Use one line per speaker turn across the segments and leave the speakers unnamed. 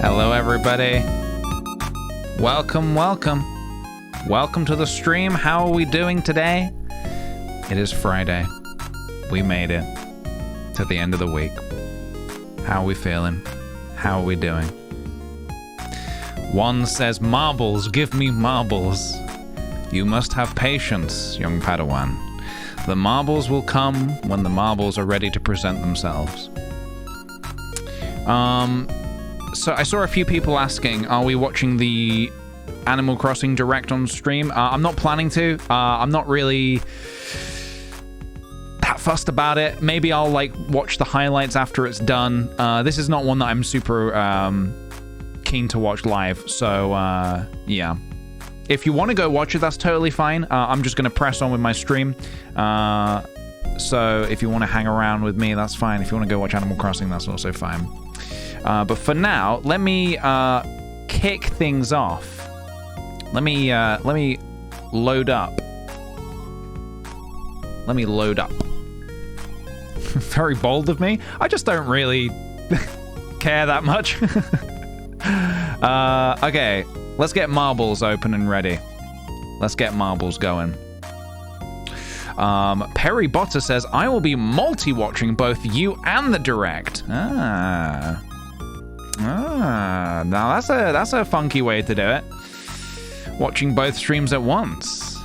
Hello, everybody. Welcome, welcome. Welcome to the stream. How are we doing today? It is Friday. We made it to the end of the week. How are we feeling? How are we doing? One says, marbles, give me marbles. You must have patience, young Padawan. The marbles will come when the marbles are ready to present themselves. So I saw a few people asking, are we watching the Animal Crossing Direct on stream? I'm not planning to. I'm not really that fussed about it. Maybe I'll like watch the highlights after it's done. This is not one that I'm super keen to watch live. So yeah. If you want to go watch it, that's totally fine. I'm just going to press on with my stream. So if you want to hang around with me, that's fine. If you want to go watch Animal Crossing, that's also fine. But for now, let me kick things off. Let me load up. Let me load up. Very bold of me. I just don't really care that much. Okay, let's get marbles open and ready. Let's get marbles going. Perry Botter says, I will be multi-watching both you and the Direct. Now that's a funky way to do it. Watching both streams at once.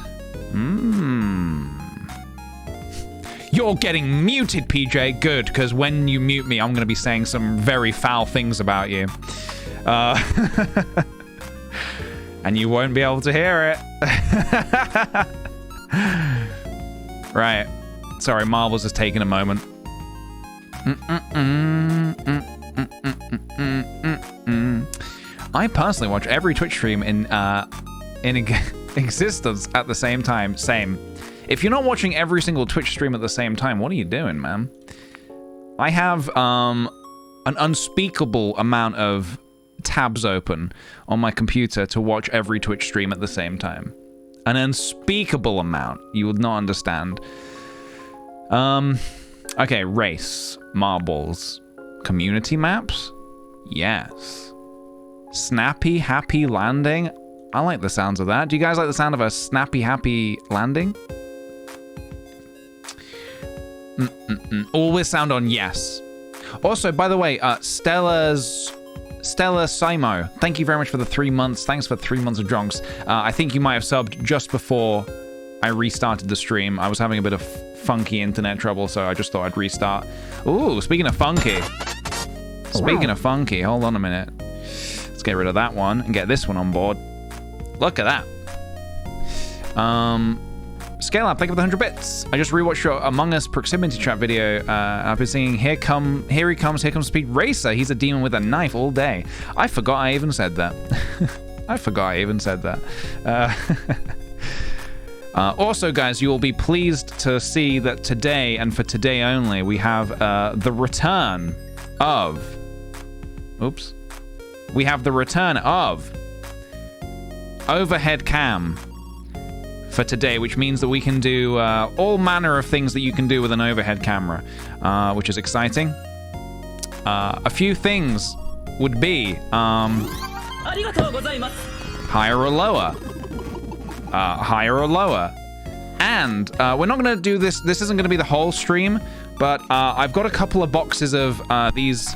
You're getting muted, PJ. Good, because when you mute me, I'm going to be saying some very foul things about you. And you won't be able to hear it. Right. Sorry, Marbles has taken a moment. I personally watch every Twitch stream in existence at the same time. Same. If you're not watching every single Twitch stream at the same time, what are you doing, man? I have an unspeakable amount of tabs open on my computer to watch every Twitch stream at the same time. An unspeakable amount. You would not understand. Okay, race, marbles, community maps. Yes. Snappy, happy landing. I like the sounds of that. Do you guys like the sound of a snappy, happy landing? Always sound on yes. Also, by the way, Stella Simo, thank you very much for the 3 months. Thanks for 3 months of Jonks. I think you might have subbed just before I restarted the stream. I was having a bit of funky internet trouble, so I just thought I'd restart. Ooh, speaking of funky. Speaking of funky, hold on a minute. Let's get rid of that one and get this one on board. Look at that. Scale Up, thank you for the 100 bits. I just rewatched your Among Us proximity trap video. I've been singing Here Comes Speed Racer. He's a demon with a knife all day. I forgot I even said that. I forgot I even said that. Also, guys, you will be pleased to see that today, and for today only, we have the return of... Oops. We have the return of overhead cam for today, which means that we can do all manner of things that you can do with an overhead camera, which is exciting. A few things would be higher or lower. Higher or lower. And we're not going to do this. This isn't going to be the whole stream, but I've got a couple of boxes of these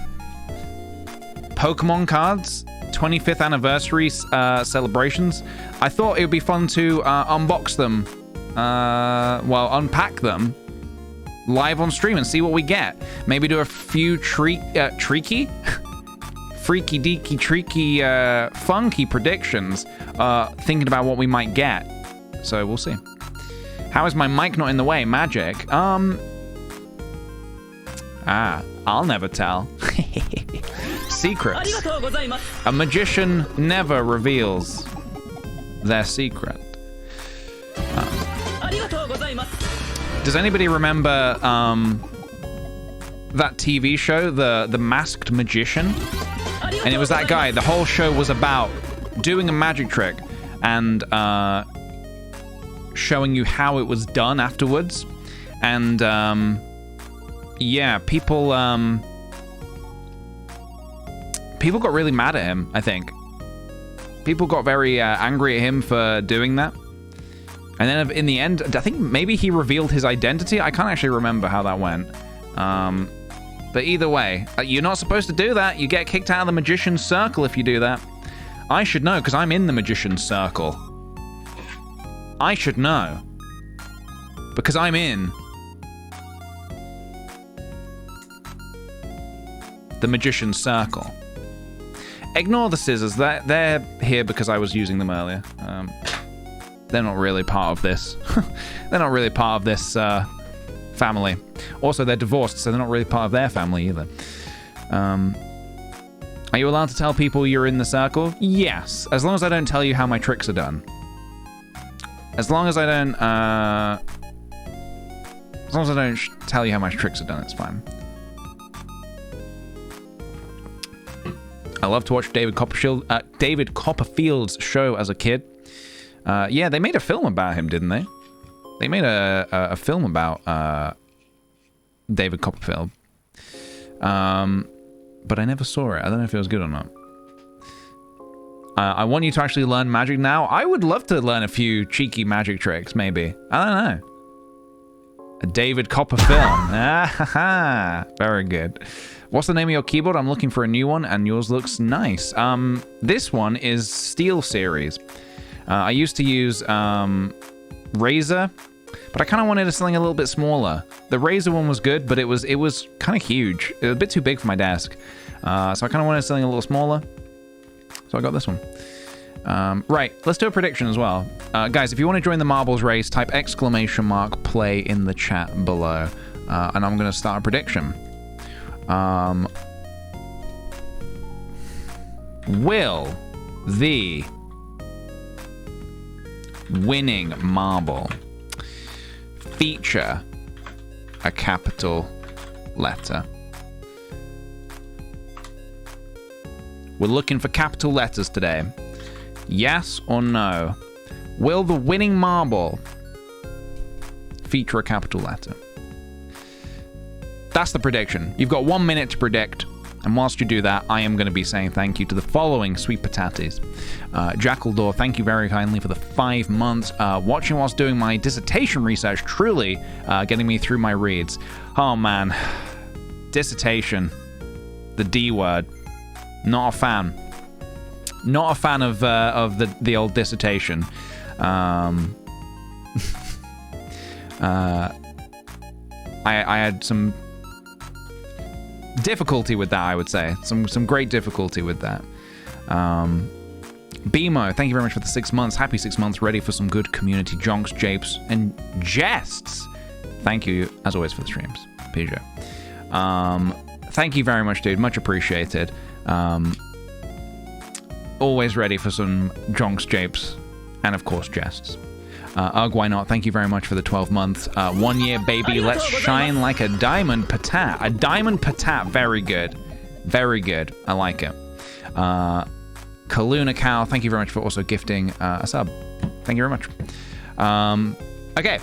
Pokemon cards, 25th anniversary celebrations. I thought it would be fun to unbox them, well, unpack them live on stream and see what we get. Maybe do a few freaky deaky treaky funky predictions, thinking about what we might get. So we'll see. How is my mic not in the way? Magic. I'll never tell. Secrets. A magician never reveals their secret. Does anybody remember that TV show, The Masked Magician? And it was that guy. The whole show was about doing a magic trick and showing you how it was done afterwards. And yeah, people people got really mad at him, I think. People got very angry at him for doing that. And then in the end, I think maybe he revealed his identity. I can't actually remember how that went. But either way, you're not supposed to do that. You get kicked out of the Magician's Circle if you do that. I should know, because I'm in the Magician's Circle. I should know. Because I'm in the Magician's Circle. Ignore the scissors. They're here because I was using them earlier. They're not really part of this. They're not really part of this family. Also, they're divorced, so they're not really part of their family either. Are you allowed to tell people you're in the circle? Yes, as long as I don't tell you how my tricks are done. As long as I don't, tell you how my tricks are done, it's fine. I love to watch David Copperfield's show as a kid. Yeah, they made a film about him, didn't they? They made a film about David Copperfield. But I never saw it. I don't know if it was good or not. I want you to actually learn magic now. I would love to learn a few cheeky magic tricks, maybe. I don't know. A David Copper film. Very good. What's the name of your keyboard? I'm looking for a new one, and yours looks nice. This one is Steel Series. I used to use Razer, but I kind of wanted something a little bit smaller. The Razer one was good, but it was kind of huge. It was a bit too big for my desk. So I kind of wanted something a little smaller. So I got this one. Right, let's do a prediction as well. Guys, if you want to join the marbles race, type !play in the chat below. And I'm going to start a prediction. Will the winning marble feature a capital letter? We're looking for capital letters today. Yes or no? Will the winning marble feature a capital letter? That's the prediction. You've got 1 minute to predict. And whilst you do that, I am going to be saying thank you to the following sweet patates. Jackaldor, thank you very kindly for the 5 months. Watching whilst doing my dissertation research, truly getting me through my reads. Oh man. Dissertation. The D word. Not a fan. Not a fan of the old dissertation. I had some difficulty with that, I would say. Some great difficulty with that. Bimo, thank you very much for the 6 months. Happy 6 months. Ready for some good community jonks, japes, and jests. Thank you, as always, for the streams. PJ. Thank you very much, dude. Much appreciated. Always ready for some jonks, japes, and of course, jests. Why not? Thank you very much for the 12 months. 1 year, baby. Let's shine like a diamond patat. A diamond patat. Very good. Very good. I like it. Kaluna Cow, thank you very much for also gifting a sub. Thank you very much. Okay.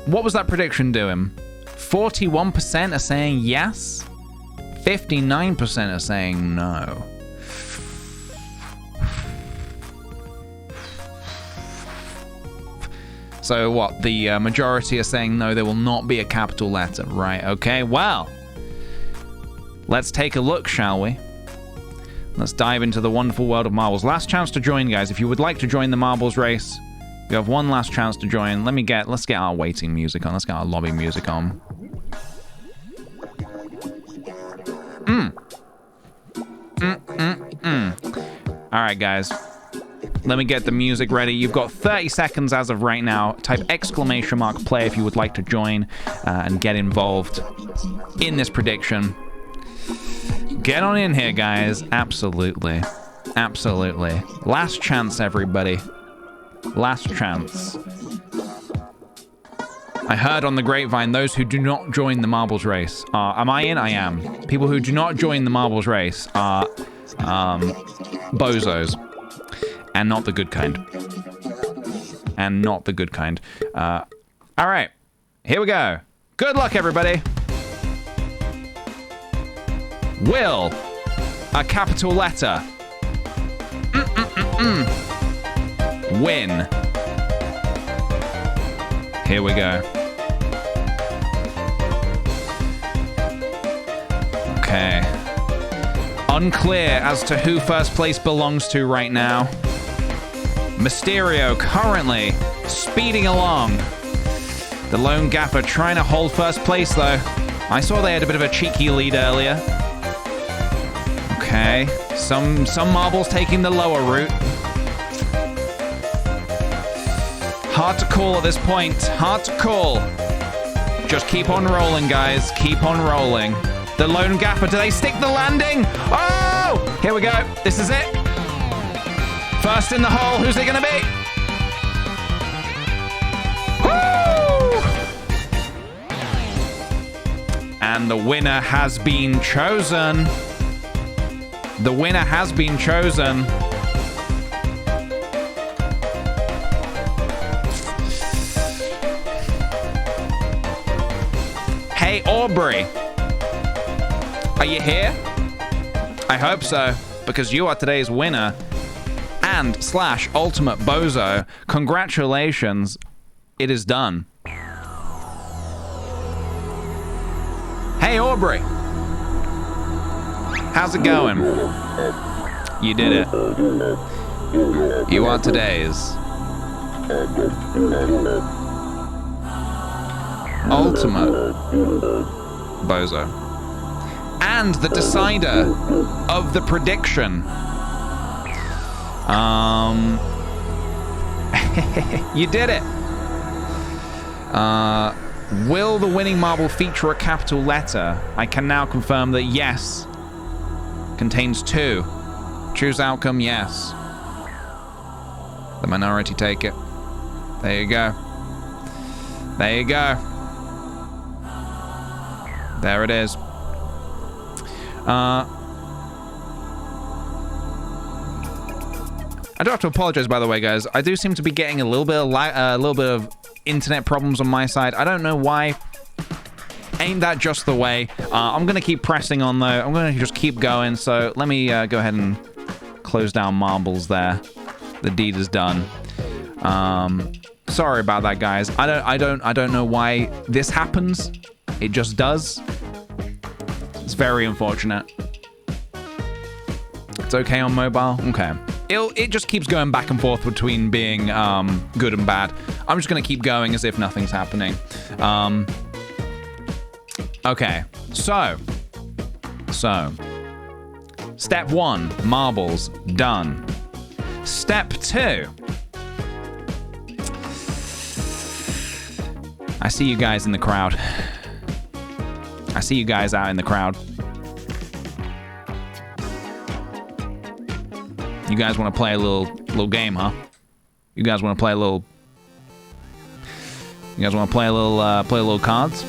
What was that prediction doing? 41% are saying yes. 59% are saying no. So what, the majority are saying no, there will not be a capital letter, right? Okay, well, let's take a look, shall we? Let's dive into the wonderful world of marbles. Last chance to join, guys. If you would like to join the marbles race, you have one last chance to join. Let's get our waiting music on. Let's get our lobby music on. All right, guys. Let me get the music ready. You've got 30 seconds as of right now. Type !play if you would like to join and get involved in this prediction. Get on in here, guys. Absolutely. Absolutely. Last chance, everybody. Last chance. I heard on the grapevine, those who do not join the marbles race are... Am I in? I am. People who do not join the marbles race are bozos. And not the good kind. And not the good kind. All right. Here we go. Good luck, everybody. Will a capital letter. Win. Here we go. Okay. Unclear as to who first place belongs to right now. Mysterio currently speeding along. The Lone Gapper trying to hold first place, though. I saw they had a bit of a cheeky lead earlier. Okay. Some marbles taking the lower route. Hard to call at this point. Hard to call. Just keep on rolling, guys. Keep on rolling. The Lone Gapper, do they stick the landing? Oh! Here we go. This is it. First in the hole. Who's it going to be? Woo! And the winner has been chosen. The winner has been chosen. Hey, Aubrey. Are you here? I hope so, because you are today's winner and / ultimate bozo. Congratulations. It is done. Hey, Aubrey. How's it going? You did it. You are today's ultimate bozo. And the decider of the prediction. You did it. Will the winning marble feature a capital letter? I can now confirm that yes. Contains 2. Choose outcome, yes. The minority take it. There you go. There you go. There it is. I do have to apologize, by the way, guys. I do seem to be getting a little bit of internet problems on my side. I don't know why. Ain't that just the way? I'm gonna keep pressing on though. I'm gonna just keep going. So let me go ahead and close down marbles there. The deed is done. Sorry about that, guys. I don't know why this happens. It just does. It's very unfortunate. It's okay on mobile? Okay. It just keeps going back and forth between being good and bad. I'm just going to keep going as if nothing's happening. Okay. So. Step 1, marbles, done. Step 2. I see you guys in the crowd. I see you guys out in the crowd. You guys want to play a little game, huh? You guys want to play a little? You guys want to play a little cards?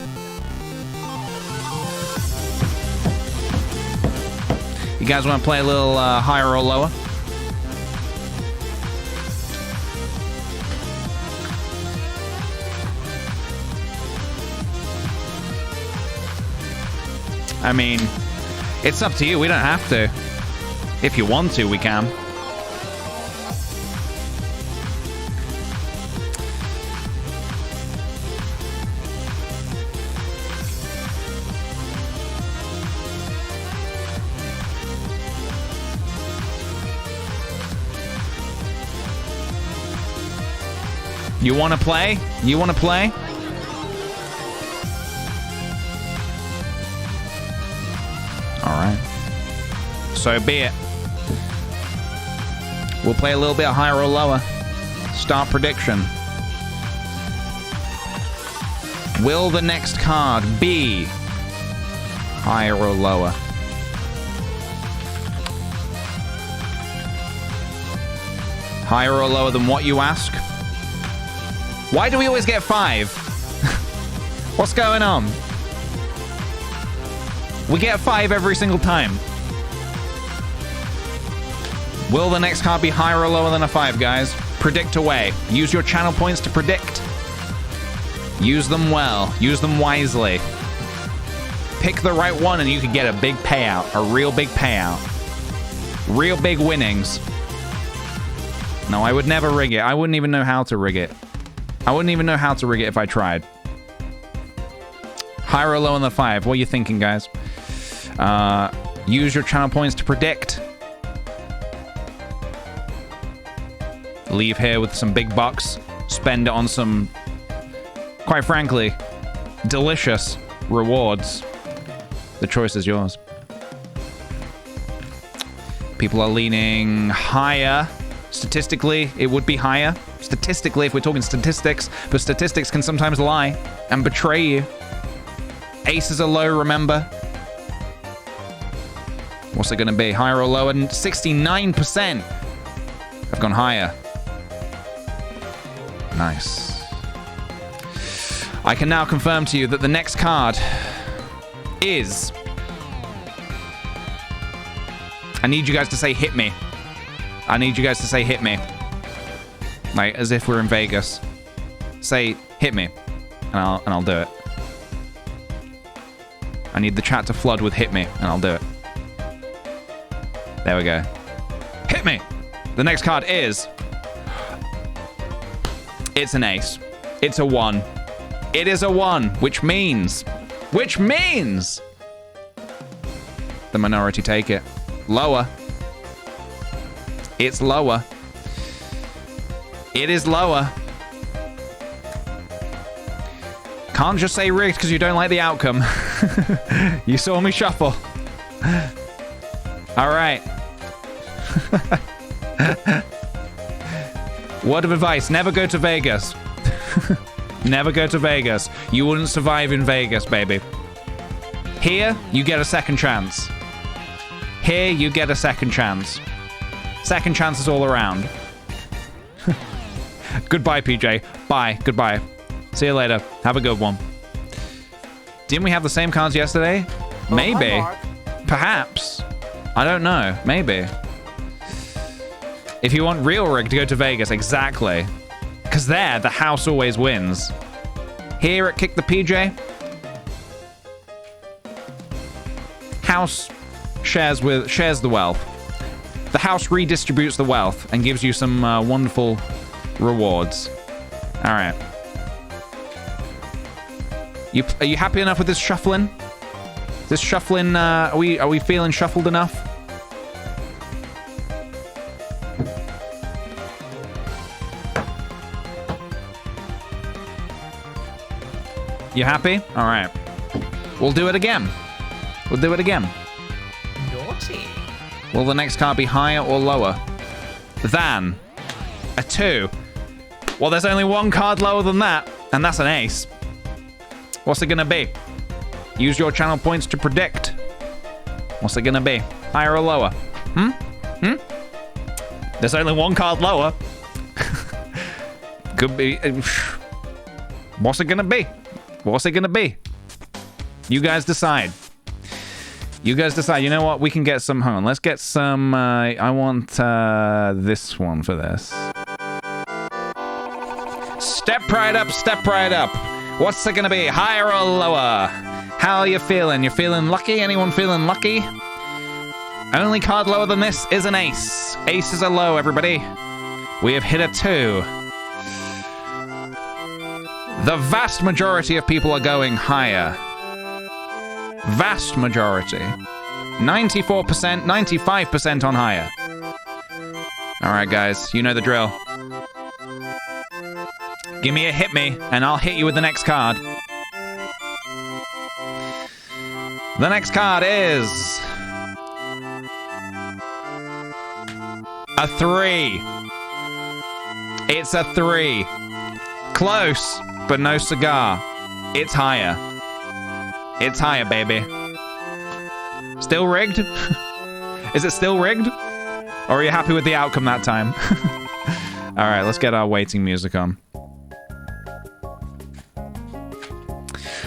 You guys want to play a little higher or lower? I mean, it's up to you. We don't have to. If you want to, we can. You want to play? You want to play? All right. So be it. We'll play a little bit higher or lower. Start prediction. Will the next card be higher or lower? Higher or lower than what you ask? Why do we always get 5? What's going on? We get 5 every single time. Will the next card be higher or lower than a 5, guys? Predict away. Use your channel points to predict. Use them well. Use them wisely. Pick the right one and you could get a big payout. A real big payout. Real big winnings. No, I would never rig it. I wouldn't even know how to rig it. I wouldn't even know how to rig it if I tried. Higher or lower than the 5? What are you thinking, guys? Use your channel points to predict. Leave here with some big bucks. Spend it on some, quite frankly, delicious rewards. The choice is yours. People are leaning higher. Statistically, it would be higher. Statistically, if we're talking statistics. But statistics can sometimes lie and betray you. Aces are low, remember. What's it going to be? Higher or lower? 69% have gone higher. Nice. I can now confirm to you that the next card is... I need you guys to say hit me. I need you guys to say hit me. Like, as if we're in Vegas. Say hit me, and I'll do it. I need the chat to flood with hit me, and I'll do it. There we go. Hit me! The next card is... It's an ace. It's a 1. It is a 1, which means... the minority take it. Lower. It's lower. It is lower. Can't just say rigged because you don't like the outcome. You saw me shuffle. All right. Word of advice, never go to Vegas. Never go to Vegas. You wouldn't survive in Vegas, baby. Here, you get a second chance. Here, you get a second chance. Second chances all around. Goodbye, PJ. Bye. Goodbye. See you later. Have a good one. Didn't we have the same cards yesterday? Oh, maybe. Perhaps. I don't know. Maybe. If you want real rig to go to Vegas, exactly. Because there, the house always wins. Here at kickthePJ, house shares the wealth. The house redistributes the wealth and gives you some wonderful rewards. All right. Are you happy enough with this shuffling? This shuffling, are we feeling shuffled enough? You happy? All right. We'll do it again. We'll do it again.
Naughty.
Will the next card be higher or lower than a 2? Well, there's only one card lower than that, and that's an ace. What's it gonna be? Use your channel points to predict. What's it gonna be? Higher or lower? There's only one card lower. Could be. What's it gonna be? What's it gonna be? You guys decide. You guys decide. You know what? We can get some. Hang on. Let's get some. I want this one for this. Step right up. Step right up. What's it gonna be? Higher or lower? How are you feeling? You feeling lucky? Anyone feeling lucky? Only card lower than this is an ace. Aces are low, everybody. We have hit a 2. The vast majority of people are going higher. Vast majority. 94%, 95% on higher. All right, guys, you know the drill. Give me a hit me, and I'll hit you with the next card. The next card is... a 3. It's a 3. Close, but no cigar. It's higher. It's higher, baby. Still rigged? Is it still rigged? Or are you happy with the outcome that time? All right, let's get our waiting music on.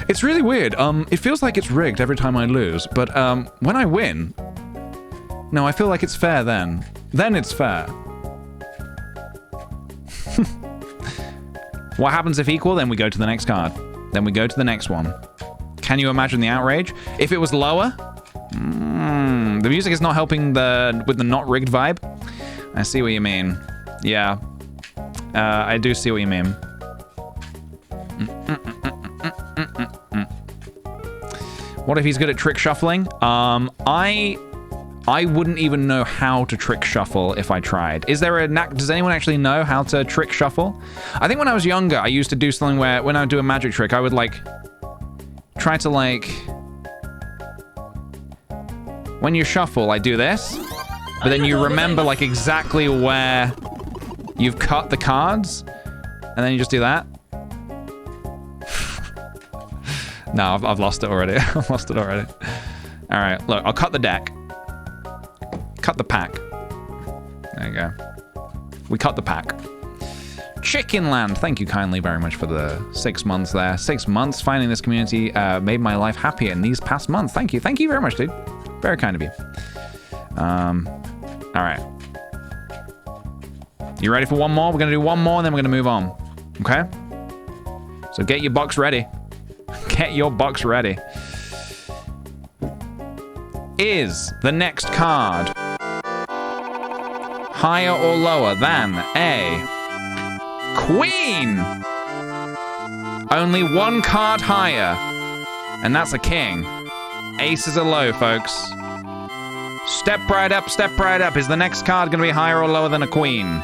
It's really weird. It feels like it's rigged every time I lose, but when I win... No, I feel like it's fair then. Then it's fair. What happens if equal? Then we go to the next card. Then we go to the next one. Can you imagine the outrage? If it was lower, The music is not helping with the not rigged vibe. I see what you mean. Yeah. I do see what you mean. What if he's good at trick shuffling? I wouldn't even know how to trick shuffle if I tried. Is there a knack? Does anyone actually know how to trick shuffle? I think when I was younger, I used to do something where when I would do a magic trick, I would like try to like, when you shuffle, I do this, but then you remember like exactly where you've cut the cards, and then you just do that. No, I've lost it already. I've lost it already. All right, look, I'll cut the deck. Cut the pack. There you go. We cut the pack. Chicken Land, thank you kindly very much for the 6 months there. 6 months finding this community made my life happier in these past months. Thank you. Thank you very much, dude. Very kind of you. All right. You ready for one more? We're going to do one more and then we're going to move on. Okay? So get your box ready. Get your box ready. Is the next card higher or lower than a queen? Only one card higher, and that's a king. Aces are low, folks. Step right up, step right up. Is the next card going to be higher or lower than a queen?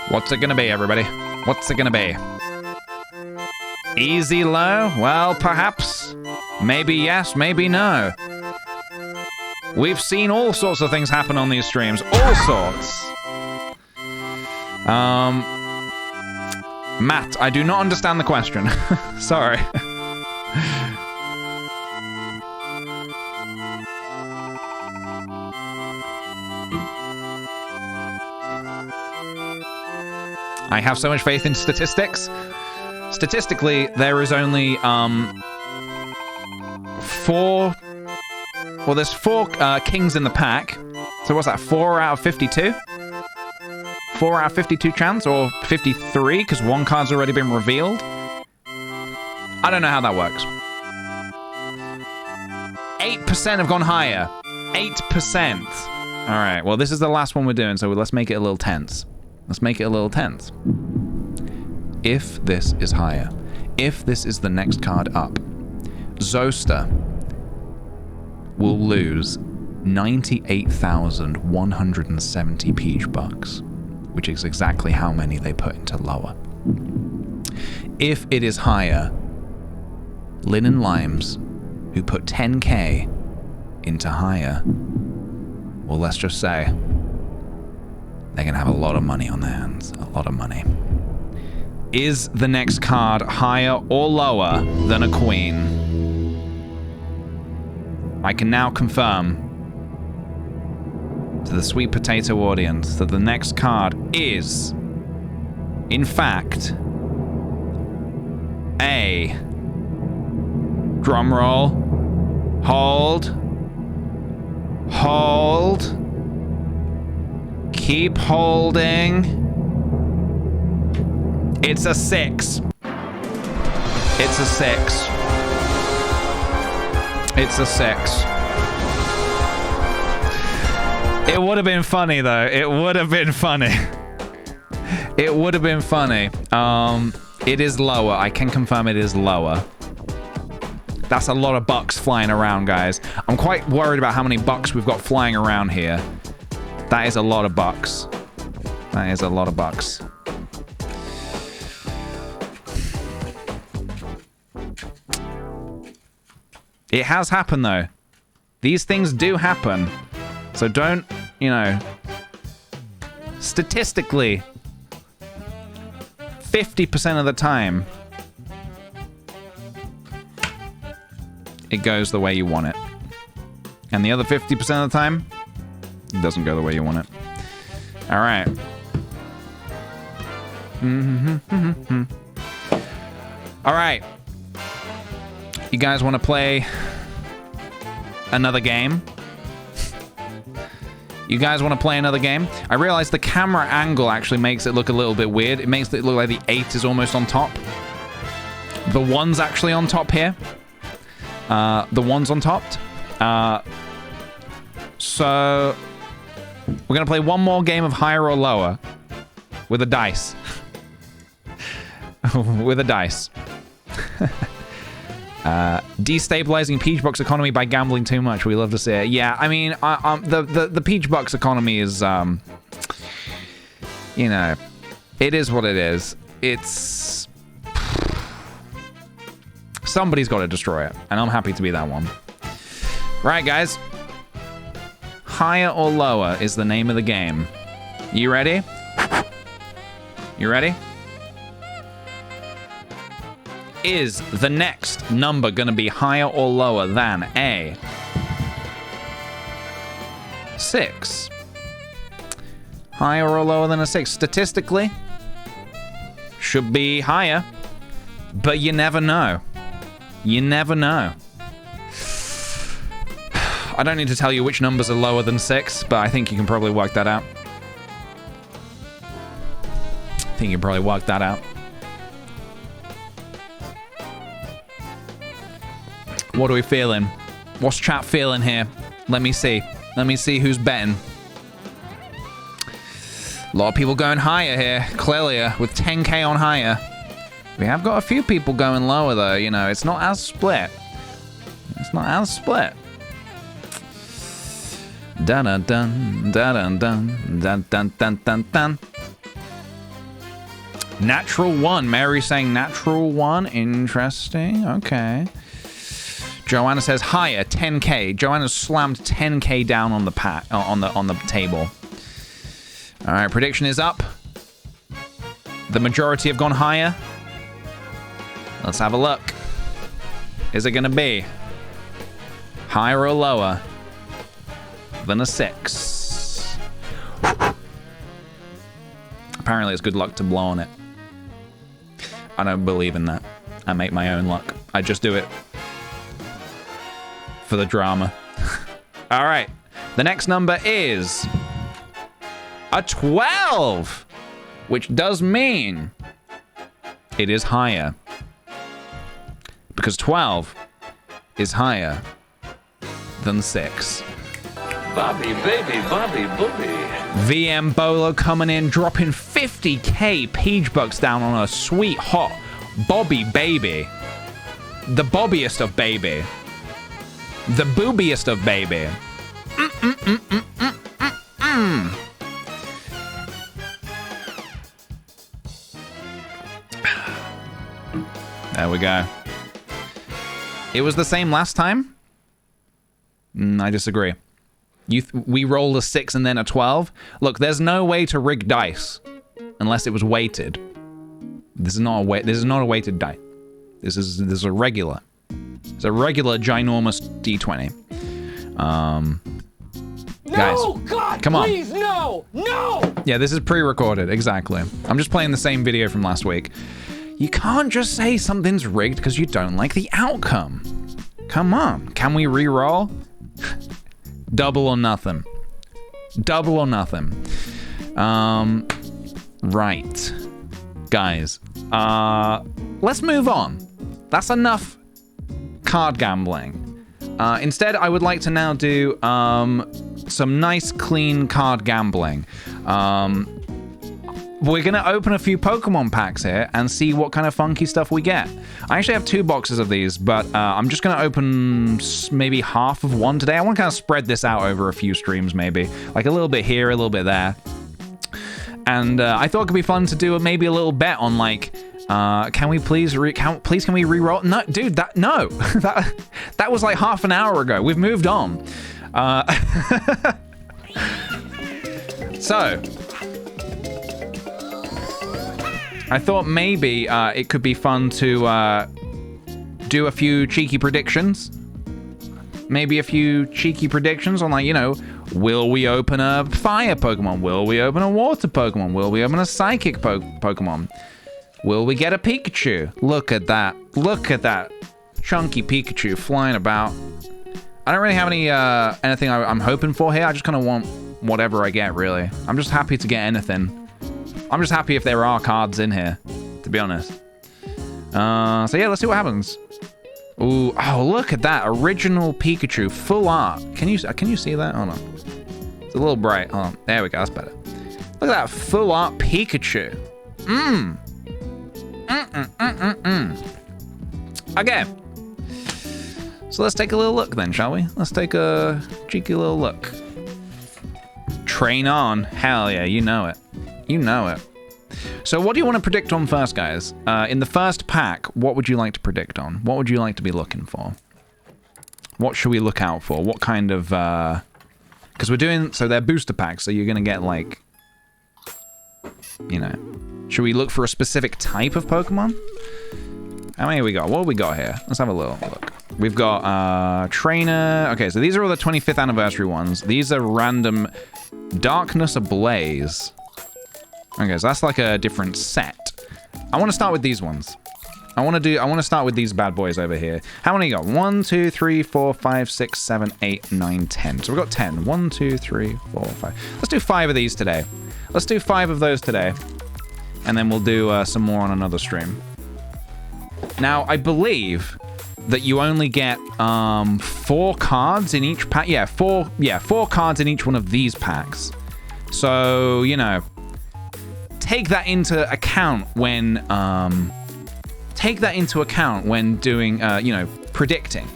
What's it going to be, everybody? What's it going to be? Easy low? Well, perhaps. Maybe yes, maybe no. We've seen all sorts of things happen on these streams. All sorts. Matt, I do not understand the question. Sorry. I have so much faith in statistics. Statistically, there is only there's four kings in the pack. So what's that, 4 out of 52? 4 out of 52 chance, or 53, because one card's already been revealed? I don't know how that works. 8% have gone higher. 8%. All right, well, this is the last one we're doing, so let's make it a little tense. Let's make it a little tense. If this is higher, if this is the next card up, Zoster will lose 98,170 peach bucks, which is exactly how many they put into lower. If it is higher, Lynn and Limes, who put 10k into higher, well, let's just say they're gonna have a lot of money on their hands, a lot of money. Is the next card higher or lower than a queen? I can now confirm to the sweet potato audience that the next card is, in fact, a drum roll, hold, keep holding. It's a 6. It's a 6. It's a 6. It would have been funny, though. It would have been funny. It would have been funny. It is lower. I can confirm it is lower. That's a lot of bucks flying around, guys. I'm quite worried about how many bucks we've got flying around here. That is a lot of bucks. That is a lot of bucks. It has happened, though. These things do happen. So don't, you know, statistically, 50% of the time, it goes the way you want it. And the other 50% of the time, it doesn't go the way you want it. All right. All right. You guys want to play another game? You guys want to play another game? I realize the camera angle actually makes it look a little bit weird. It makes it look like the 8 is almost on top. The one's actually on top here. The one's on top. So we're going to play one more game of higher or lower with a dice. With a dice. Destabilizing Peach Box economy by gambling too much. We love to see it. Yeah, I mean, the Peach Box economy is, you know, it is what it is. It's... Somebody's got to destroy it, and I'm happy to be that one. Right, guys. Higher or lower is the name of the game. You ready? You ready? Is the next number going to be higher or lower than a 6? Higher or lower than a 6? Statistically, should be higher, but you never know. You never know. I don't need to tell you which numbers are lower than 6, but I think you can probably work that out. What are we feeling? What's chat feeling here? Let me see. Let me see who's betting. A lot of people going higher here. Clelia with 10k on higher. We have got a few people going lower though, you know. It's not as split. It's not as split. Dun dun dun dun dun dun dun dun dun dun. Natural 1. Mary saying natural 1. Interesting. Okay. Joanna says higher, 10k. Joanna slammed 10k down on the on the table. All right, prediction is up. The majority have gone higher. Let's have a look. Is it going to be higher or lower than a 6? Apparently, it's good luck to blow on it. I don't believe in that. I make my own luck. I just do it for the drama. All right. The next number is a 12, which does mean it is higher. Because 12 is higher than 6.
Bobby, baby, Bobby, booby.
VM Bolo coming in, dropping 50k Peach Bucks down on a sweet, hot Bobby baby. The bobbiest of baby. The boobiest of baby. There we go. It was the same last time? I disagree. We rolled a 6 and then a 12. Look, there's no way to rig dice unless it was weighted. This is not a weighted die. This is a regular. It's a regular ginormous D20. Guys,
No, God,
come on.
please, no, no!
Yeah, this is pre-recorded, exactly. I'm just playing the same video from last week. You can't just say something's rigged because you don't like the outcome. Come on, can we re-roll? Double or nothing. Double or nothing. Right. Guys, let's move on. That's enough card gambling. Instead, I would like to now do some nice, clean card gambling. We're going to open a few Pokemon packs here and see what kind of funky stuff we get. I actually have 2 boxes of these, but I'm just going to open maybe half of one today. I want to kind of spread this out over a few streams, maybe. Like a little bit here, a little bit there. And I thought it could be fun to do maybe a little bet on, like, can we please can we re-roll? No, dude, no. that was like half an hour ago. We've moved on. So, I thought maybe it could be fun to do a few cheeky predictions. Maybe a few cheeky predictions on, like, you know, will we open a fire Pokemon? Will we open a water Pokemon? Will we open a psychic Pokemon? Will we get a Pikachu? Look at that. Look at that chunky Pikachu flying about. I don't really have anything I'm hoping for here. I just kind of want whatever I get, really. I'm just happy to get anything. I'm just happy if there are cards in here, to be honest. So yeah, let's see what happens. Ooh, oh, look at that original Pikachu, full art. Can you see that? Hold on. It's a little bright. Hold on. There we go. That's better. Look at that full art Pikachu. Okay. So let's take a little look then, shall we? Let's take a cheeky little look. Train on. Hell yeah, you know it. You know it. So what do you want to predict on first, guys? In the first pack, what would you like to predict on? What would you like to be looking for? What should we look out for? What kind of... Because we're doing... So they're booster packs, so you're going to get, like... You know... Should we look for a specific type of Pokemon? How many have we got? What have we got here? Let's have a little look. We've got Trainer. Okay, so these are all the 25th anniversary ones. These are random Darkness Ablaze. Okay, so that's like a different set. I want to start with these ones. I want to start with these bad boys over here. How many you got? 1, 2, 3, 4, 5, 6, 7, 8, 9, 10. So we've got 10. 1, 2, 3, 4, 5. Let's do 5 of these today. Let's do 5 of those today. And then we'll do some more on another stream. Now, I believe that you only get 4 cards in each pack. Yeah, 4 cards in each one of these packs. So, you know, take that into account when doing, you know, predicting.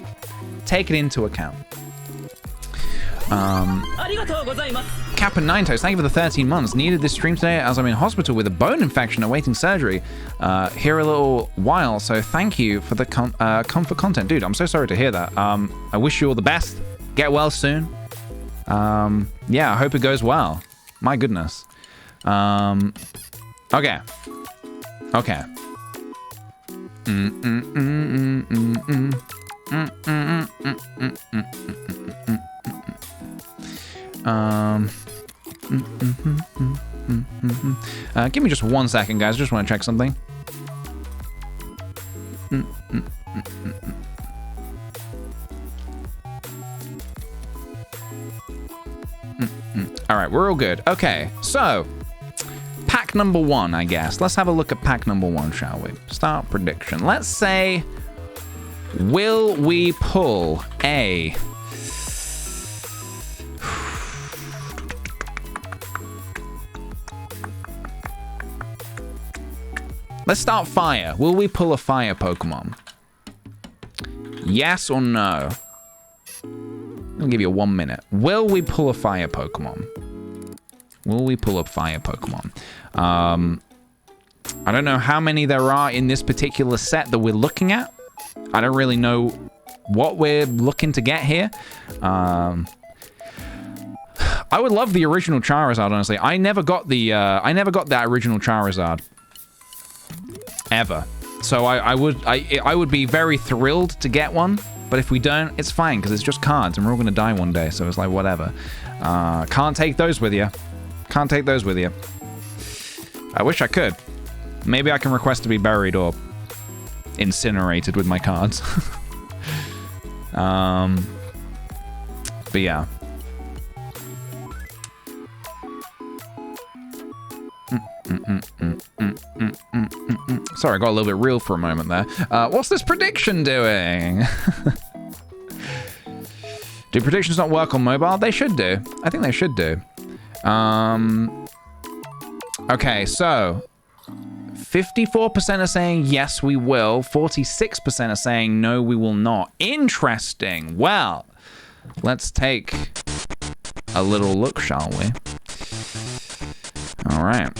Take it into account. Kappa Nintos, thank you for the 13 months. Needed this stream today as I'm in hospital with a bone infection awaiting surgery. Here a little while, so thank you for the comfort content. Dude, I'm so sorry to hear that. I wish you all the best. Get well soon. Yeah, I hope it goes well. My goodness. Okay. Okay. Give me just 1 second, guys. I just want to check something. All right, we're all good. Okay, so pack number 1, I guess. Let's have a look at pack number 1, shall we? Start prediction. Let's say, will we pull a... Let's start fire. Will we pull a fire Pokemon? Yes or no? I'll give you 1 minute. Will we pull a fire Pokemon? Will we pull a fire Pokemon? I don't know how many there are in this particular set that we're looking at. I don't really know what we're looking to get here. I would love the original Charizard, honestly. I never got that original Charizard. Ever. So I would be very thrilled to get one, but if we don't, it's fine, because it's just cards, and we're all going to die one day, so it's like, whatever. Can't take those with you. Can't take those with you. I wish I could. Maybe I can request to be buried or incinerated with my cards. But yeah. Sorry, I got a little bit real for a moment there. What's this prediction doing? Do predictions not work on mobile? They should do. I think they should do. Okay, so 54% are saying yes, we will. 46% are saying no, we will not. Interesting. Well, let's take a little look, shall we? All right.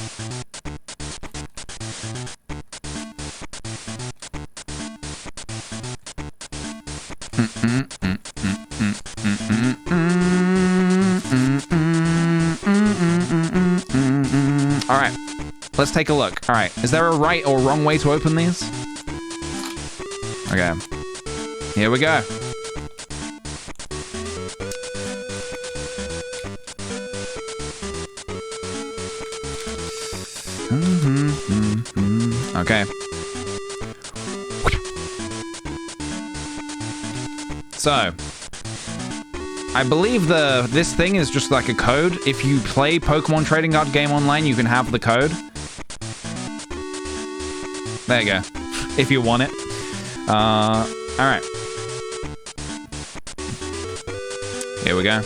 All right, let's take a look. All right, is there a right or wrong way to open these? Okay, here we go. Okay. So, I believe this thing is just like a code. If you play Pokemon Trading Card Game Online, you can have the code. There you go. if you want it. All right. Here we go.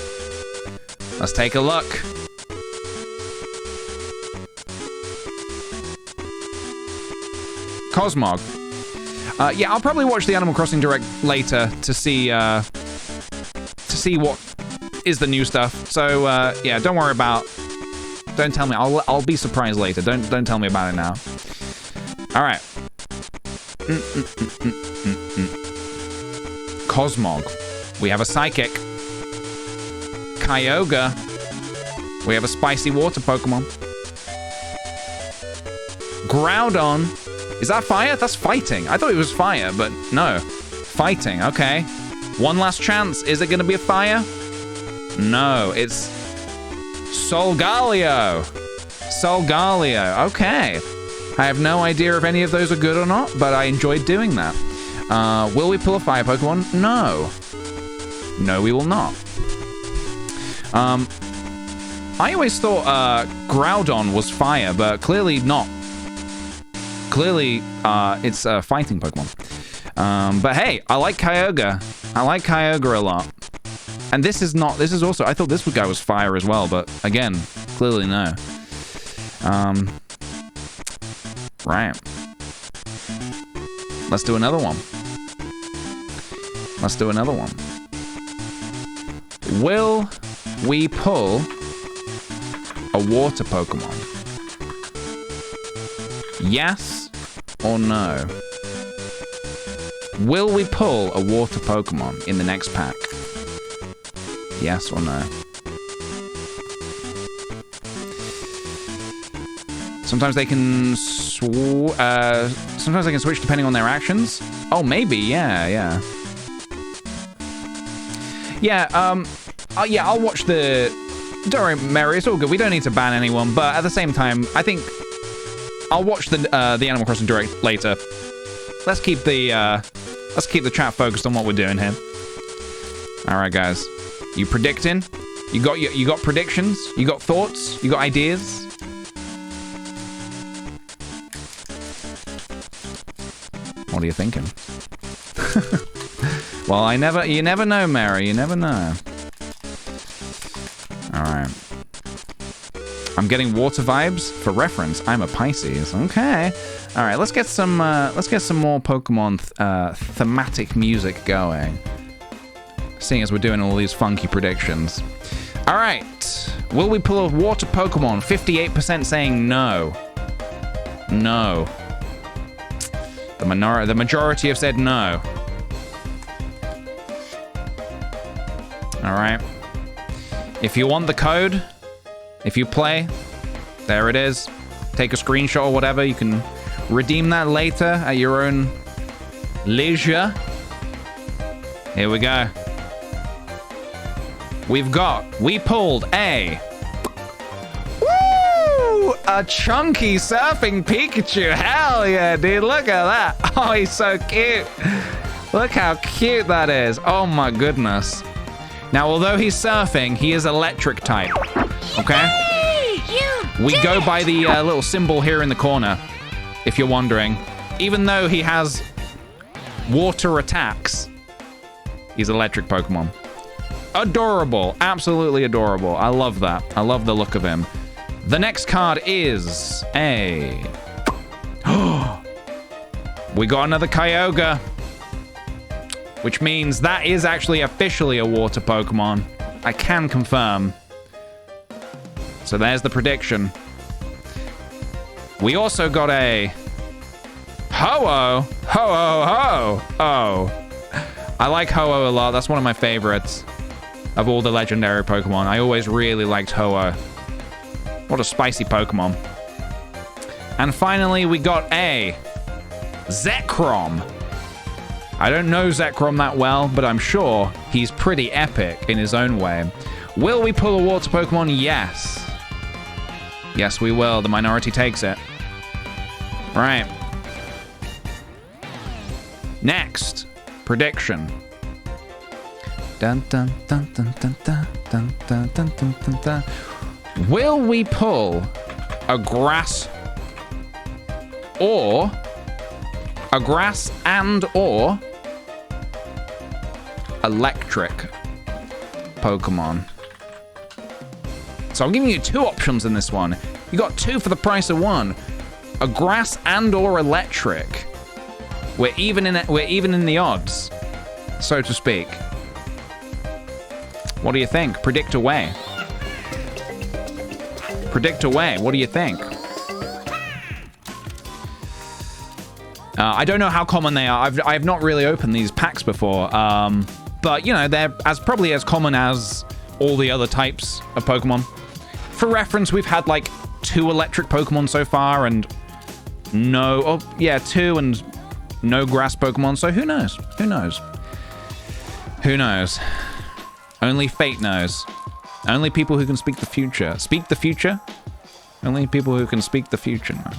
Let's take a look. Cosmog. Yeah, I'll probably watch the Animal Crossing Direct later to see what is the new stuff. So yeah, don't worry about. Don't tell me. I'll be surprised later. Don't tell me about it now. All right. Cosmog. We have a Psychic. Kyogre. We have a spicy water Pokemon. Groudon. Is that fire? That's fighting. I thought it was fire, but no. Fighting, okay. One last chance. Is it going to be a fire? No, it's Solgaleo. Solgaleo, okay. I have no idea if any of those are good or not, but I enjoyed doing that. Will we pull a fire Pokemon? No. No, we will not. I always thought Groudon was fire, but clearly not. Clearly, it's a fighting Pokemon. But hey, I like Kyogre. I like Kyogre a lot. And this is also, I thought this guy was fire as well, but again, clearly no. Right. Let's do another one. Let's do another one. Will we pull a water Pokemon? Yes or no? Will we pull a water Pokemon in the next pack? Yes or no? Sometimes they can sometimes they can switch depending on their actions. Oh, maybe. Yeah. Yeah, I'll watch the... Don't worry, Mary, it's all good. We don't need to ban anyone, but at the same time, I think I'll watch the Animal Crossing Direct later. Let's keep the chat focused on what we're doing here. All right, guys. You predicting? You got predictions? You got thoughts? You got ideas? What are you thinking? Well, you never know, Mary. You never know. All right. I'm getting water vibes. For reference, I'm a Pisces. Okay. All right. Let's get some more Pokemon thematic music going. Seeing as we're doing all these funky predictions. All right. Will we pull a water Pokemon? 58% saying no. No. The majority have said no. All right. If you want the code, if you play, there it is. Take a screenshot or whatever. You can redeem that later at your own leisure. Here we go. We pulled a... Woo! A chunky surfing Pikachu. Hell yeah, dude. Look at that. Oh, he's so cute. Look how cute that is. Oh my goodness. Now, although he's surfing, he is electric type. Okay? We go by the little symbol here in the corner, if you're wondering. Even though he has water attacks, he's electric Pokemon. Adorable. Absolutely adorable. I love that. I love the look of him. The next card is a... We got another Kyogre. Which means that is actually officially a water Pokemon. I can confirm. So there's the prediction. We also got a... Ho-Oh. Ho-Oh-Ho. Oh. I like Ho-Oh a lot. That's one of my favorites of all the legendary Pokemon. I always really liked Ho-Oh. What a spicy Pokemon. And finally, we got a Zekrom. I don't know Zekrom that well, but I'm sure he's pretty epic in his own way. Will we pull a water Pokemon? Yes. Yes, we will. The minority takes it. Right. Next. Prediction. Dun dun dun dun dun dun dun dun dun dun dun dun. Will we pull a grass or A grass and or electric Pokemon. So I'm giving you 2 options in this one. You got 2 for the price of 1. A grass and or electric. We're even in the odds, so to speak. What do you think? Predict away. Predict away. What do you think? I don't know how common they are. I've not really opened these packs before, but you know, they're probably as common as all the other types of Pokemon. For reference, we've had like 2 electric Pokemon so far, and 2 and no grass Pokemon. So who knows? Who knows? Who knows? Only fate knows. Only people who can speak the future. Speak the future? Only people who can speak the future know.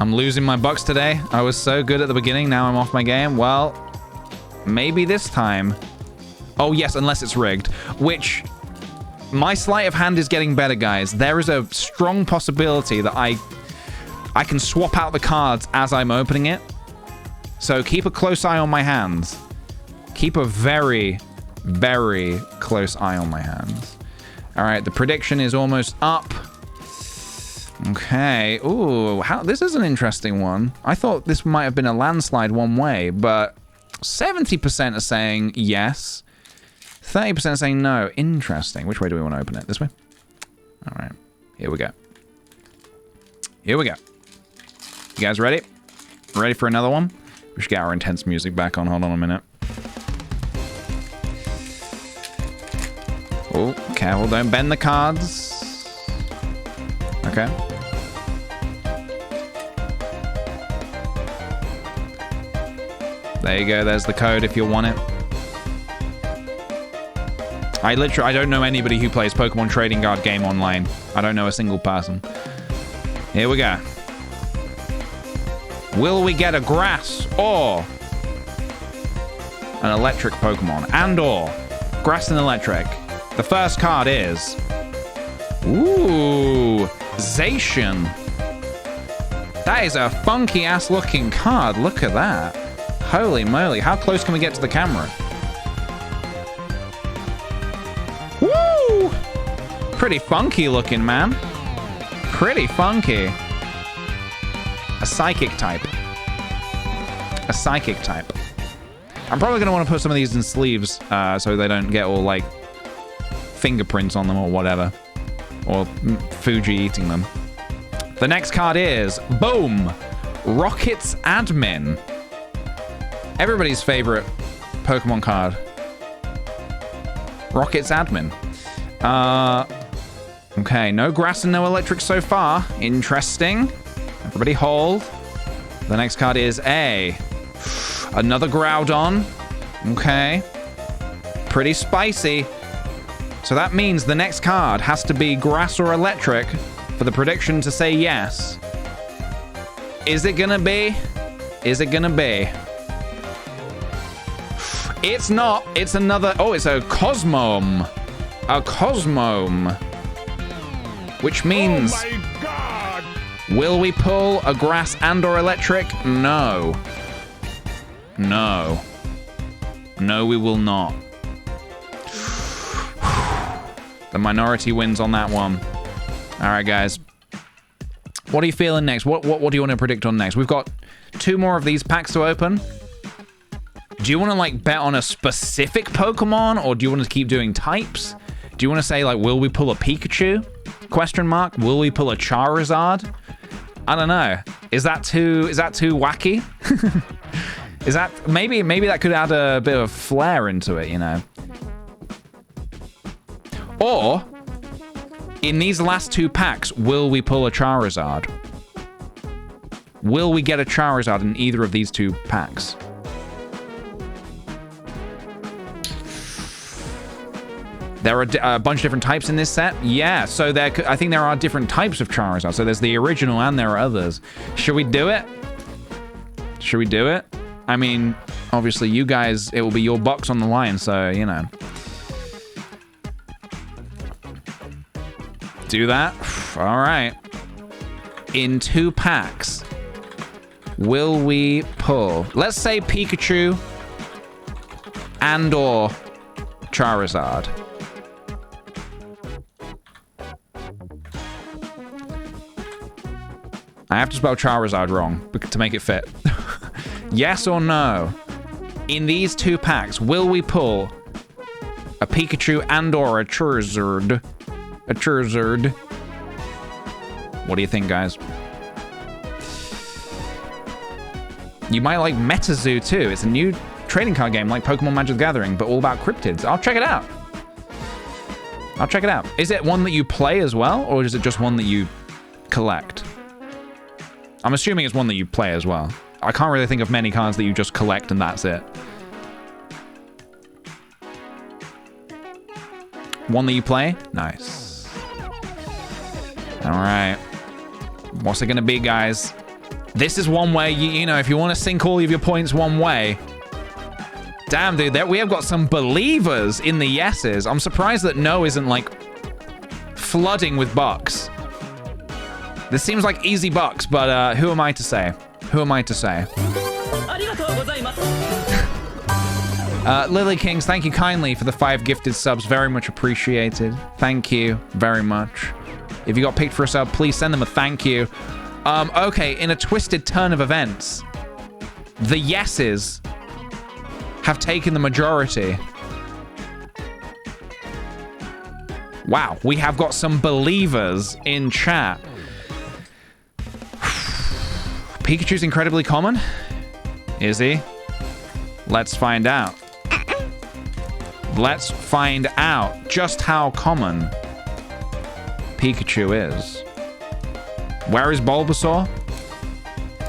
I'm losing my bucks today. I was so good at the beginning, now I'm off my game. Well, maybe this time. Oh yes, unless it's rigged. Which, my sleight of hand is getting better, guys. There is a strong possibility that I can swap out the cards as I'm opening it. So keep a close eye on my hands. Keep a very, very close eye on my hands. All right, the prediction is almost up. Okay. Ooh, this is an interesting one. I thought this might have been a landslide one way, but 70% are saying yes. 30% are saying no. Interesting. Which way do we want to open it? This way? All right. Here we go. Here we go. You guys ready? Ready for another one? We should get our intense music back on. Hold on a minute. Oh, careful. Don't bend the cards. Okay. There you go. There's the code if you want it. I don't know anybody who plays Pokemon Trading Card Game online. I don't know a single person. Here we go. Will we get a grass or an electric Pokemon? And or grass and electric. The first card is... Ooh, Zacian. That is a funky ass looking card. Look at that. Holy moly. How close can we get to the camera? Woo! Pretty funky looking, man. Pretty funky. A psychic type. A psychic type. I'm probably going to want to put some of these in sleeves so they don't get all like fingerprints on them or whatever. Or Fuji eating them. The next card is, boom, Rocket's Admin. Everybody's favorite Pokemon card. Rocket's Admin. Okay, no grass and no electric so far. Interesting. Everybody hold. The next card is another Groudon. Okay. Pretty spicy. So that means the next card has to be grass or electric for the prediction to say yes. Is it gonna be? Is it gonna be? It's not. It's another... Oh, it's a Cosmome. A Cosmome. Which means... Oh my God! Will we pull a grass and or electric? No. No. No, we will not. The minority wins on that one. All right, guys. What are you feeling next? What do you want to predict on next? We've got 2 more of these packs to open. Do you want to like bet on a specific Pokemon, or do you want to keep doing types? Do you want to say like, will we pull a Pikachu? Question mark. Will we pull a Charizard? I don't know. Is that too wacky? Is that maybe that could add a bit of flair into it, you know? Or in these last 2 packs, will we pull a Charizard? Will we get a Charizard in either of these 2 packs? There are a bunch of different types in this set. Yeah, so I think there are different types of Charizard. So there's the original and there are others. Should we do it? Should we do it? I mean, obviously you guys, it will be your bucks on the line, so, you know. Do that? All right. in 2 packs will we pull? Let's say Pikachu and or Charizard. I have to spell Charizard wrong to make it fit. Yes or no? In these 2 packs, will we pull a Pikachu and or a Charizard? A Charizard. What do you think, guys? You might like MetaZoo too. It's a new trading card game like Pokemon Magic the Gathering, but all about cryptids. I'll check it out. I'll check it out. Is it one that you play as well, or is it just one that you collect? I'm assuming it's one that you play as well. I can't really think of many cards that you just collect and that's it. One that you play? Nice. All right. What's it gonna be, guys? This is one way, you know, if you want to sink all of your points one way. Damn, dude, we have got some believers in the yeses. I'm surprised that no isn't, like, flooding with bucks. This seems like easy bucks, but who am I to say? Who am I to say? Lily Kings, thank you kindly for the 5 gifted subs. Very much appreciated. Thank you very much. If you got picked for a sub, please send them a thank you. Okay, in a twisted turn of events, the yeses have taken the majority. Wow, we have got some believers in chat. Pikachu's incredibly common? Is he? Let's find out. Let's find out just how common Pikachu is. Where is Bulbasaur?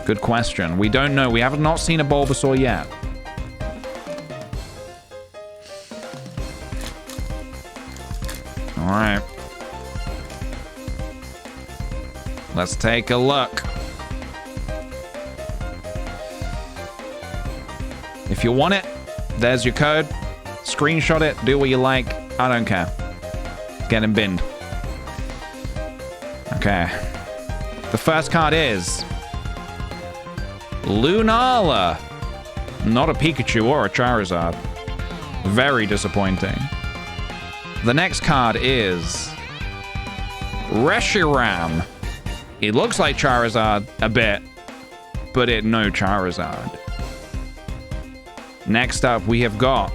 Good question. We don't know. We have not seen a Bulbasaur yet. All right. Let's take a look. If you want it, there's your code. Screenshot it. Do what you like. I don't care. Get him binned. Okay. The first card is Lunala. Not a Pikachu or a Charizard. Very disappointing. The next card is Reshiram. It looks like Charizard a bit, but it no Charizard. Next up, we have got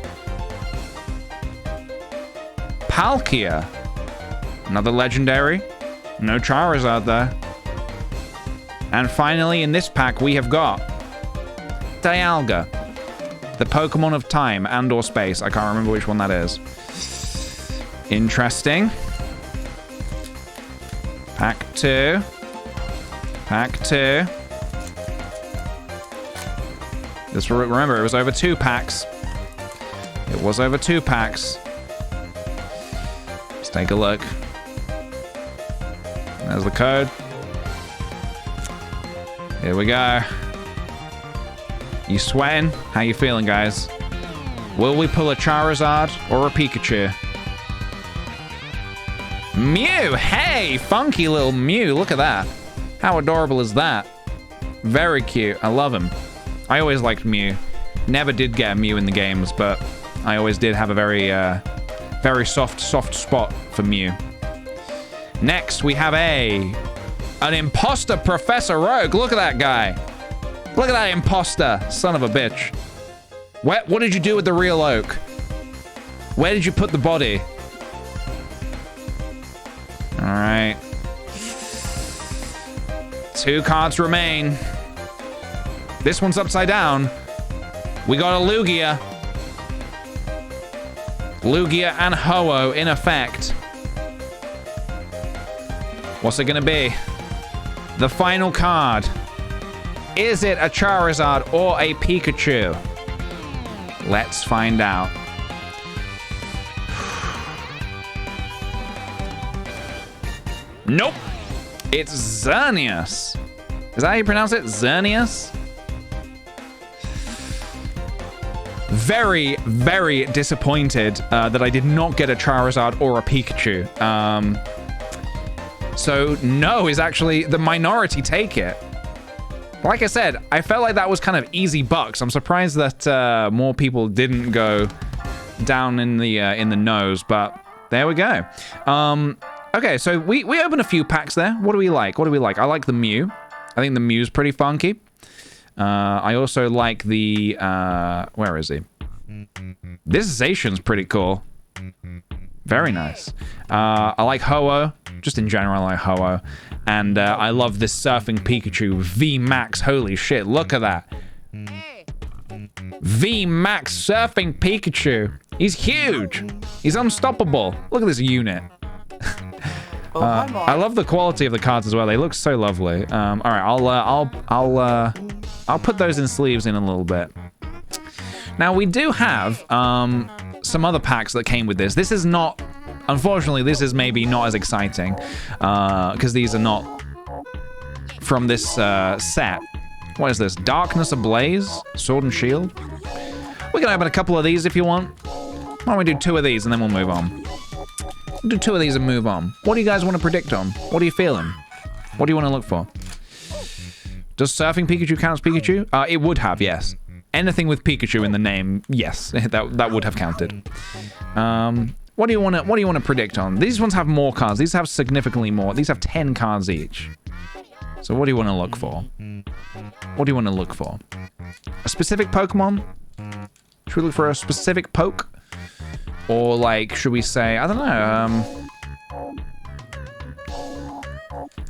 Palkia. Another legendary. No Charizard there. And finally, in this pack, we have got Dialga, the Pokemon of time and or space. I can't remember which one that is. Interesting. Pack 2. Pack 2. This, remember, it was over 2 packs. It was over 2 packs. Let's take a look. There's the code. Here we go. You sweating? How you feeling, guys? Will we pull a Charizard or a Pikachu? Mew! Hey! Funky little Mew. Look at that. How adorable is that? Very cute. I love him. I always liked Mew. Never did get a Mew in the games, but I always did have a very soft spot for Mew. Next, we have an imposter Professor Rogue. Look at that guy. Look at that imposter. Son of a bitch. What did you do with the real oak? Where did you put the body? All right. 2 cards remain. This one's upside down. We got a Lugia. Lugia and Ho-Oh in effect. What's it gonna be? The final card. Is it a Charizard or a Pikachu? Let's find out. Nope. It's Xerneas. Is that how you pronounce it? Xerneas? Very, very disappointed that I did not get a Charizard or a Pikachu. So no is actually the minority take it. Like I said, I felt like that was kind of easy bucks. I'm surprised that more people didn't go down in the nose, but there we go. Okay, so we opened a few packs there. What do we like? What do we like? I like the Mew. I think the Mew's pretty funky. I also like the where is he? This Zacian's pretty cool. Very nice. I like Ho-Oh. Just in general, I like Ho-Oh. And I love this Surfing Pikachu V-Max. Holy shit, look at that. V-Max Surfing Pikachu. He's huge. He's unstoppable. Look at this unit. I love the quality of the cards as well. They look so lovely. All right, I'll put those in sleeves in a little bit. Now we do have some other packs that came with this. This is not, unfortunately, this is maybe not as exciting because these are not from this set. What is this? Darkness Ablaze, Sword and Shield. We can open a couple of these if you want. Why don't we do 2 of these and then we'll move on? We'll do 2 of these and move on. What do you guys want to predict on? What are you feeling? What do you want to look for? Does Surfing Pikachu count as Pikachu? It would have, yes. Anything with Pikachu in the name, yes, that would have counted. What do you want to predict on? These ones have more cards. These have significantly more. These have 10 cards each. So what do you want to look for? What do you want to look for? A specific Pokemon? Should we look for a specific poke? Or like, should we say, I don't know,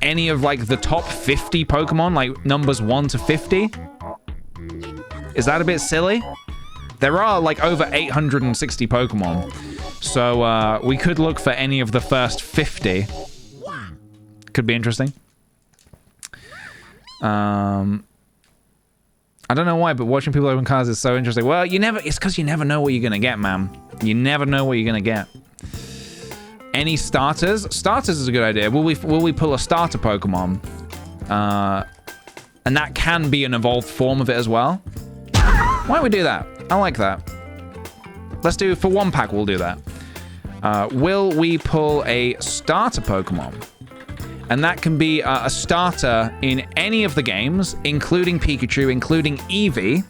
any of like the top 50 Pokemon, like numbers 1 to 50? Is that a bit silly? There are like over 860 Pokemon. So we could look for any of the first 50. Could be interesting. I don't know why, but watching people open cards is so interesting. Well, it's because you never know what you're going to get, man. You never know what you're going to get. Any starters? Starters is a good idea. Will we pull a starter Pokemon? And that can be an evolved form of it as well. Why don't we do that? I like that. Let's do, for 1 pack, we'll do that. Will we pull a starter Pokemon? And that can be a starter in any of the games, including Pikachu, including Eevee.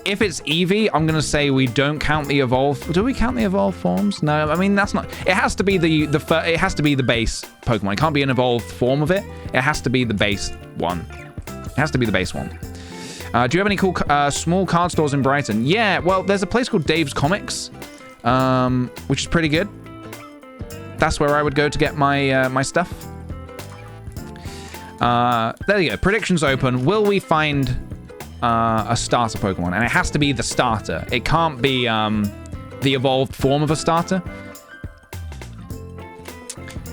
If it's Eevee, I'm going to say we don't count the evolved. Do we count the evolved forms? No, I mean, that's not... It has to be it has to be the base Pokemon. It can't be an evolved form of it. It has to be the base one. It has to be the base one. Do you have any cool small card stores in Brighton? Yeah, well, there's a place called Dave's Comics, which is pretty good. That's where I would go to get my my stuff. There you go. Predictions open. Will we find a starter Pokemon? And it has to be the starter. It can't be the evolved form of a starter.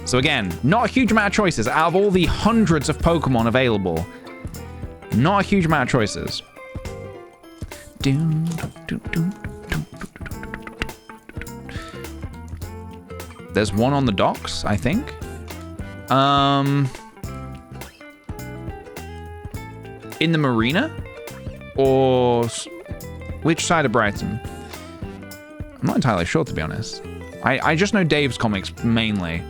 So again, not a huge amount of choices. Out of all the hundreds of available, not a huge amount of choices. There's one on the docks, I think. In the marina? Or which side of Brighton? I'm not entirely sure, to be honest. I just know Dave's Comics mainly.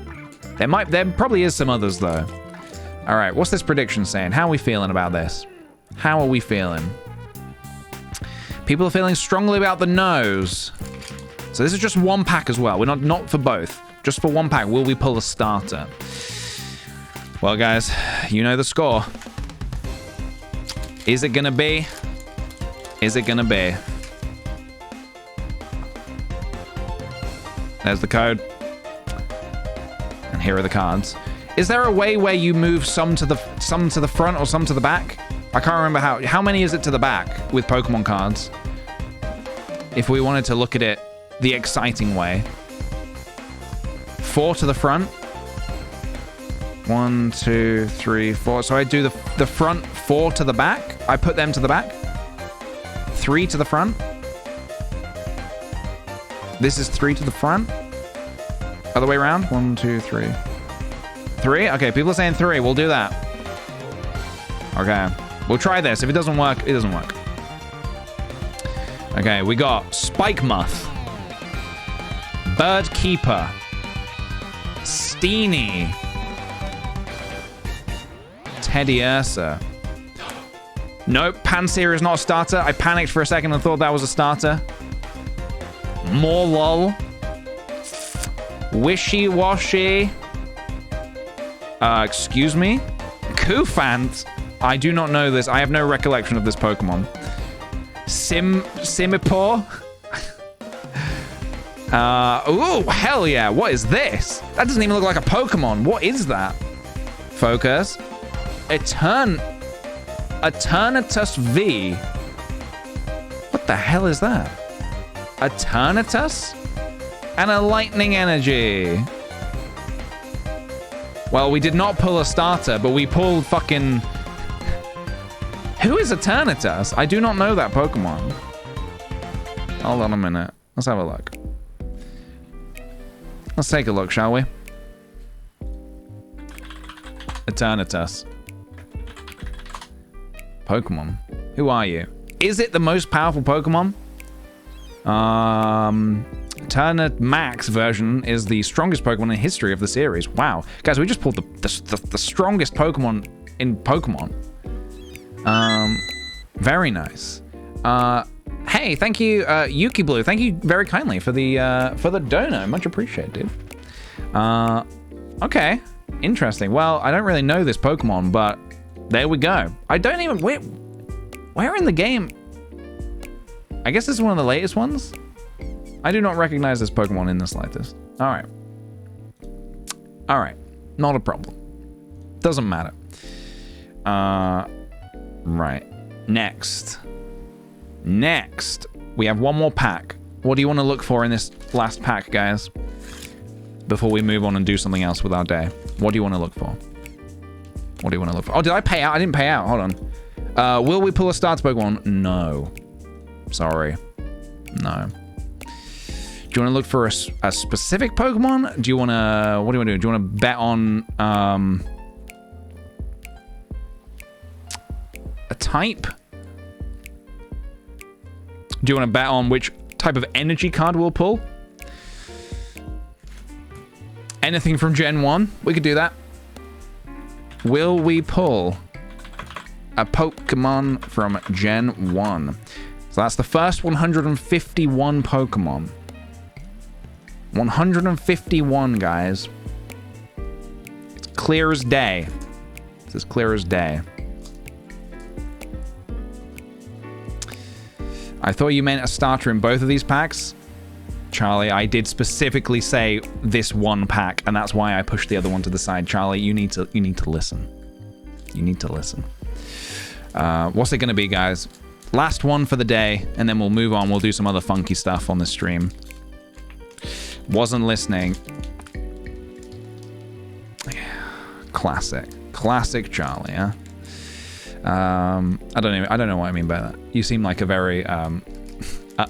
There probably is some others though. All right, what's this prediction saying? How are we feeling about this? How are we feeling? People are feeling strongly about the nose. So this is just one pack as well. We're not for both. Just for one pack. Will we pull a starter? Well, guys, you know the score. Is it gonna be? Is it gonna be? There's the code. And here are the cards. Is there a way where you move some to the front or some to the back? I can't remember how many is it to the back with Pokemon cards? If we wanted to look at it the exciting way. 4 to the front. 1, 2, 3, 4. So I do the front 4 to the back. I put them to the back. 3 to the front. This is 3 to the front. Other way around. 1, 2, 3. 3? Okay, people are saying 3. We'll do that. Okay. We'll try this. If it doesn't work, it doesn't work. Okay, we got Spike Muth. Bird Keeper. Steenie. Teddy Ursa. Nope, Panseer is not a starter. I panicked for a second and thought that was a starter. More lol. Wishy-washy. Excuse me? Koofant? I do not know this. I have no recollection of this Pokemon. Simipour? Ooh, hell yeah. What is this? That doesn't even look like a Pokemon. What is that? Focus. Eternatus V. What the hell is that? Eternatus? And a lightning energy. Well, we did not pull a starter, but we pulled fucking... Who is Eternatus? I do not know that Pokemon. Hold on a minute. Let's have a look. Let's take a look, shall we? Eternatus. Pokemon. Who are you? Is it the most powerful Pokemon? Eternatus Max version is the strongest Pokemon in history of the series. Wow. Guys, we just pulled the strongest Pokemon in Pokemon. Very nice. Hey, thank you, Yuki Blue. Thank you very kindly for the dono. Much appreciated. Okay. Interesting. Well, I don't really know this Pokemon, but there we go. I don't even... Where in the game... I guess this is one of the latest ones? I do not recognize this Pokemon in the slightest. Alright. Alright. Not a problem. Doesn't matter. Right. Next. We have one more pack. What do you want to look for in this last pack, guys? Before we move on and do something else with our day. What do you want to look for? What do you want to look for? Oh, did I pay out? I didn't pay out. Hold on. Will we pull a starter Pokemon? No. Sorry. No. Do you want to look for a specific Pokemon? Do you want to... What do you want to do? Do you want to bet on... a type? Do you want to bet on which type of energy card we'll pull? Anything from Gen 1? We could do that. Will we pull a Pokemon from Gen 1? So that's the first 151 Pokemon. 151, guys. It's clear as day. It's as clear as day. I thought you meant a starter in both of these packs. Charlie, I did specifically say this one pack, and that's why I pushed the other one to the side. Charlie, you need to listen. You need to listen. What's it going to be, guys? Last one for the day, and then we'll move on. We'll do some other funky stuff on the stream. Wasn't listening. Classic. Classic Charlie, huh? I don't know what I mean by that. You seem like a very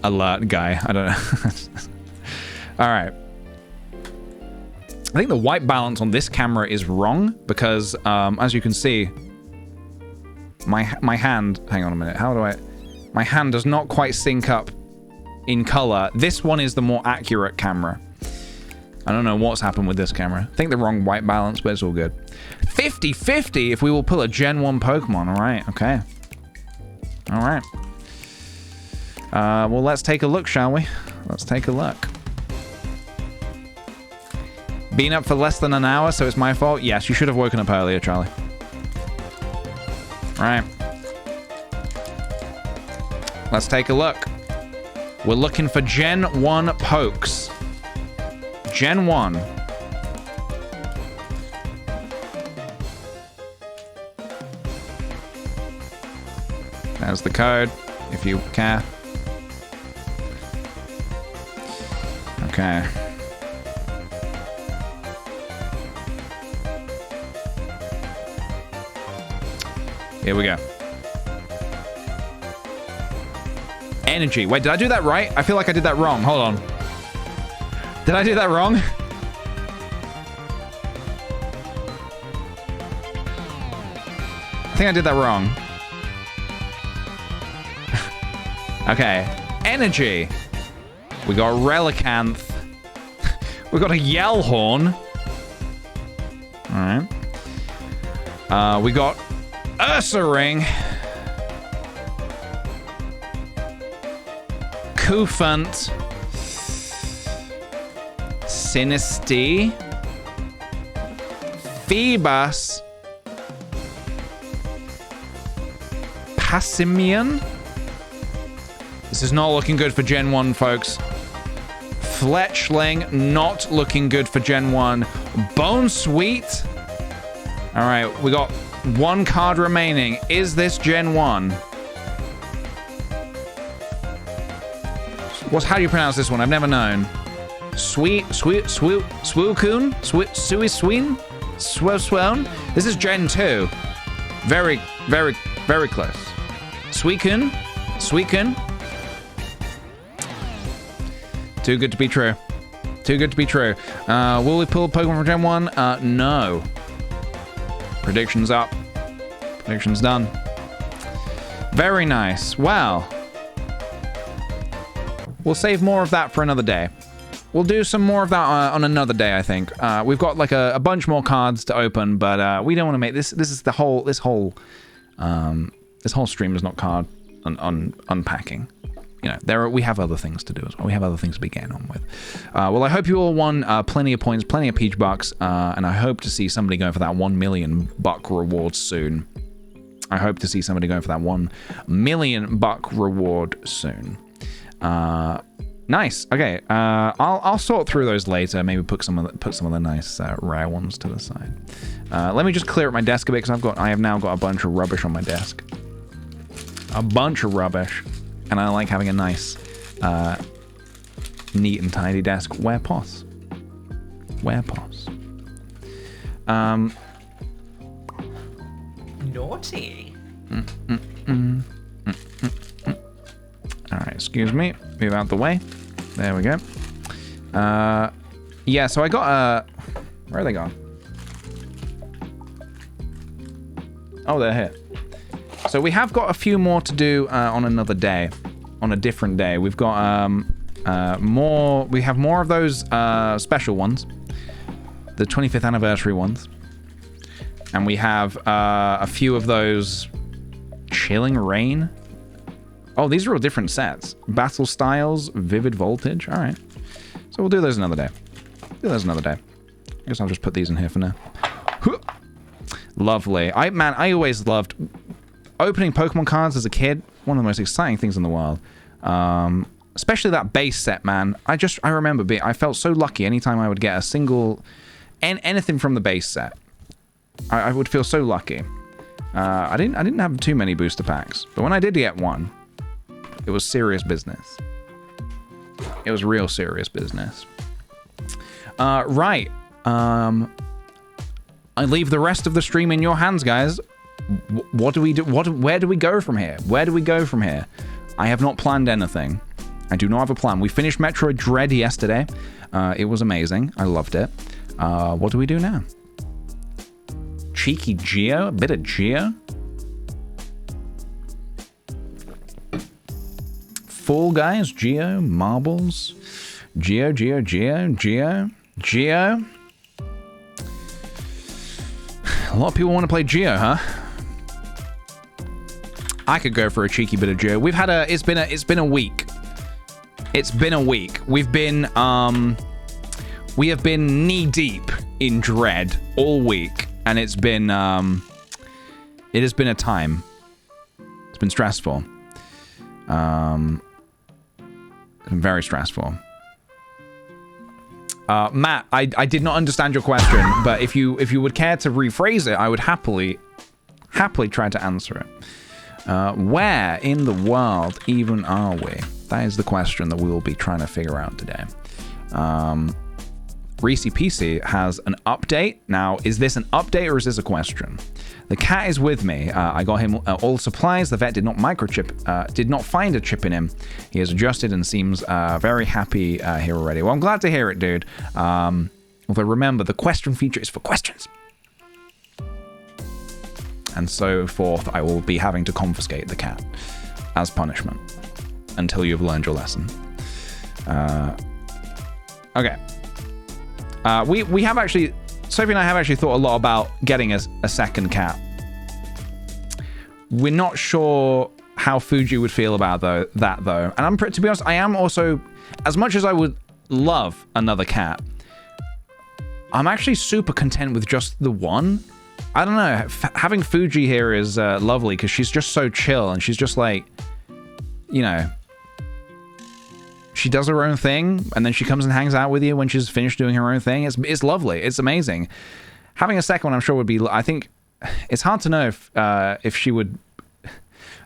alert guy. I don't know. All right. I think the white balance on this camera is wrong because, as you can see, my hand. Hang on a minute. How do I? My hand does not quite sync up in color. This one is the more accurate camera. I don't know what's happened with this camera. I think the wrong white balance, but it's all good. 50-50 if we will pull a Gen 1 Pokemon. All right, okay. All right. Well, let's take a look, shall we? Let's take a look. Been up for less than an hour, so it's my fault? Yes, you should have woken up earlier, Charlie. All right. Let's take a look. We're looking for Gen 1 Pokes. Gen 1. There's the code, if you care. Okay. Here we go. Energy. Wait, did I do that right? I feel like I did that wrong. Hold on. Did I do that wrong? I think I did that wrong. Okay. Energy. We got Relicanth. We got a Yellhorn. right. We got Ursa Ring. Kufant. Sinisty. Phoebus. Passimian. This is not looking good for Gen 1, folks. Fletchling, not looking good for Gen 1. Bone Sweet. All right, we got one card remaining. Is this Gen 1? How do you pronounce this one? I've never known. Swookun? Suisween? Swone? This is Gen 2. Very, very, very close. Suikun? Too good to be true. Too good to be true. Will we pull Pokemon from Gen 1? No. Predictions up. Predictions done. Very nice. Well, we'll save more of that for another day. We'll do some more of that on another day, I think. We've got like a bunch more cards to open, but we don't want to make this. This is the whole. This whole stream is not card unpacking. You know, we have other things to do as well. We have other things to be getting on with. Well, I hope you all won plenty of points, plenty of peach bucks, and I hope to see somebody going for that 1 million buck reward soon. I hope to see somebody going for that 1 million buck reward soon. Nice. Okay. I'll sort through those later. Maybe put some of the nice rare ones to the side. Let me just clear up my desk a bit because I have now got a bunch of rubbish on my desk. A bunch of rubbish. And I like having a nice, neat and tidy desk where pos.
Naughty.
All right, excuse me. Move out the way. There we go. Yeah, so I got where are they gone? Oh, they're here. So we have got a few more to do on another day, on a different day. We've got more. We have more of those special ones, the 25th anniversary ones, and we have a few of those Chilling Rain. Oh, these are all different sets. Battle Styles, Vivid Voltage. All right, so we'll do those another day. I guess I'll just put these in here for now. Lovely. I always loved opening Pokemon cards as a kid. One of the most exciting things in the world. Especially that base set, man. I remember I felt so lucky anytime I would get a single anything from the base set. I would feel so lucky. I didn't have too many booster packs, but when I did get one, it was serious business. It was real serious business. Right. I leave the rest of the stream in your hands, guys. What do we do? Where do we go from here? I have not planned anything. I do not have a plan. We finished Metroid Dread yesterday. It was amazing. I loved it. What do we do now? Cheeky Geo? A bit of Geo? Fall Guys? Geo? Marbles? Geo? A lot of people want to play Geo, huh? I could go for a cheeky bit of Geo. We've had it's been a week. It's been a week. We have been knee deep in Dread all week, and it has been a time. It's been stressful. It's been very stressful. Matt, I did not understand your question, but if you would care to rephrase it, I would happily try to answer it. Where in the world even are we? That is the question that we will be trying to figure out today. Reese PC has an update. Now, is this an update or is this a question? The cat is with me. I got him all supplies. The vet did not did not find a chip in him. He has adjusted and seems very happy here already. Well, I'm glad to hear it, dude. Although remember, the question feature is for questions. And so forth, I will be having to confiscate the cat as punishment until you've learned your lesson. Okay. We have actually Sophie and I have actually thought a lot about getting a second cat. We're not sure how Fuji would feel about that though. And to be honest, I am also, as much as I would love another cat, I'm actually super content with just the one. I don't know, having Fuji here is lovely because she's just so chill and she's just like, you know, she does her own thing and then she comes and hangs out with you when she's finished doing her own thing. It's lovely. It's amazing. Having a second one, I'm sure would be, I think, it's hard to know if she would.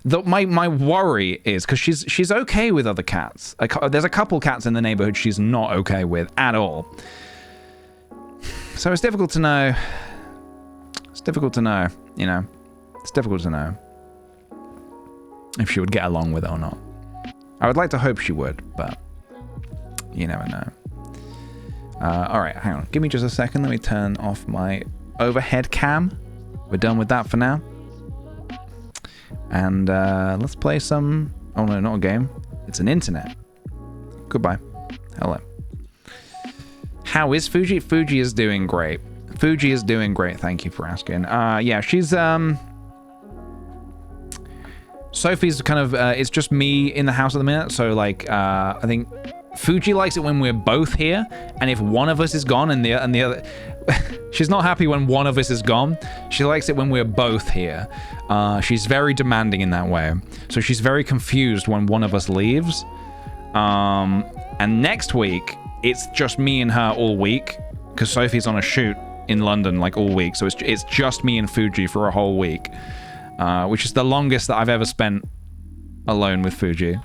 My worry is because she's okay with other cats. There's a couple cats in the neighborhood she's not okay with at all. So it's difficult to know. It's difficult to know, you know. It's difficult to know if she would get along with it or not. I would like to hope she would, but you never know. All right, hang on. Give me just a second. Let me turn off my overhead cam. We're done with that for now. And let's play some... Oh, no, not a game. It's an internet. Goodbye. Hello. How is Fuji? Fuji is doing great. Fuji is doing great. Thank you for asking. Yeah, she's... Sophie's kind of... it's just me in the house at the minute. So, like, I think Fuji likes it when we're both here. And if one of us is gone and the other... She's not happy when one of us is gone. She likes it when we're both here. She's very demanding in that way. So she's very confused when one of us leaves. And next week, it's just me and her all week. Because Sophie's on a shoot in London, like, all week. So it's just me and Fuji for a whole week. Which is the longest that I've ever spent alone with Fuji.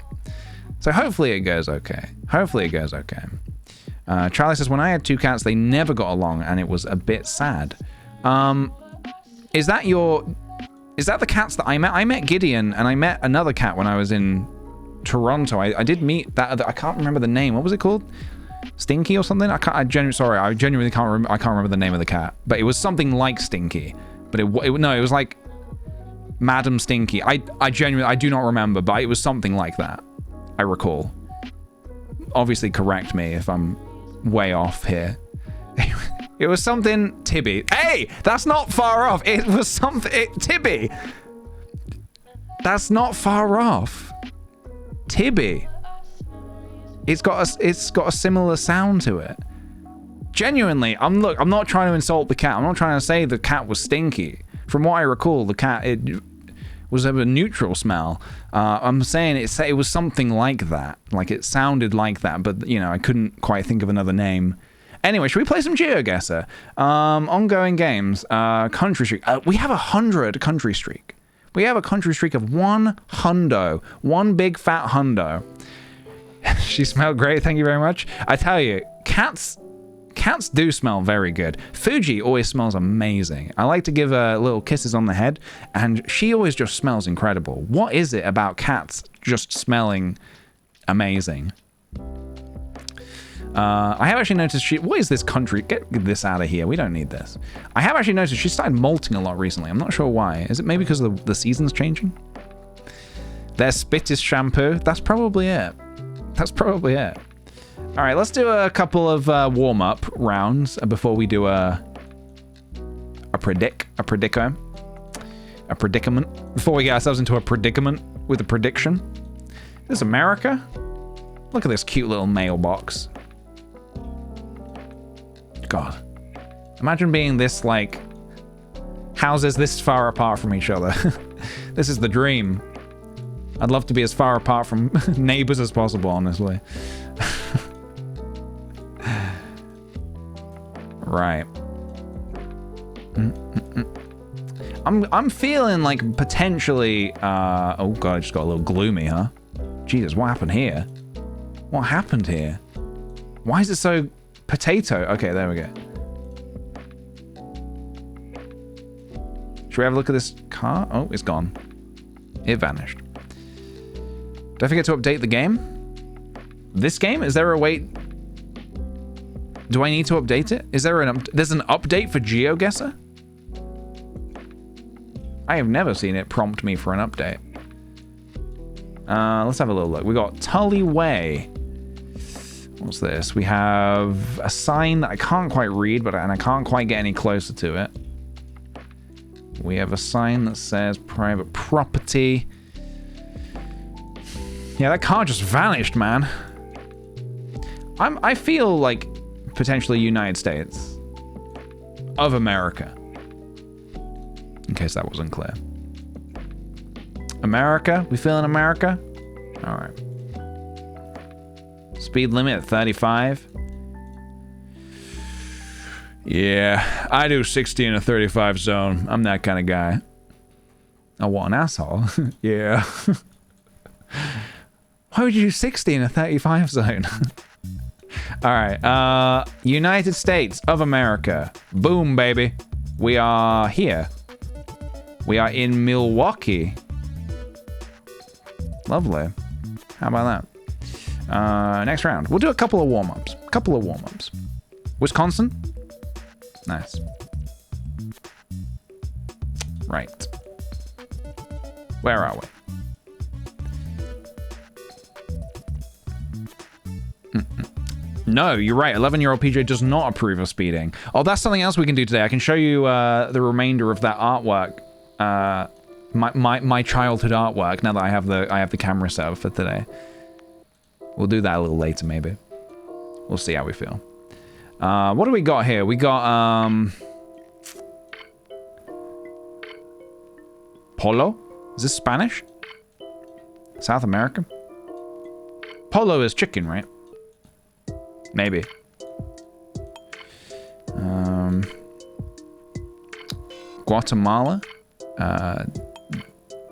So hopefully it goes okay. Hopefully it goes okay. Charlie says, when I had two cats, they never got along, and it was a bit sad. Is that the cats that I met? I met Gideon, and I met another cat when I was in Toronto. I did meet that other, I can't remember the name. What was it called? Stinky or something? I genuinely can't remember the name of the cat. But it was something like Stinky. But it was like Madam Stinky. I do not remember, but it was something like that. I recall. Obviously correct me if I'm way off here. It was something Tibby. Hey, that's not far off. It was something Tibby. That's not far off. Tibby. It's got a similar sound to it. Genuinely, I'm not trying to insult the cat. I'm not trying to say the cat was stinky. From what I recall, the cat it was of a neutral smell. I'm saying it was something like that. Like it sounded like that, but you know, I couldn't quite think of another name. Anyway, should we play some GeoGuessr? Ongoing games. Country streak. We have 100 country streak. We have a country streak of 100. One big fat hundo. She smelled great. Thank you very much. I tell you, cats do smell very good. Fuji always smells amazing. I like to give her little kisses on the head, and she always just smells incredible. What is it about cats just smelling amazing? I have actually noticed what is this country? Get this out of here. We don't need this. I have actually noticed she started molting a lot recently. I'm not sure why. Is it maybe because the season's changing? Their spit is shampoo. That's probably it. That's probably it. All right, let's do a couple of warm-up rounds before we do a predicament. Before we get ourselves into a predicament with a prediction. Is this America? Look at this cute little mailbox. God. Imagine being this, like, houses this far apart from each other. This is the dream. I'd love to be as far apart from neighbors as possible, honestly. Right. I'm feeling like potentially... oh god, I just got a little gloomy, huh? Jesus, what happened here? What happened here? Why is it so potato? Okay, there we go. Should we have a look at this car? Oh, it's gone. It vanished. Did I forget to update the game? This game? Is there a way... Do I need to update it? Is there there's an update for GeoGuessr? I have never seen it prompt me for an update. Let's have a little look. We got Tully Way. What's this? We have a sign that I can't quite read, and I can't quite get any closer to it. We have a sign that says private property. Yeah, that car just vanished, man. I feel like potentially United States of America. In case that wasn't clear. America? We feeling America? All right. Speed limit at 35. Yeah, I do 60 in a 35 zone. I'm that kind of guy. Oh, what an asshole. Yeah. Why would you do 60 in a 35 zone? All right. United States of America. Boom, baby. We are here. We are in Milwaukee. Lovely. How about that? Next round. We'll do a couple of warm-ups. Wisconsin? Nice. Right. Where are we? No, you're right. 11-year-old PJ does not approve of speeding. Oh, that's something else we can do today. I can show you the remainder of that artwork. My childhood artwork. Now that I have the camera set up for today. We'll do that a little later, maybe. We'll see how we feel. What do we got here? We got Polo. Is this Spanish? South America? Polo is chicken, right? Maybe. Guatemala.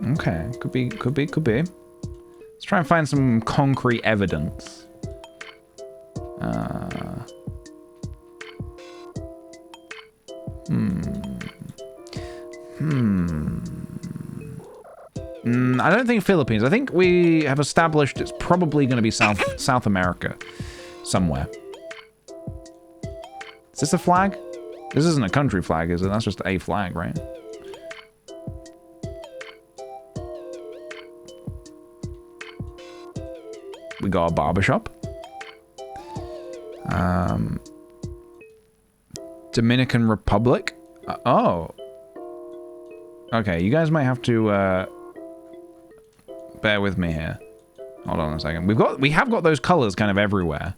Okay, could be. Let's try and find some concrete evidence. I don't think Philippines. I think we have established it's probably going to be South America. Somewhere. Is this a flag? This isn't a country flag, is it? That's just a flag, right? We got a barbershop. Dominican Republic. Oh. Okay, you guys might have to bear with me here. Hold on a second. We have got those colors kind of everywhere,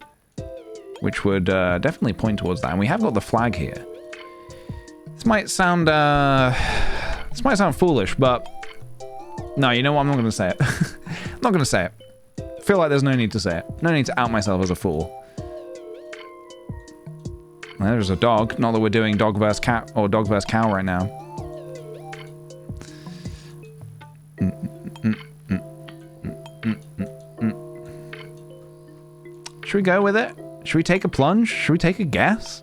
which would definitely point towards that. And we have got the flag here. This might sound foolish, but no, you know what? I'm not going to say it. I'm not going to say it. I feel like there's no need to say it. No need to out myself as a fool. There's a dog. Not that we're doing dog vs cat or dog vs cow right now. Should we go with it? Should we take a plunge? Should we take a guess?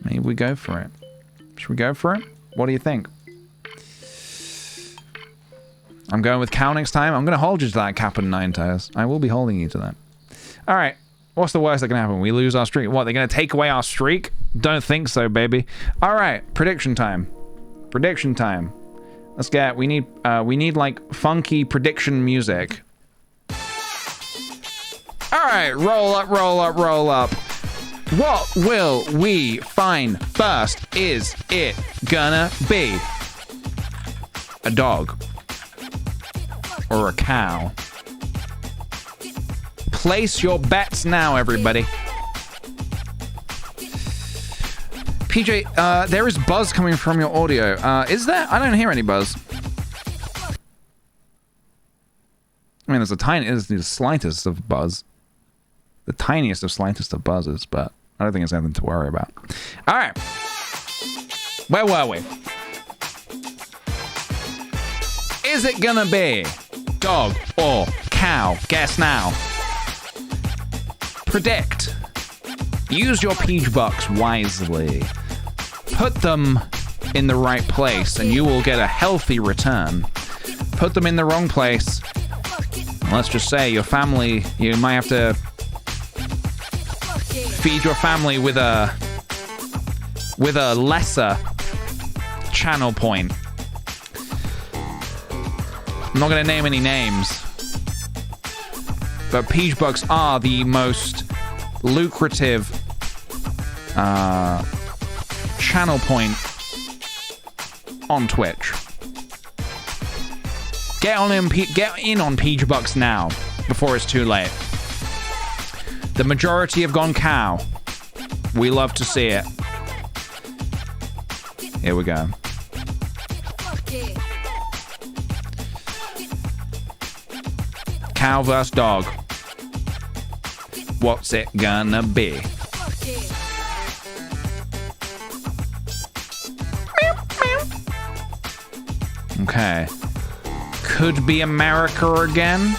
Maybe we go for it. Should we go for it? What do you think? I'm going with cow next time. I'm going to hold you to that, Cap and Nine Tails. I will be holding you to that. All right. What's the worst that can happen? We lose our streak. What, they're going to take away our streak? Don't think so, baby. All right. Prediction time. Prediction time. Let's get... We need like, funky prediction music. All right. Roll up, roll up, roll up. What will we find first? Is it gonna be a dog? Or a cow? Place your bets now, everybody. PJ, there is buzz coming from your audio. Is there? I don't hear any buzz. I mean, there's the slightest of buzz. The tiniest of slightest of buzzes, but I don't think it's anything to worry about. All right. Where were we? Is it gonna be dog or cow? Guess now. Predict. Use your peach bucks wisely. Put them in the right place and you will get a healthy return. Put them in the wrong place. Let's just say your family, you might have to feed your family with a lesser channel point. I'm not going to name any names. But Peach Bucks are the most lucrative channel point on Twitch. Get in on Peach Bucks now, before it's too late. The majority have gone cow. We love to see it. Here we go. Cow vs. dog. What's it gonna be? Okay. Could be America again.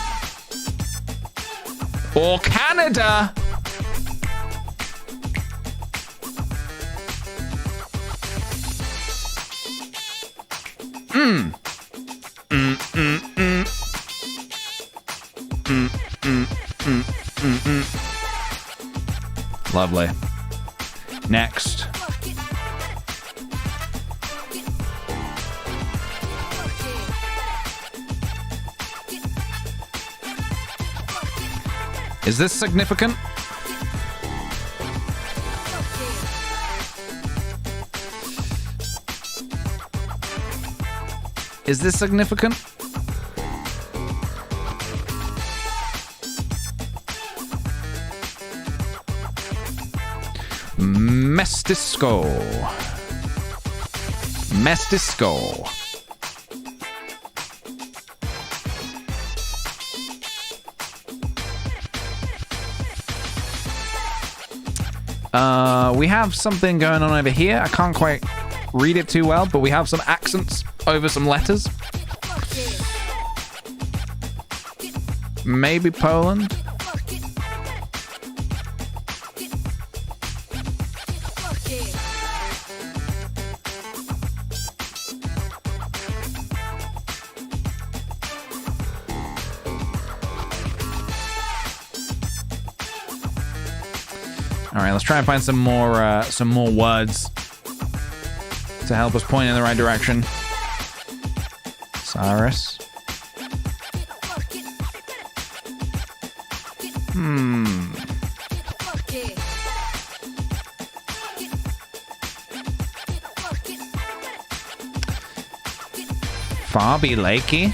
Or Canada. Lovely. Next. Is this significant? Is this significant? Mestisco. Mestisco. We have something going on over here. I can't quite read it too well, but we have some accents over some letters. Maybe Poland. All right, let's try and find some more words to help us point in the right direction. Cyrus. Bobby Lakey.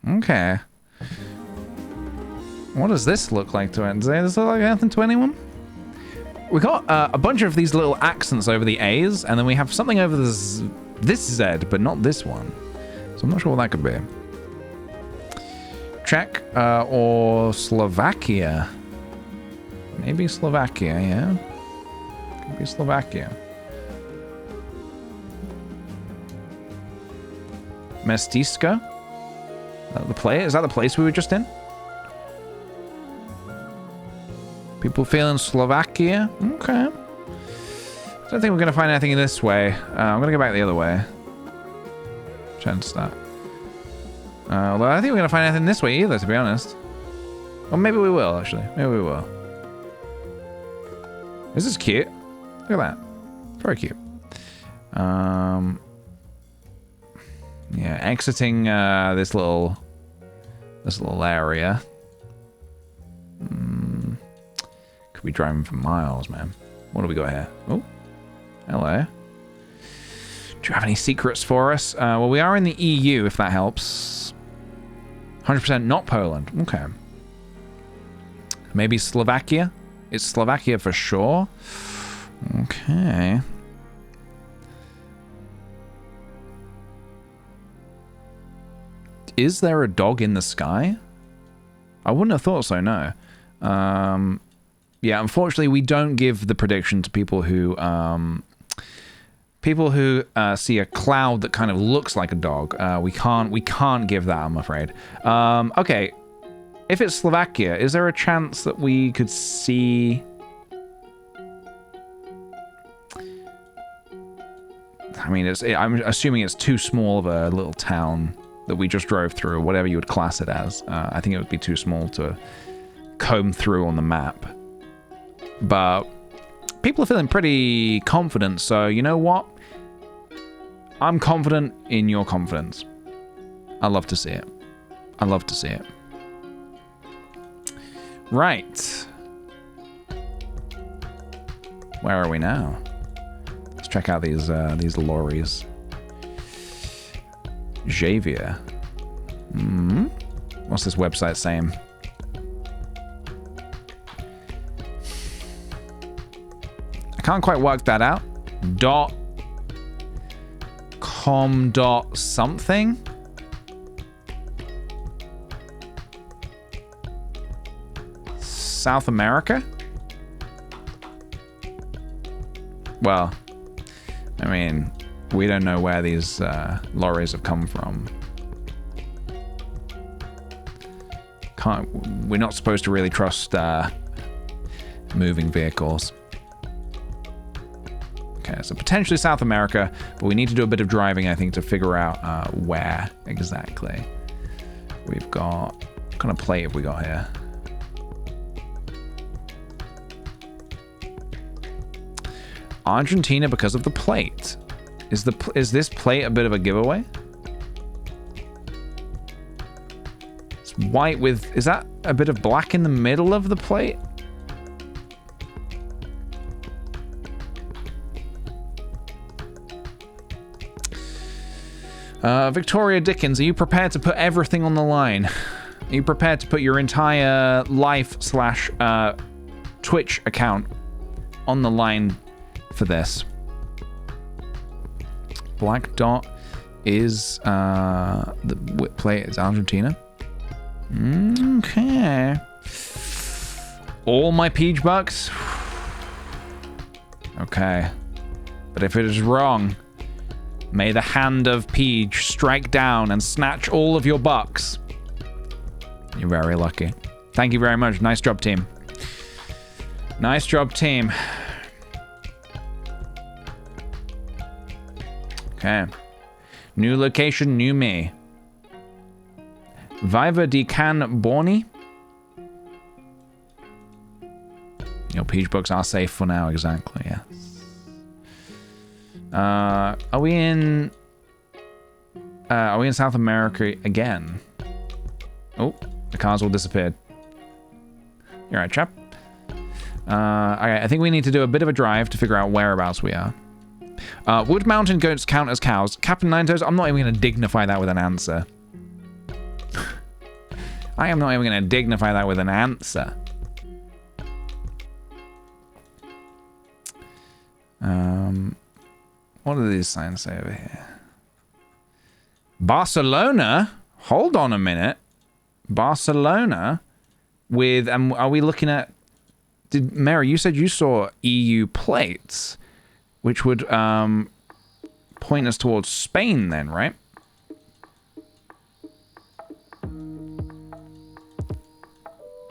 Okay. What does this look like to it? Does this look like anything to anyone? We got a bunch of these little accents over the A's, and then we have something over this Z, but not this one. So I'm not sure what that could be. Czech or Slovakia. Maybe Slovakia, yeah. Could be Slovakia. Mestiska? Is that the place we were just in? People feeling Slovakia? Okay. I don't think we're going to find anything in this way. I'm going to go back the other way. Chance that. Although I don't think we're going to find anything this way either, to be honest. Or maybe we will, actually. Maybe we will. This is cute. Look at that. Very cute. Yeah, exiting this little area. Could be driving for miles, man. What do we got here? Oh, hello. Do you have any secrets for us? Well, we are in the EU, if that helps. 100% not Poland. Okay. Maybe Slovakia? It's Slovakia for sure. Okay. Is there a dog in the sky? I wouldn't have thought so, no. Yeah, unfortunately, we don't give the prediction to people who see a cloud that kind of looks like a dog. We can't give that, I'm afraid. Okay, if it's Slovakia, is there a chance that we could see? I mean, I'm assuming it's too small of a little town that we just drove through, whatever you would class it as. I think it would be too small to comb through on the map. But people are feeling pretty confident, so you know what? I'm confident in your confidence. I love to see it. I love to see it. Right. Where are we now? Let's check out these lorries. Javier. What's this website saying? I can't quite work that out. .com something. South America? Well, I mean, we don't know where these lorries have come from. We're not supposed to really trust moving vehicles. Okay, so potentially South America, but we need to do a bit of driving, I think, to figure out where exactly. We've got... What kind of plate have we got here? Argentina because of the plate. Is this plate a bit of a giveaway? It's white with... Is that a bit of black in the middle of the plate? Victoria Dickens, are you prepared to put everything on the line? Are you prepared to put your entire life / Twitch account on the line for this? Black dot is the plate is Argentina. Okay. All my peach bucks. Okay. But if it is wrong, may the hand of Peach strike down and snatch all of your bucks. You're very lucky. Thank you very much. Nice job, team. Nice job, team. Okay. New location, new me. Viva di Can Borni. Your peach books are safe for now, exactly, yes. Are we in South America again? Oh, the cars all disappeared. You're right, chap. Okay, I think we need to do a bit of a drive to figure out whereabouts we are. Would mountain goats count as cows? Captain Ninetoes, I'm not even going to dignify that with an answer. I am not even going to dignify that with an answer. What do these signs say over here? Barcelona? Hold on a minute. Barcelona with... are we looking at... Mary, you said you saw EU plates, which would point us towards Spain then, right?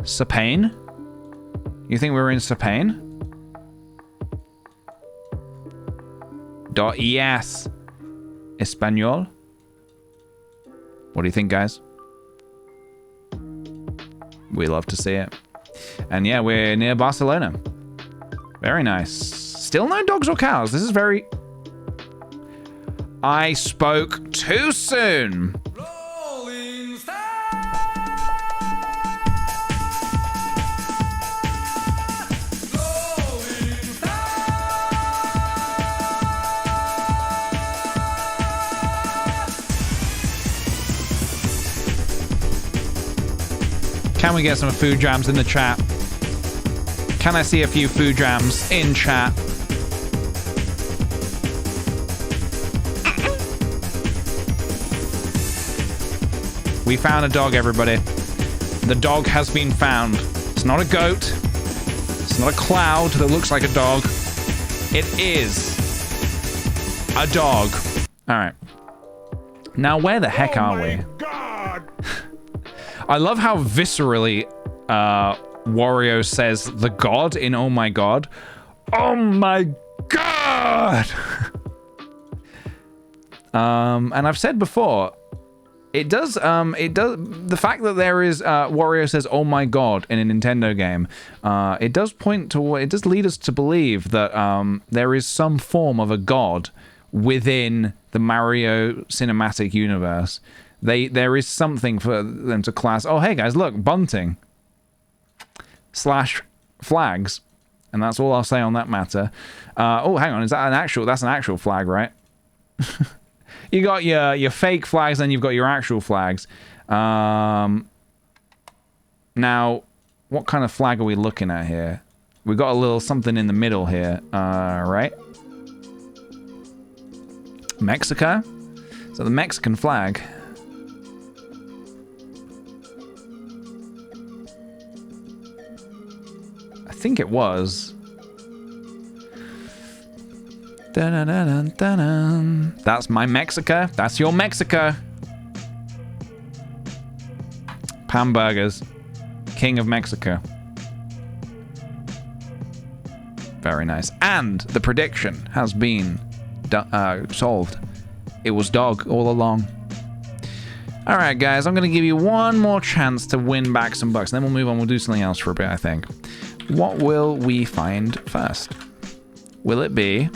Spain? You think we're in Spain? .es Espanol. What do you think, guys? We love to see it. And yeah, we're near Barcelona. Very nice. Still no dogs or cows. This is very... I spoke too soon. Can we get some food jams in the chat? Can I see a few food jams in chat? We found a dog, everybody. The dog has been found. It's not a goat. It's not a cloud that looks like a dog. It is a dog. All right. Now, where the heck are we? I love how viscerally Wario says the god in Oh My God. Oh my god! And I've said before, it does, the fact that there is, Wario says oh my god in a Nintendo game, it does point to, it does lead us to believe that there is some form of a god within the Mario cinematic universe There is something for them to class. Oh, hey guys, look, bunting / flags, and that's all I'll say on that matter. Oh, hang on, is that an actual? That's an actual flag, right? You got your fake flags, then you've got your actual flags. Now, what kind of flag are we looking at here? We got a little something in the middle here, right? Mexico? So the Mexican flag. I think it was. Dun-dun-dun-dun-dun. That's my Mexico. That's your Mexico. Pan Burgers. King of Mexico. Very nice. And the prediction has been solved. It was dog all along. All right, guys. I'm going to give you one more chance to win back some bucks. Then we'll move on. We'll do something else for a bit, I think. What will we find first? Will it be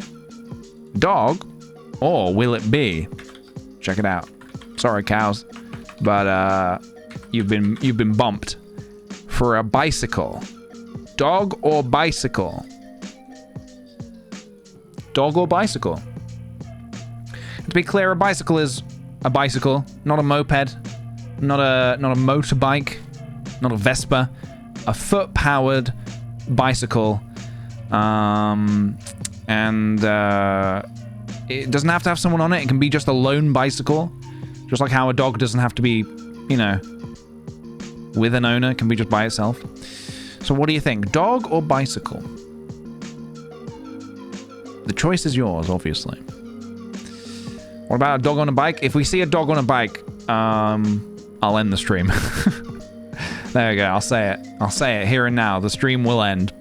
dog, or will it be? Check it out. Sorry, cows, but you've been bumped for a bicycle. Dog or bicycle? Dog or bicycle? To be clear, a bicycle is a bicycle, not a moped, not a motorbike, not a Vespa, a foot-powered bicycle. And it doesn't have to have someone on it. It can be just a lone bicycle. Just like how a dog doesn't have to be, you know, with an owner. It can be just by itself. So what do you think? Dog or bicycle? The choice is yours, obviously. What about a dog on a bike? If we see a dog on a bike, I'll end the stream. There you go. I'll say it. I'll say it here and now. The stream will end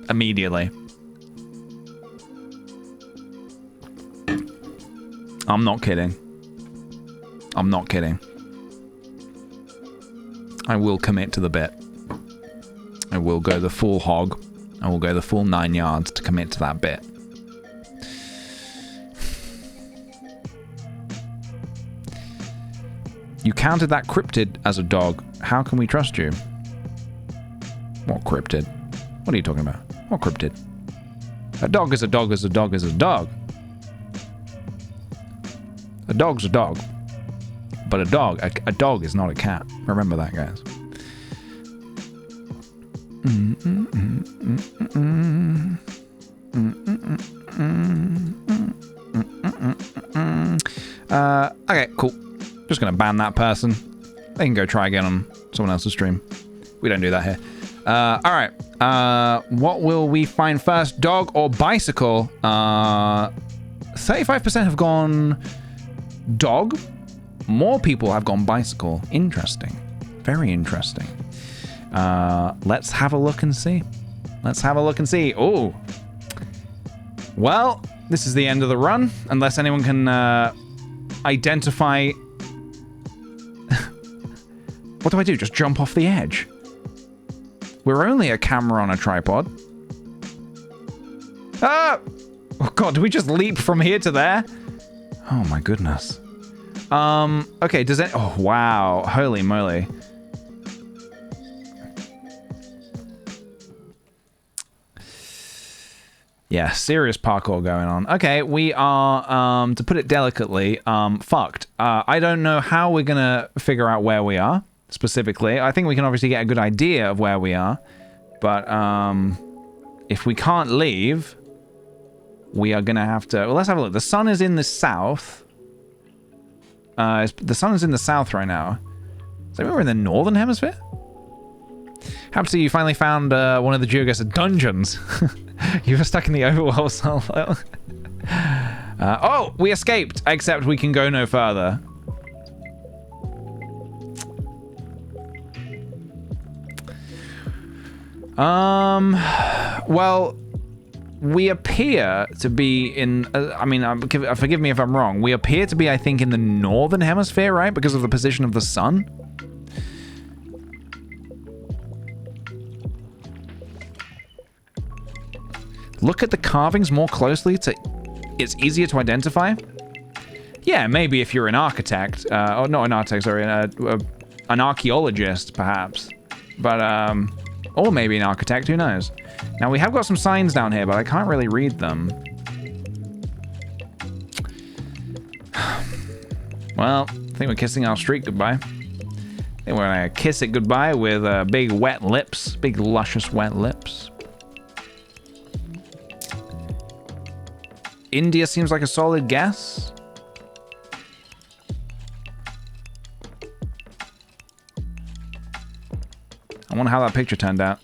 immediately. I'm not kidding. I'm not kidding. I will commit to the bet. I will go the full hog. I will go the full 9 yards to commit to that bet. You counted that cryptid as a dog. How can we trust you? What cryptid? What are you talking about? What cryptid? A dog is a dog is a dog is a dog. A dog's a dog. But a dog is not a cat. Remember that, guys. Okay, cool. Just gonna ban that person. They can go try again on someone else's stream. We don't do that here. Alright. What will we find first? Dog or bicycle? 35% have gone dog. More people have gone bicycle. Interesting. Very interesting. Let's have a look and see. Let's have a look and see. Oh. Well, this is the end of the run. Unless anyone can identify... What do I do? Just jump off the edge? We're only a camera on a tripod. Ah! Oh god, do we just leap from here to there? Oh my goodness. Okay, does it... Oh, wow. Holy moly. Yeah, serious parkour going on. Okay, we are, to put it delicately, fucked. I don't know how we're gonna figure out where we are, specifically. I think we can obviously get a good idea of where we are. But, if we can't leave, we are gonna have to... Well, let's have a look. The sun is in the south. The sun is in the south right now. So we're in the northern hemisphere? Happy to see you finally found one of the GeoGuessr dungeons. You were stuck in the overworld solo. Oh, we escaped, except we can go no further. Well, we appear to be in, forgive me if I'm wrong. We appear to be, I think, in the northern hemisphere, right? Because of the position of the sun. Look at the carvings more closely. It's easier to identify. Yeah, maybe if you're an architect, or not an architect, sorry, an archaeologist, perhaps. But, or maybe an architect, who knows? Now, we have got some signs down here, but I can't really read them. Well, I think we're kissing our streak goodbye. I think we're gonna kiss it goodbye with big wet lips, big luscious wet lips. India seems like a solid guess. I wonder how that picture turned out.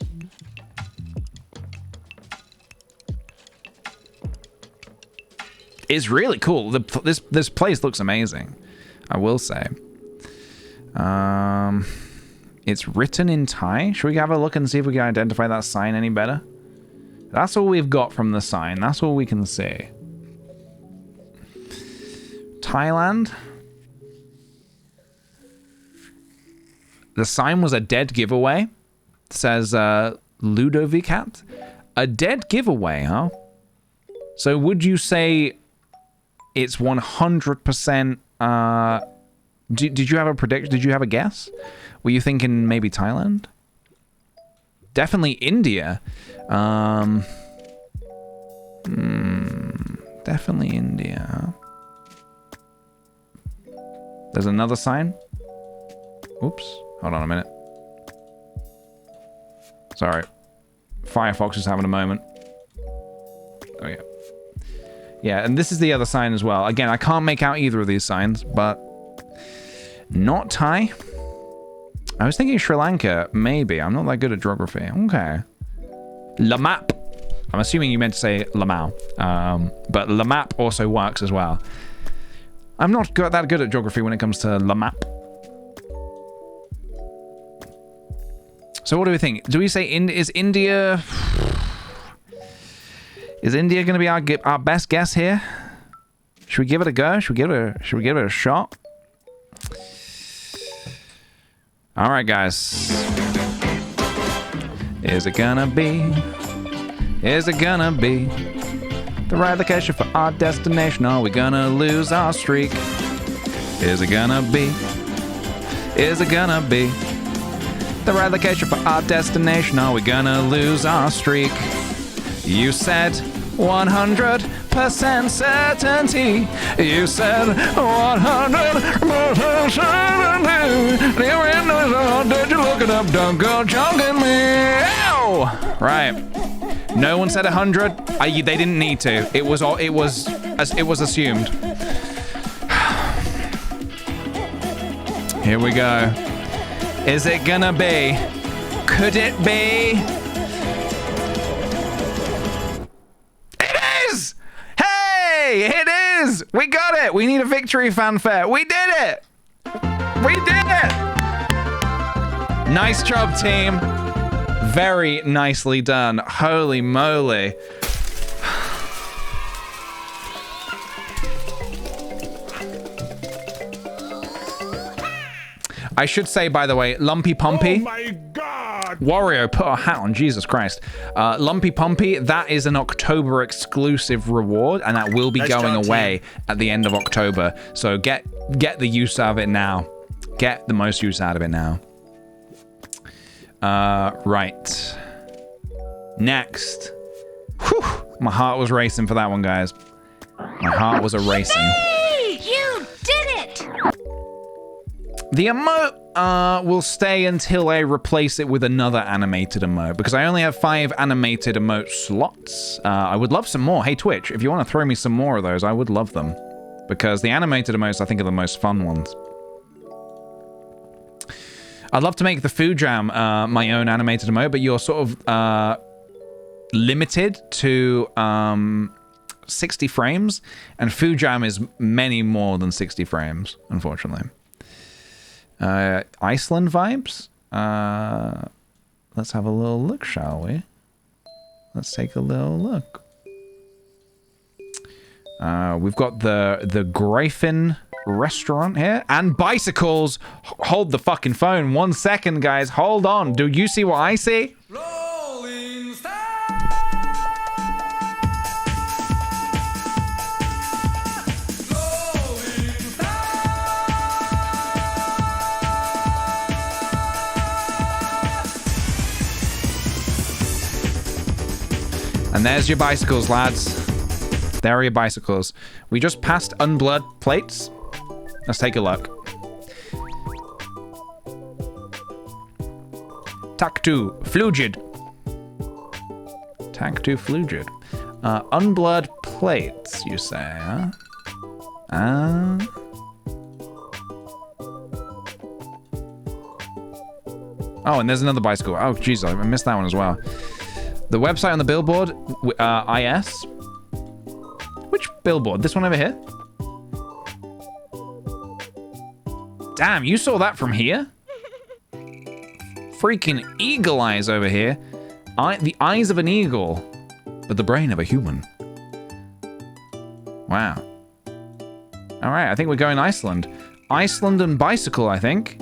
It's really cool. This place looks amazing, I will say. It's written in Thai. Should we have a look and see if we can identify that sign any better? That's all we've got from the sign. That's all we can see. Thailand. The sign was a dead giveaway. It says Ludovicat. A dead giveaway, huh? So would you say it's 100%... Did you have a prediction? Did you have a guess? Were you thinking maybe Thailand? Definitely India. Definitely India, huh? There's another sign. Oops. Hold on a minute. Sorry. Firefox is having a moment. Oh, yeah. Yeah, and this is the other sign as well. Again, I can't make out either of these signs, but... Not Thai. I was thinking Sri Lanka, maybe. I'm not that good at geography. Okay. Lamap. I'm assuming you meant to say Lamau. But Lamap also works as well. I'm not that good at geography when it comes to Lamap. So what do we think? Do we say is India... Is India going to be our best guess here? Should we give it a go? Should we give it a shot? All right, guys. Is it gonna be? Is it gonna be the right location for our destination? Are we gonna lose our streak? Is it gonna be? Is it gonna be the right location for our destination? Are we gonna lose our streak? You said 100% certainty. You said 100% certainty. Did you look it up? Don't go jogging me. Ow! Right. No one said 100. They didn't need to. It was assumed. Here we go. Is it gonna be? Could it be? It is! We got it! We need a victory fanfare. We did it! We did it! Nice job, team. Very nicely done. Holy moly. I should say, by the way, Lumpy Pumpy. Oh my God! Wario, put a hat on, Jesus Christ. Lumpy Pumpy, that is an October exclusive reward, and that will be going away at the end of October. So get the use out of it now. Get the most use out of it now. Right. Next. Whew, my heart was racing for that one, guys. My heart was a-racing.
You did it!
The emote will stay until I replace it with another animated emote, because I only have 5 animated emote slots. I would love some more. Hey, Twitch, if you want to throw me some more of those, I would love them. Because the animated emotes, I think, are the most fun ones. I'd love to make the Food Jam my own animated emote, but you're sort of limited to 60 frames, and Food Jam is many more than 60 frames, unfortunately. Iceland vibes? Let's have a little look, shall we? Let's take a little look. We've got the Gryphon restaurant here, and bicycles. Hold the fucking phone 1 second, guys. Hold on. Do you see what I see? And there's your bicycles, lads. There are your bicycles. We just passed unblurred plates. Let's take a look. Tactu Flugid. Tactu Flugid. Unblurred plates, you say, huh? Oh, and there's another bicycle. Oh, jeez, I missed that one as well. The website on the billboard, IS. Which billboard? This one over here? Damn, you saw that from here? Freaking eagle eyes over here. The eyes of an eagle, but the brain of a human. Wow. All right, I think we're going Iceland. Iceland and bicycle, I think.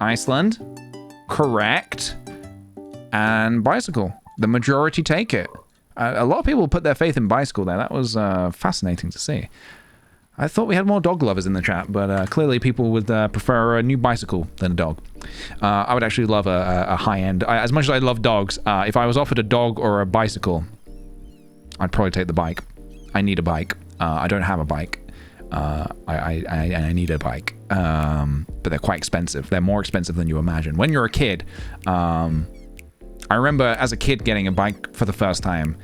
Iceland. Correct. And bicycle. The majority take it. A lot of people put their faith in bicycle there. That was fascinating to see. I thought we had more dog lovers in the chat, but clearly people would prefer a new bicycle than a dog. I would actually love a high-end... as much as I love dogs, if I was offered a dog or a bicycle, I'd probably take the bike. I need a bike. I don't have a bike. I need a bike. But they're quite expensive. They're more expensive than you imagine. When you're a kid... I remember as a kid getting a bike for the first time.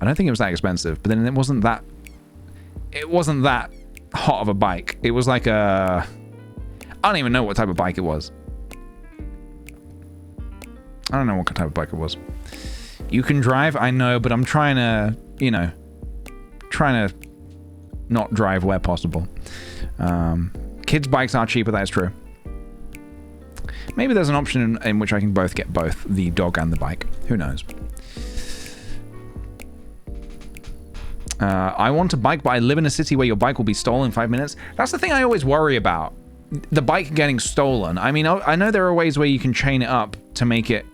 I don't think it was that expensive, but then it wasn't that hot of a bike. It was like I don't even know what type of bike it was. I don't know what type of bike it was. You can drive, I know, but I'm trying to, not drive where possible. Kids' bikes are cheaper, that is true. Maybe there's an option in which I can get both the dog and the bike. Who knows? I want a bike, but I live in a city where your bike will be stolen in 5 minutes. That's the thing I always worry about. The bike getting stolen. I mean, I know there are ways where you can chain it up to make it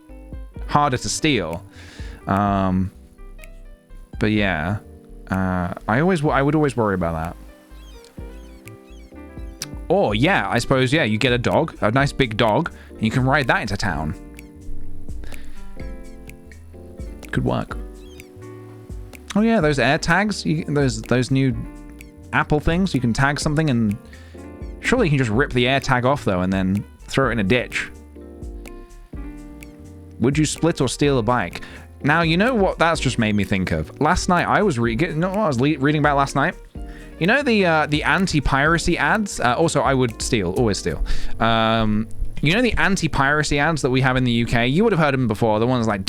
harder to steal. But yeah. I would always worry about that. Or, yeah, I suppose, yeah, you get a dog, a nice big dog, and you can ride that into town. Could work. Oh, yeah, those air tags, those new Apple things, you can tag something and... Surely you can just rip the air tag off, though, and then throw it in a ditch. Would you split or steal a bike? Now, you know what that's just made me think of? Last night, I was reading about last night? You know the anti-piracy ads? Also, I would steal, always steal. You know the anti-piracy ads that we have in the UK? You would have heard them before. The ones like...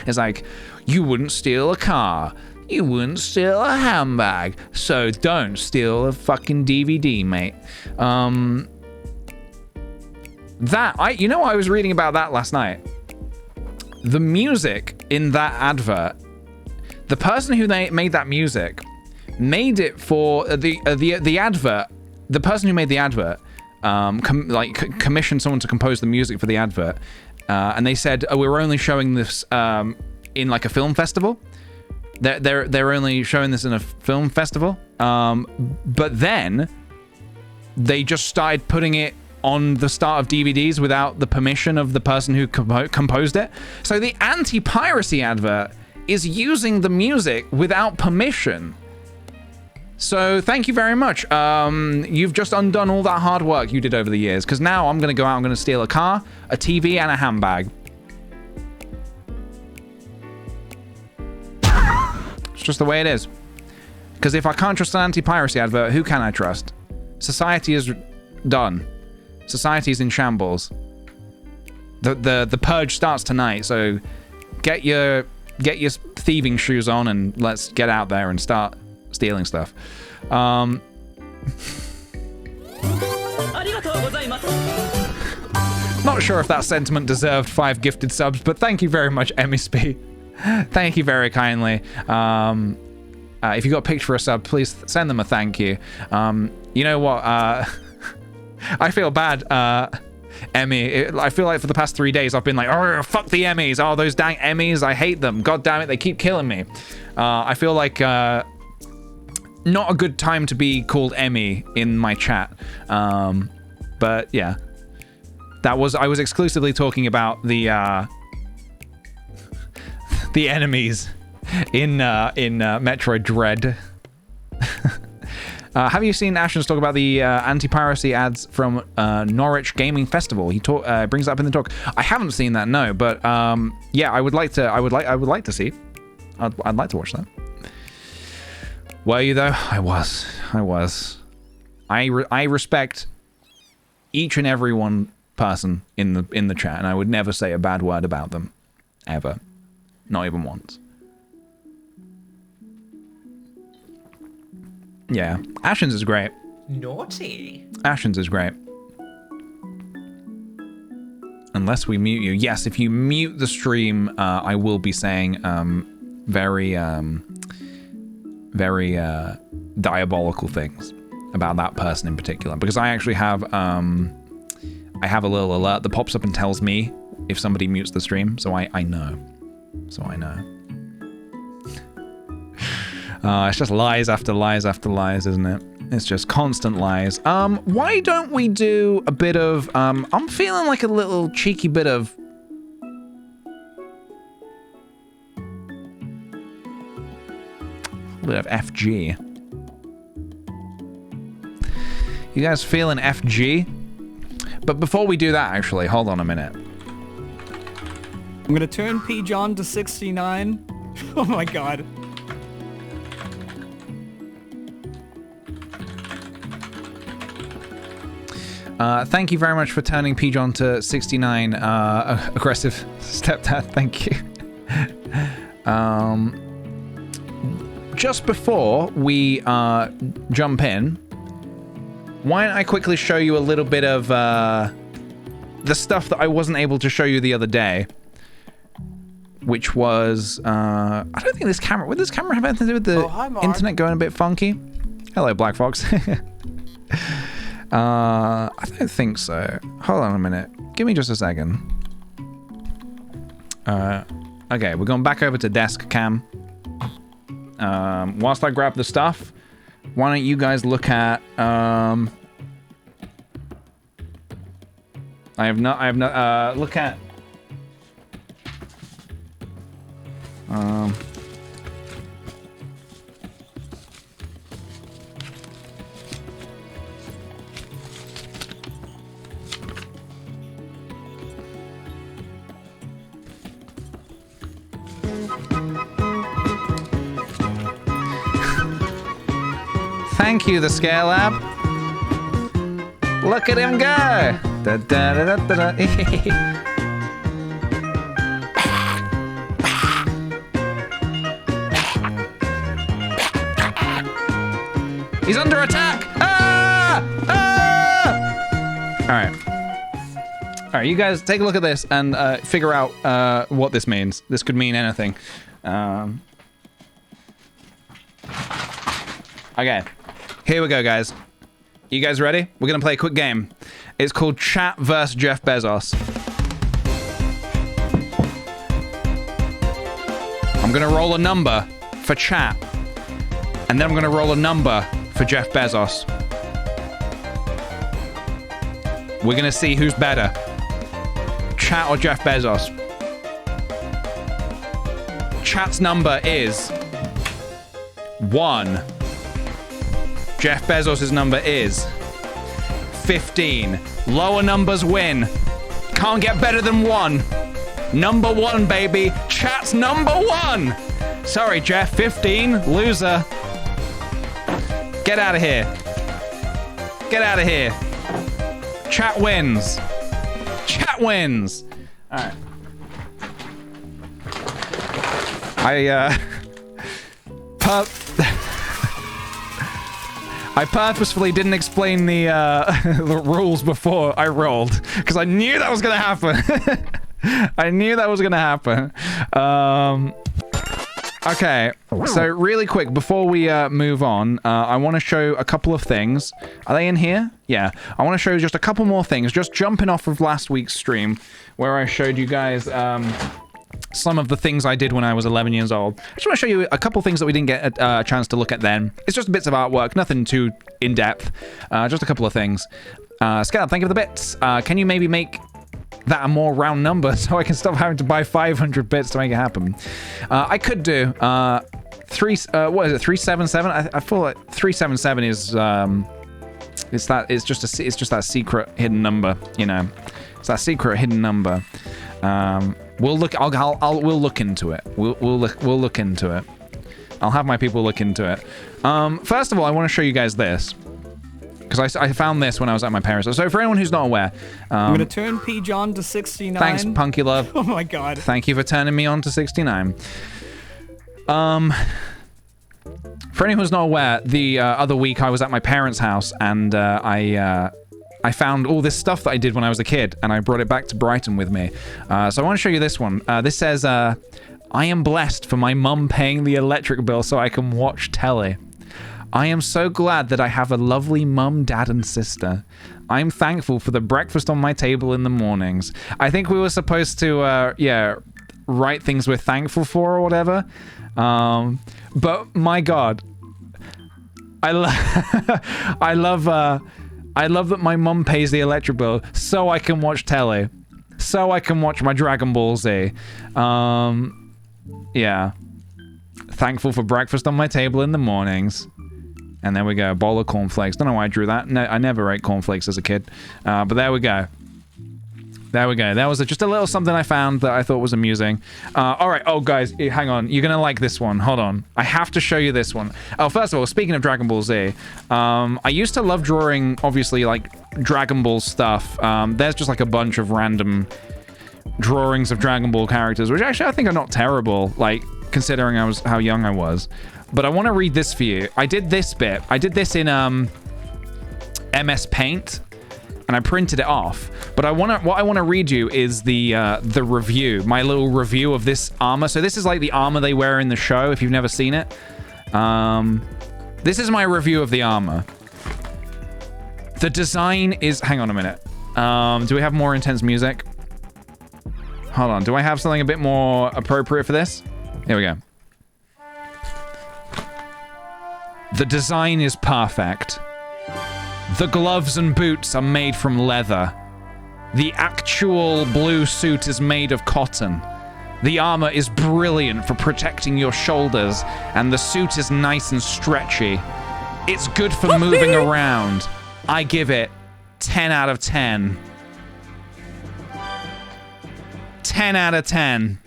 It's like, you wouldn't steal a car. You wouldn't steal a handbag. So don't steal a fucking DVD, mate. You know what I was reading about that last night? The music in that advert... The person who made that music made it for the advert. The person who made the advert commissioned someone to compose the music for the advert, and they said, "Oh, we're only showing this in like a film festival. They're only showing this in a film festival." But then they just started putting it on the start of DVDs without the permission of the person who composed it. So the anti-piracy advert is using the music without permission. So thank you very much. You've just undone all that hard work you did over the years, because now I'm going to go out, I'm going to steal a car, a TV, and a handbag. It's just the way it is. Because if I can't trust an anti-piracy advert, who can I trust? Society is done. Society is in shambles. The purge starts tonight, so get your thieving shoes on and let's get out there and start stealing stuff. Not sure if that sentiment deserved 5 gifted subs, but thank you very much, MESP. Thank you very kindly. If you got picked for a sub, please send them a thank you. You know what? I feel bad. Emmy, I feel like for the past 3 days I've been like, oh, fuck the Emmys. Oh, those dang Emmys. I hate them. God damn it. They keep killing me. I feel like not a good time to be called Emmy in my chat. But yeah. I was exclusively talking about the enemies in Metroid Dread. Have you seen Ashens talk about the anti-piracy ads from Norwich Gaming Festival? He brings that up in the talk. I haven't seen that, no, but yeah, I would like to. I would like to see. I'd like to watch that. Were you though? I was. I respect each and every one person in the chat, and I would never say a bad word about them, ever, not even once. Yeah, Ashens is great.
Naughty.
Ashens is great. Unless we mute you. Yes, if you mute the stream, I will be saying very diabolical things about that person in particular. Because I actually have a little alert that pops up and tells me if somebody mutes the stream, so I know. So I know. It's just lies after lies after lies, isn't it? It's just constant lies. Why don't we do a bit of, I'm feeling like a little cheeky bit of... a bit of FG. You guys feeling FG? But before we do that, actually, hold on a minute.
I'm gonna turn P. John to 69. Oh my god.
Thank you very much for turning P. John to 69, aggressive stepdad, thank you. Just before we jump in, why don't I quickly show you a little bit of the stuff that I wasn't able to show you the other day, which was, I don't think this camera, would this camera have anything to do with the internet going a bit funky? Hello, Black Fox. I don't think so. Hold on a minute. Give me just a second. Okay, we're going back over to desk cam. Whilst I grab the stuff, why don't you guys look at, look at, thank you, the Scale Lab. Look at him go. Da, da, da, da, da, da. He's under attack. Ah! Ah! All right. All right, you guys take a look at this and figure out what this means. This could mean anything. Okay. Here we go, guys. You guys ready? We're gonna play a quick game. It's called Chat vs. Jeff Bezos. I'm gonna roll a number for chat, and then I'm gonna roll a number for Jeff Bezos. We're gonna see who's better, chat or Jeff Bezos. Chat's number is 1. Jeff Bezos' number is 15. Lower numbers win. Can't get better than 1. Number 1, baby. Chat's number 1. Sorry, Jeff. 15. Loser. Get out of here. Get out of here. Chat wins. Chat wins. All right. I purposefully didn't explain the the rules before I rolled, because I knew that was gonna happen. I knew that was gonna happen. Okay, so really quick before we move on, I want to show a couple of things. Are they in here? Yeah, I want to show you just a couple more things, just jumping off of last week's stream where I showed you guys some of the things I did when I was 11 years old. I just want to show you a couple things that we didn't get a chance to look at then. It's just bits of artwork, nothing too in-depth, just a couple of things. Scalab, thank you for the bits. Can you maybe make that are more round numbers so I can stop having to buy 500 bits to make it happen. I could do what is it, 377? I feel like 377 is it's just that secret hidden number, you know. It's that secret hidden number. We'll look into it. We'll look into it. I'll have my people look into it. First of all, I want to show you guys this. Because I found this when I was at my parents'. So for anyone who's not aware...
I'm going to turn P-John to 69.
Thanks, Punky Love.
Oh my god.
Thank you for turning me on to 69. For anyone who's not aware, the other week I was at my parents' house and I found all this stuff that I did when I was a kid and I brought it back to Brighton with me. So I want to show you this one. This says, I am blessed for my mum paying the electric bill so I can watch telly. I am so glad that I have a lovely mum, dad, and sister. I'm thankful for the breakfast on my table in the mornings. I think we were supposed to, write things we're thankful for or whatever. But my God, I love that my mum pays the electric bill so I can watch telly, so I can watch my Dragon Ball Z. Yeah. Thankful for breakfast on my table in the mornings. And there we go, a bowl of cornflakes. Don't know why I drew that. No, I never ate cornflakes as a kid. But there we go. There we go. That was just a little something I found that I thought was amusing. All right. Oh, guys, hang on. You're going to like this one. Hold on. I have to show you this one. Oh, first of all, speaking of Dragon Ball Z, I used to love drawing, obviously, like, Dragon Ball stuff. There's just, like, a bunch of random drawings of Dragon Ball characters, which actually I think are not terrible, like, considering how young I was. But I want to read this for you. I did this bit. I did this in MS Paint, and I printed it off. But what I want to read you is the review, my little review of this armor. So this is like the armor they wear in the show, if you've never seen it. This is my review of the armor. The design is... Hang on a minute. Do we have more intense music? Hold on. Do I have something a bit more appropriate for this? Here we go. The design is perfect. The gloves and boots are made from leather. The actual blue suit is made of cotton. The armor is brilliant for protecting your shoulders, and the suit is nice and stretchy. It's good for moving around. I give it 10 out of 10. 10 out of 10.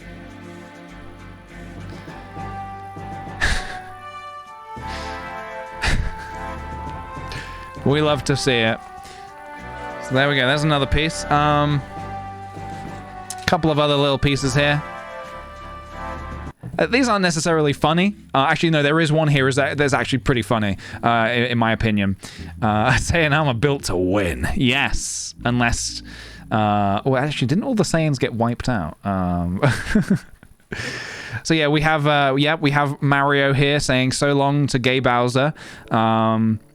We love to see it. So there we go. There's another piece. Couple of other little pieces here. These aren't necessarily funny. Actually, no, there is one here that's actually pretty funny, in my opinion. Saying I'm built to win. Yes. Unless... well, actually, didn't all the Saiyans get wiped out? So yeah, we have Mario here saying so long to Gay Bowser.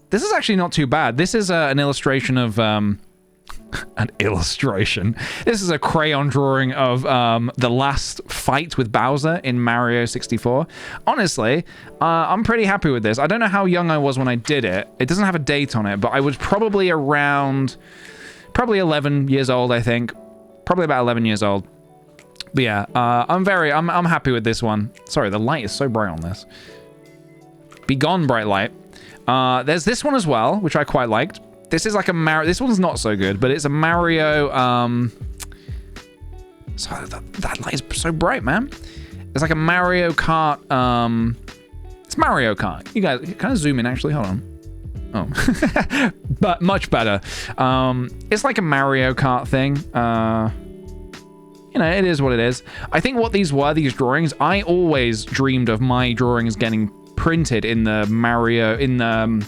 This is actually not too bad. This is an illustration of... an illustration. This is a crayon drawing of the last fight with Bowser in Mario 64. Honestly, I'm pretty happy with this. I don't know how young I was when I did it. It doesn't have a date on it, but I was probably around... Probably 11 years old, I think. Probably about 11 years old. But yeah, I'm happy with this one. Sorry, the light is so bright on this. Be gone, bright light. There's this one as well, which I quite liked. This is like a Mario... This one's not so good, but it's a Mario... Sorry, that light is so bright, man. It's like a Mario Kart... It's Mario Kart. You guys... Can I zoom in, actually? Hold on. Oh. But much better. It's like a Mario Kart thing. You know, it is what it is. I think what these drawings, I always dreamed of my drawings getting printed in the Mario... In the...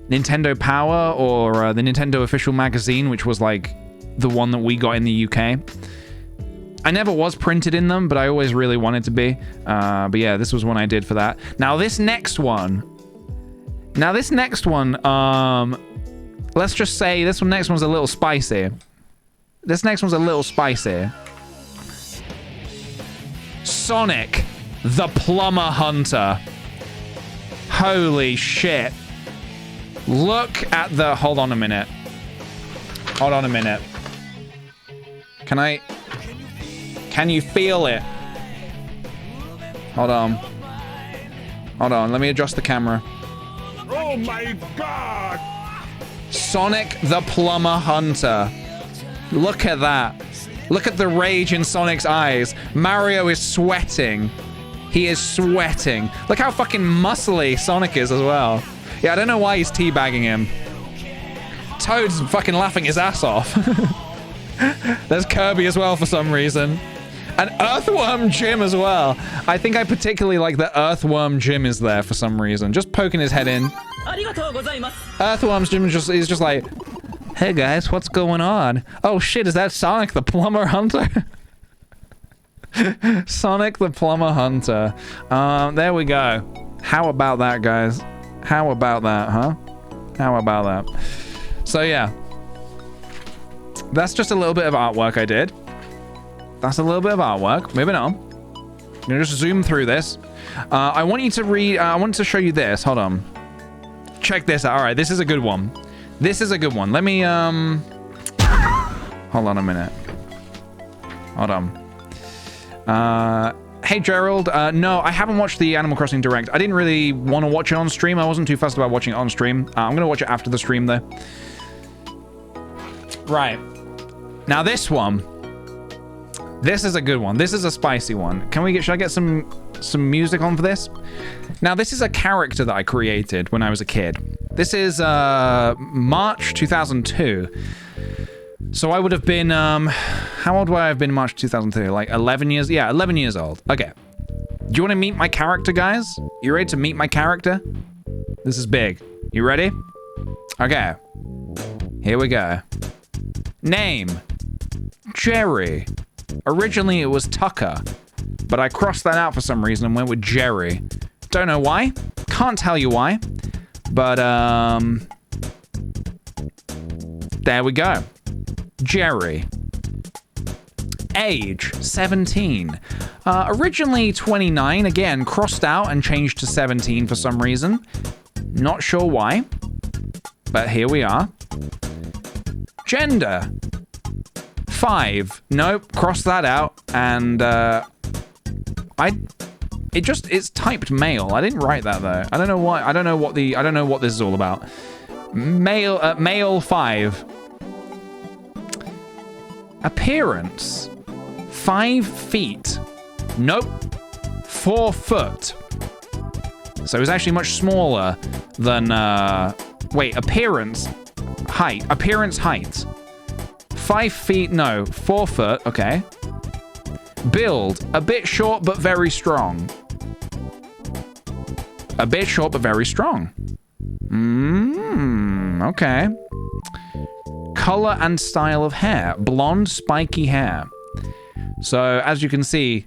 Nintendo Power or the Nintendo official magazine, which was like the one that we got in the UK. I never was printed in them, but I always really wanted to be. But yeah, this was one I did for that. Now this next one, let's just say this next one's a little spicy. This next one's a little spicy. Sonic, the Plumber Hunter. Holy shit. Look at the... Hold on a minute. Can you feel it? Hold on. Hold on, let me adjust the camera.
Oh my god!
Sonic the Plumber Hunter. Look at that. Look at the rage in Sonic's eyes. Mario is sweating. He is sweating. Look how fucking muscly Sonic is as well. Yeah, I don't know why he's teabagging him. Toad's fucking laughing his ass off. There's Kirby as well for some reason. And Earthworm Jim as well. I think I particularly like that Earthworm Jim is there for some reason. Just poking his head in. Earthworm Jim is just like, hey guys, what's going on? Oh shit, is that Sonic the Plumber Hunter? Sonic the Plumber Hunter. There we go. How about that, guys? How about that, huh? How about that? So yeah. That's just a little bit of artwork I did. That's a little bit of artwork. Moving on. I'm gonna just zoom through this. I want you to read, I want to show you this. Hold on. Check this out. All right, this is a good one. This is a good one. Let me, hold on a minute. Hold on. Hey, Gerald. No, I haven't watched the Animal Crossing Direct. I didn't really want to watch it on stream. I wasn't too fussed about watching it on stream. I'm going to watch it after the stream, though. Right. Now, this one. This is a good one. This is a spicy one. Should I get some music on for this? Now, this is a character that I created when I was a kid. This is March 2002. So I would have been, how old would I have been in March 2002? Like 11 years? Yeah, 11 years old. Okay. Do you want to meet my character, guys? You ready to meet my character? This is big. You ready? Okay. Here we go. Name. Jerry. Originally, it was Tucker, but I crossed that out for some reason and went with Jerry. Don't know why. Can't tell you why. But, there we go. Jerry. Age, 17. Originally 29, again, crossed out and changed to 17 for some reason. Not sure why, but here we are. Gender. 5. Nope, crossed that out, and, it's typed male. I didn't write that, though. I don't know why. I don't know what this is all about. Male 5. Appearance. 5 feet. Nope. 4 foot. So it's actually much smaller than, wait, appearance height. 5 feet, no. 4 foot, okay. Build. A bit short, but very strong. A bit short, but very strong. Okay. Color and style of hair. Blonde, spiky hair. So, as you can see,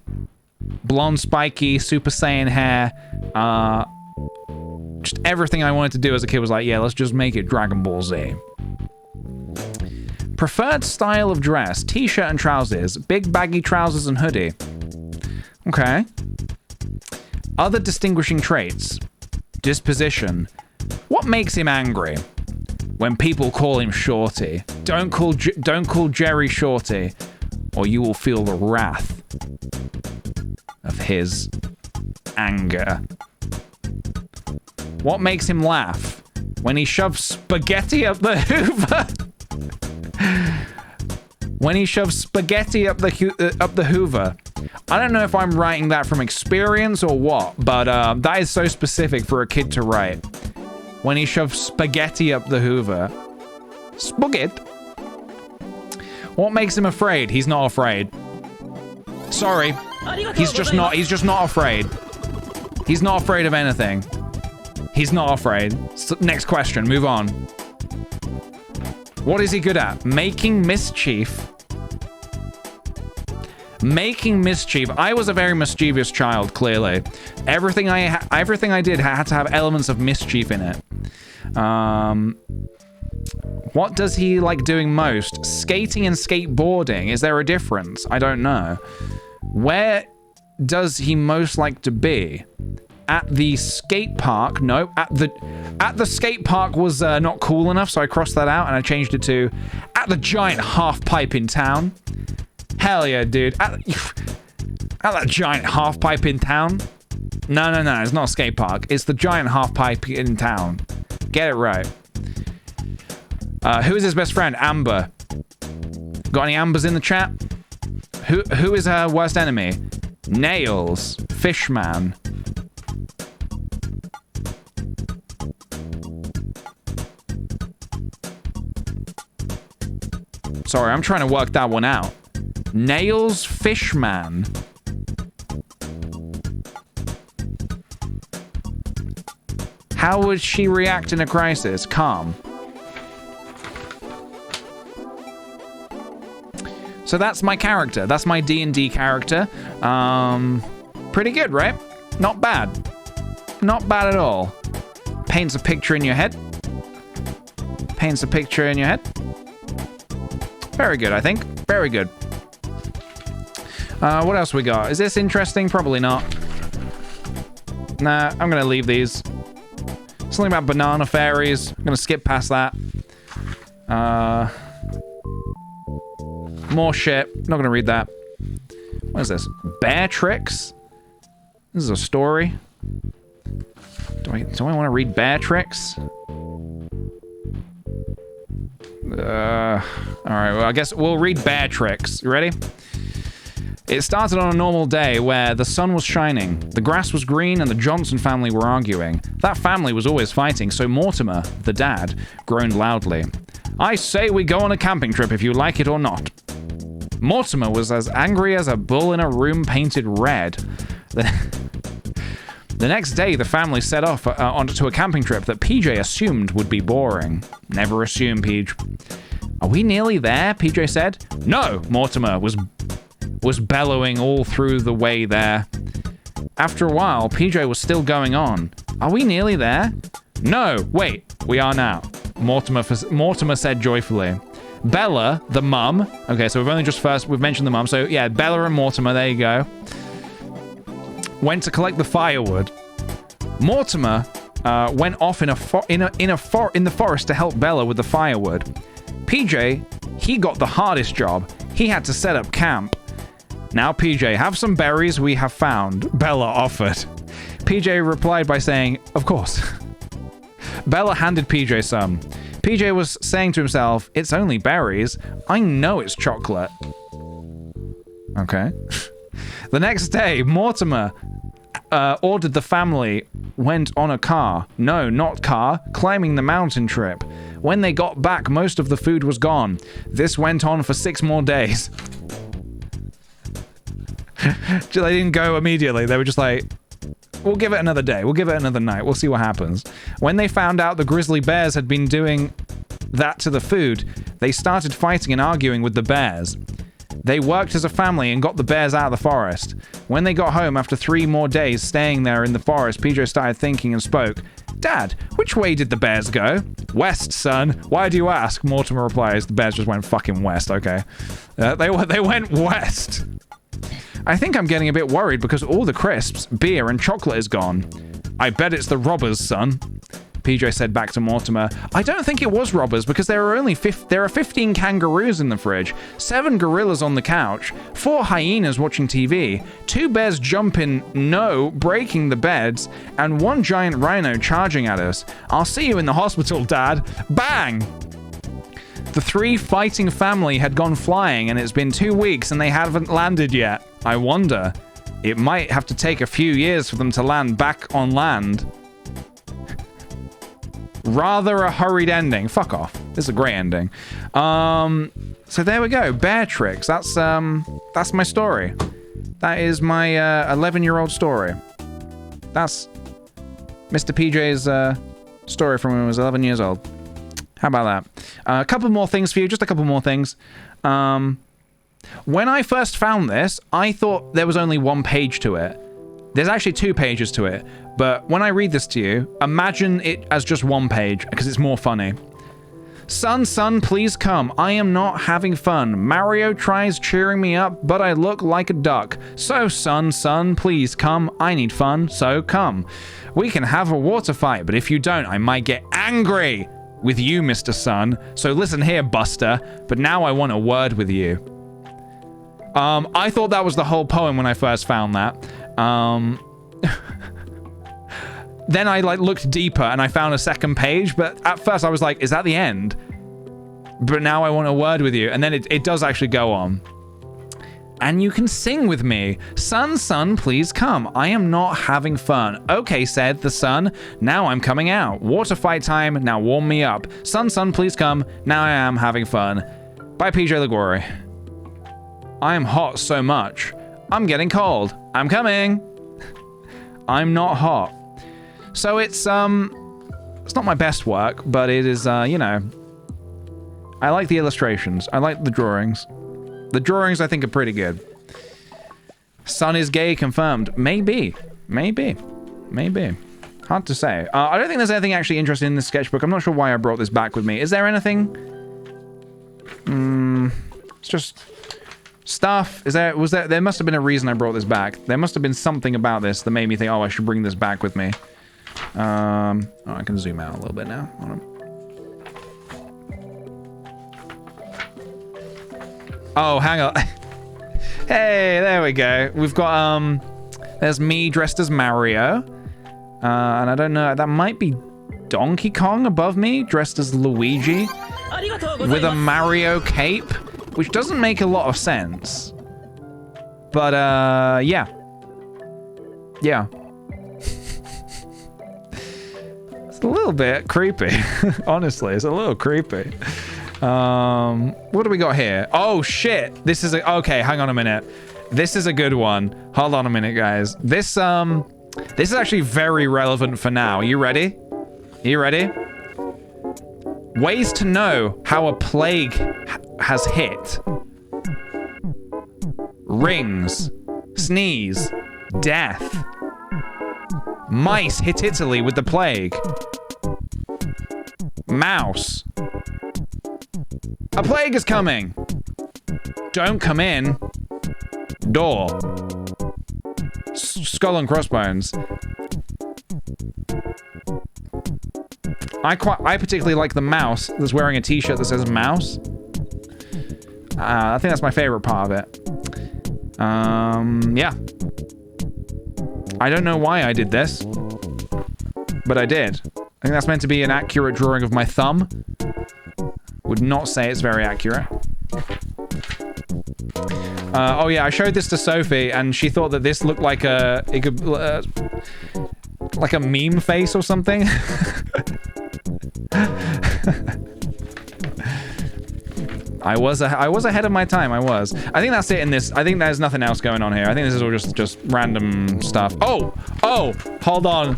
blonde, spiky, Super Saiyan hair. Just everything I wanted to do as a kid was like, yeah, let's just make it Dragon Ball Z. Preferred style of dress. T-shirt and trousers. Big baggy trousers and hoodie. Okay. Other distinguishing traits. Disposition. What makes him angry? When people call him Shorty. Don't call Jerry Shorty, or you will feel the wrath of his anger. What makes him laugh? When he shoves spaghetti up the Hoover. When he shoves spaghetti up the Hoover. I don't know if I'm writing that from experience or what, but that is so specific for a kid to write. When he shoves spaghetti up the Hoover. Spaghetti? What makes him afraid? He's not afraid. Sorry. He's just not afraid. He's not afraid of anything. He's not afraid. So, next question, move on. What is he good at? Making mischief. Making mischief. I was a very mischievous child, clearly. Everything I did had to have elements of mischief in it. What does he like doing most? Skating and skateboarding. Is there a difference? I don't know. Where does he most like to be? At the skate park. No, at the skate park was not cool enough, so I crossed that out and I changed it to at the giant half pipe in town. Hell yeah, dude. At that giant half pipe in town. No, it's not a skate park. It's the giant half pipe in town. Get it right. Who is his best friend? Amber. Got any Ambers in the chat? Who is her worst enemy? Nails. Fishman. Sorry, I'm trying to work that one out. Nails. Fishman. How would she react in a crisis? Calm. So that's my character. That's my D&D character. Pretty good, right? Not bad. Not bad at all. Paints a picture in your head. Paints a picture in your head. Very good, I think. Very good. What else we got? Is this interesting? Probably not. Nah, I'm gonna leave these. Something about banana fairies. I'm gonna skip past that. More shit. Not gonna read that. What is this? Bear tricks? This is a story. Do I want to read bear tricks? Alright, well, I guess we'll read bear tricks. You ready? It started on a normal day where the sun was shining, the grass was green, and the Johnson family were arguing. That family was always fighting, so Mortimer, the dad, groaned loudly. I say we go on a camping trip if you like it or not. Mortimer was as angry as a bull in a room painted red. The next day, the family set off onto a camping trip that PJ assumed would be boring. Never assume, PJ. Are we nearly there? PJ said. No, Mortimer was bellowing all through the way there. After a while, PJ was still going on. Are we nearly there? No, wait, we are now. Mortimer said joyfully. Bella, the mum. Okay, so we've mentioned the mum. So yeah, Bella and Mortimer, there you go. Went to collect the firewood. Mortimer went off in the forest to help Bella with the firewood. PJ, he got the hardest job. He had to set up camp. Now, PJ, have some berries we have found, Bella offered. PJ replied by saying, of course. Bella handed PJ some. PJ was saying to himself, it's only berries. I know it's chocolate. Okay. The next day, Mortimer ordered the family went on a climbing the mountain trip. When they got back, most of the food was gone. This went on for 6 more days. They didn't go immediately. They were just like, we'll give it another day. We'll give it another night. We'll see what happens. When they found out the grizzly bears had been doing that to the food, they started fighting and arguing with the bears. They worked as a family and got the bears out of the forest. When they got home after 3 more days staying there in the forest, PJ started thinking and spoke. Dad, which way did the bears go? West, son. Why do you ask? Mortimer replies. The bears just went fucking west. Okay. They went west. I think I'm getting a bit worried because all the crisps, beer, and chocolate is gone. I bet it's the robbers, son. PJ said back to Mortimer. I don't think it was robbers because there are 15 kangaroos in the fridge, 7 gorillas on the couch, 4 hyenas watching TV, 2 bears jumping, breaking the beds, and 1 giant rhino charging at us. I'll see you in the hospital, Dad. Bang! The 3 fighting family had gone flying and it's been 2 weeks and they haven't landed yet. I wonder. It might have to take a few years for them to land back on land. Rather a hurried ending. Fuck off. This is a great ending. So there we go. Bear tricks. That's my story. That is my 11-year-old story. That's Mr. PJ's story from when he was 11 years old. How about that? A couple more things for you. Just a couple more things. When I first found this, I thought there was only 1 page to it. There's actually 2 pages to it. But when I read this to you, imagine it as just 1 page, because it's more funny. Son, please come. I am not having fun. Mario tries cheering me up, but I look like a duck. So, son, please come. I need fun, so come. We can have a water fight, but if you don't, I might get angry with you, Mr. Sun. So listen here, Buster, but now I want a word with you. I thought that was the whole poem when I first found that. Then I like looked deeper and I found a second page, but at first I was like, is that the end? But now I want a word with you. And then it does actually go on. And you can sing with me. Sun, sun, please come. I am not having fun. Okay, said the sun. Now I'm coming out. Water fight time. Now warm me up. Sun, sun, please come. Now I am having fun. By PJ Liguori. I am hot so much. I'm getting cold. I'm coming. I'm not hot. So it's not my best work, but it is, you know, I like the illustrations. I like the drawings. The drawings, I think, are pretty good. Sun is gay, confirmed. Maybe. Maybe. Maybe. Hard to say. I don't think there's anything actually interesting in this sketchbook. I'm not sure why I brought this back with me. Is there anything? It's just stuff. There must have been a reason I brought this back. There must have been something about this that made me think, oh, I should bring this back with me. Oh, I can zoom out a little bit now. Hold on. Oh, hang on. Hey, there we go. We've got, there's me dressed as Mario. And I don't know, that might be Donkey Kong above me, dressed as Luigi. With a Mario cape, which doesn't make a lot of sense. But, yeah. Yeah. It's a little bit creepy. Honestly, it's a little creepy. What do we got here? Oh shit! This is okay. Hang on a minute. This is a good one. Hold on a minute, guys. This is actually very relevant for now. Are you ready? Are you ready? Ways to know how a plague has hit. Rings, sneeze, death. Mice hit Italy with the plague. Mouse. A plague is coming. Don't come in. Door. Skull and crossbones. I particularly like the mouse that's wearing a t-shirt that says mouse. I think that's my favorite part of it. Yeah. I don't know why I did this, but I did. I think that's meant to be an accurate drawing of my thumb. Would not say it's very accurate. Oh yeah, I showed this to Sophie, and she thought that this looked like like a meme face or something. I was ahead of my time. I was. I think that's it in this. I think there's nothing else going on here. I think this is all just random stuff. Oh, hold on.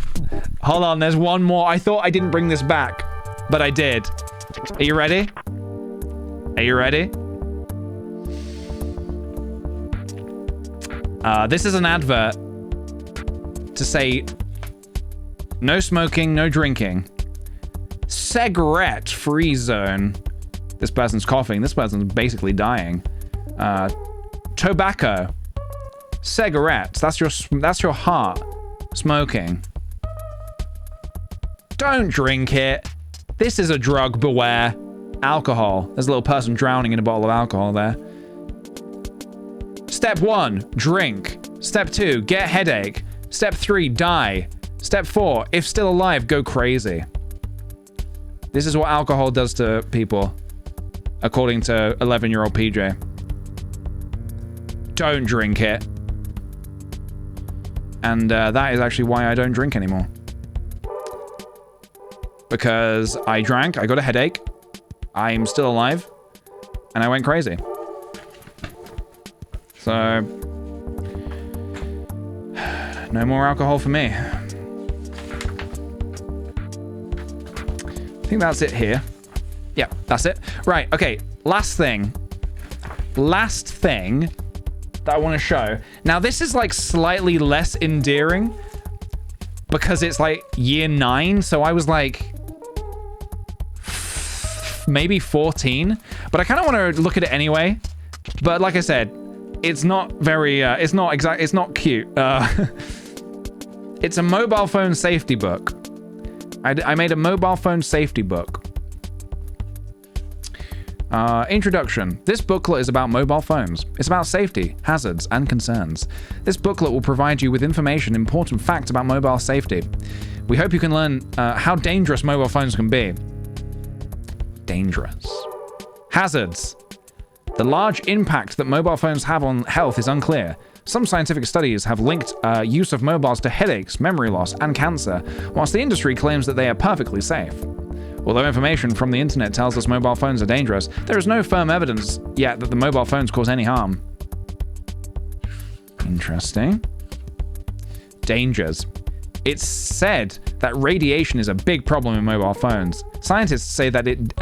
There's one more. I thought I didn't bring this back, but I did. Are you ready? Are you ready? This is an advert to say no smoking, no drinking. Cigarette free zone. This person's coughing. This person's basically dying. Tobacco. Cigarettes. That's your heart. Smoking. Don't drink it. This is a drug, beware. Alcohol. There's a little person drowning in a bottle of alcohol there. Step 1, drink. Step 2, get a headache. Step 3, die. Step 4, if still alive, go crazy. This is what alcohol does to people, according to 11-year-old PJ. Don't drink it. And that is actually why I don't drink anymore. Because I drank, I got a headache, I'm still alive, and I went crazy. So, no more alcohol for me. I think that's it here. Yeah, that's it. Right, okay, last thing that I want to show. Now, this is like slightly less endearing because it's like year 9, so I was like maybe 14, but I kind of want to look at it anyway. But like I said, it's not very, it's not cute. It's a mobile phone safety book. I made a mobile phone safety book. Introduction. This booklet is about mobile phones. It's about safety, hazards, and concerns. This booklet will provide you with information, important facts about mobile safety. We hope you can learn how dangerous mobile phones can be. Dangerous. Hazards. The large impact that mobile phones have on health is unclear. Some scientific studies have linked use of mobiles to headaches, memory loss, and cancer, whilst the industry claims that they are perfectly safe. Although information from the internet tells us mobile phones are dangerous, there is no firm evidence yet that the mobile phones cause any harm. Interesting. Dangers. It's said that radiation is a big problem in mobile phones. Scientists say that it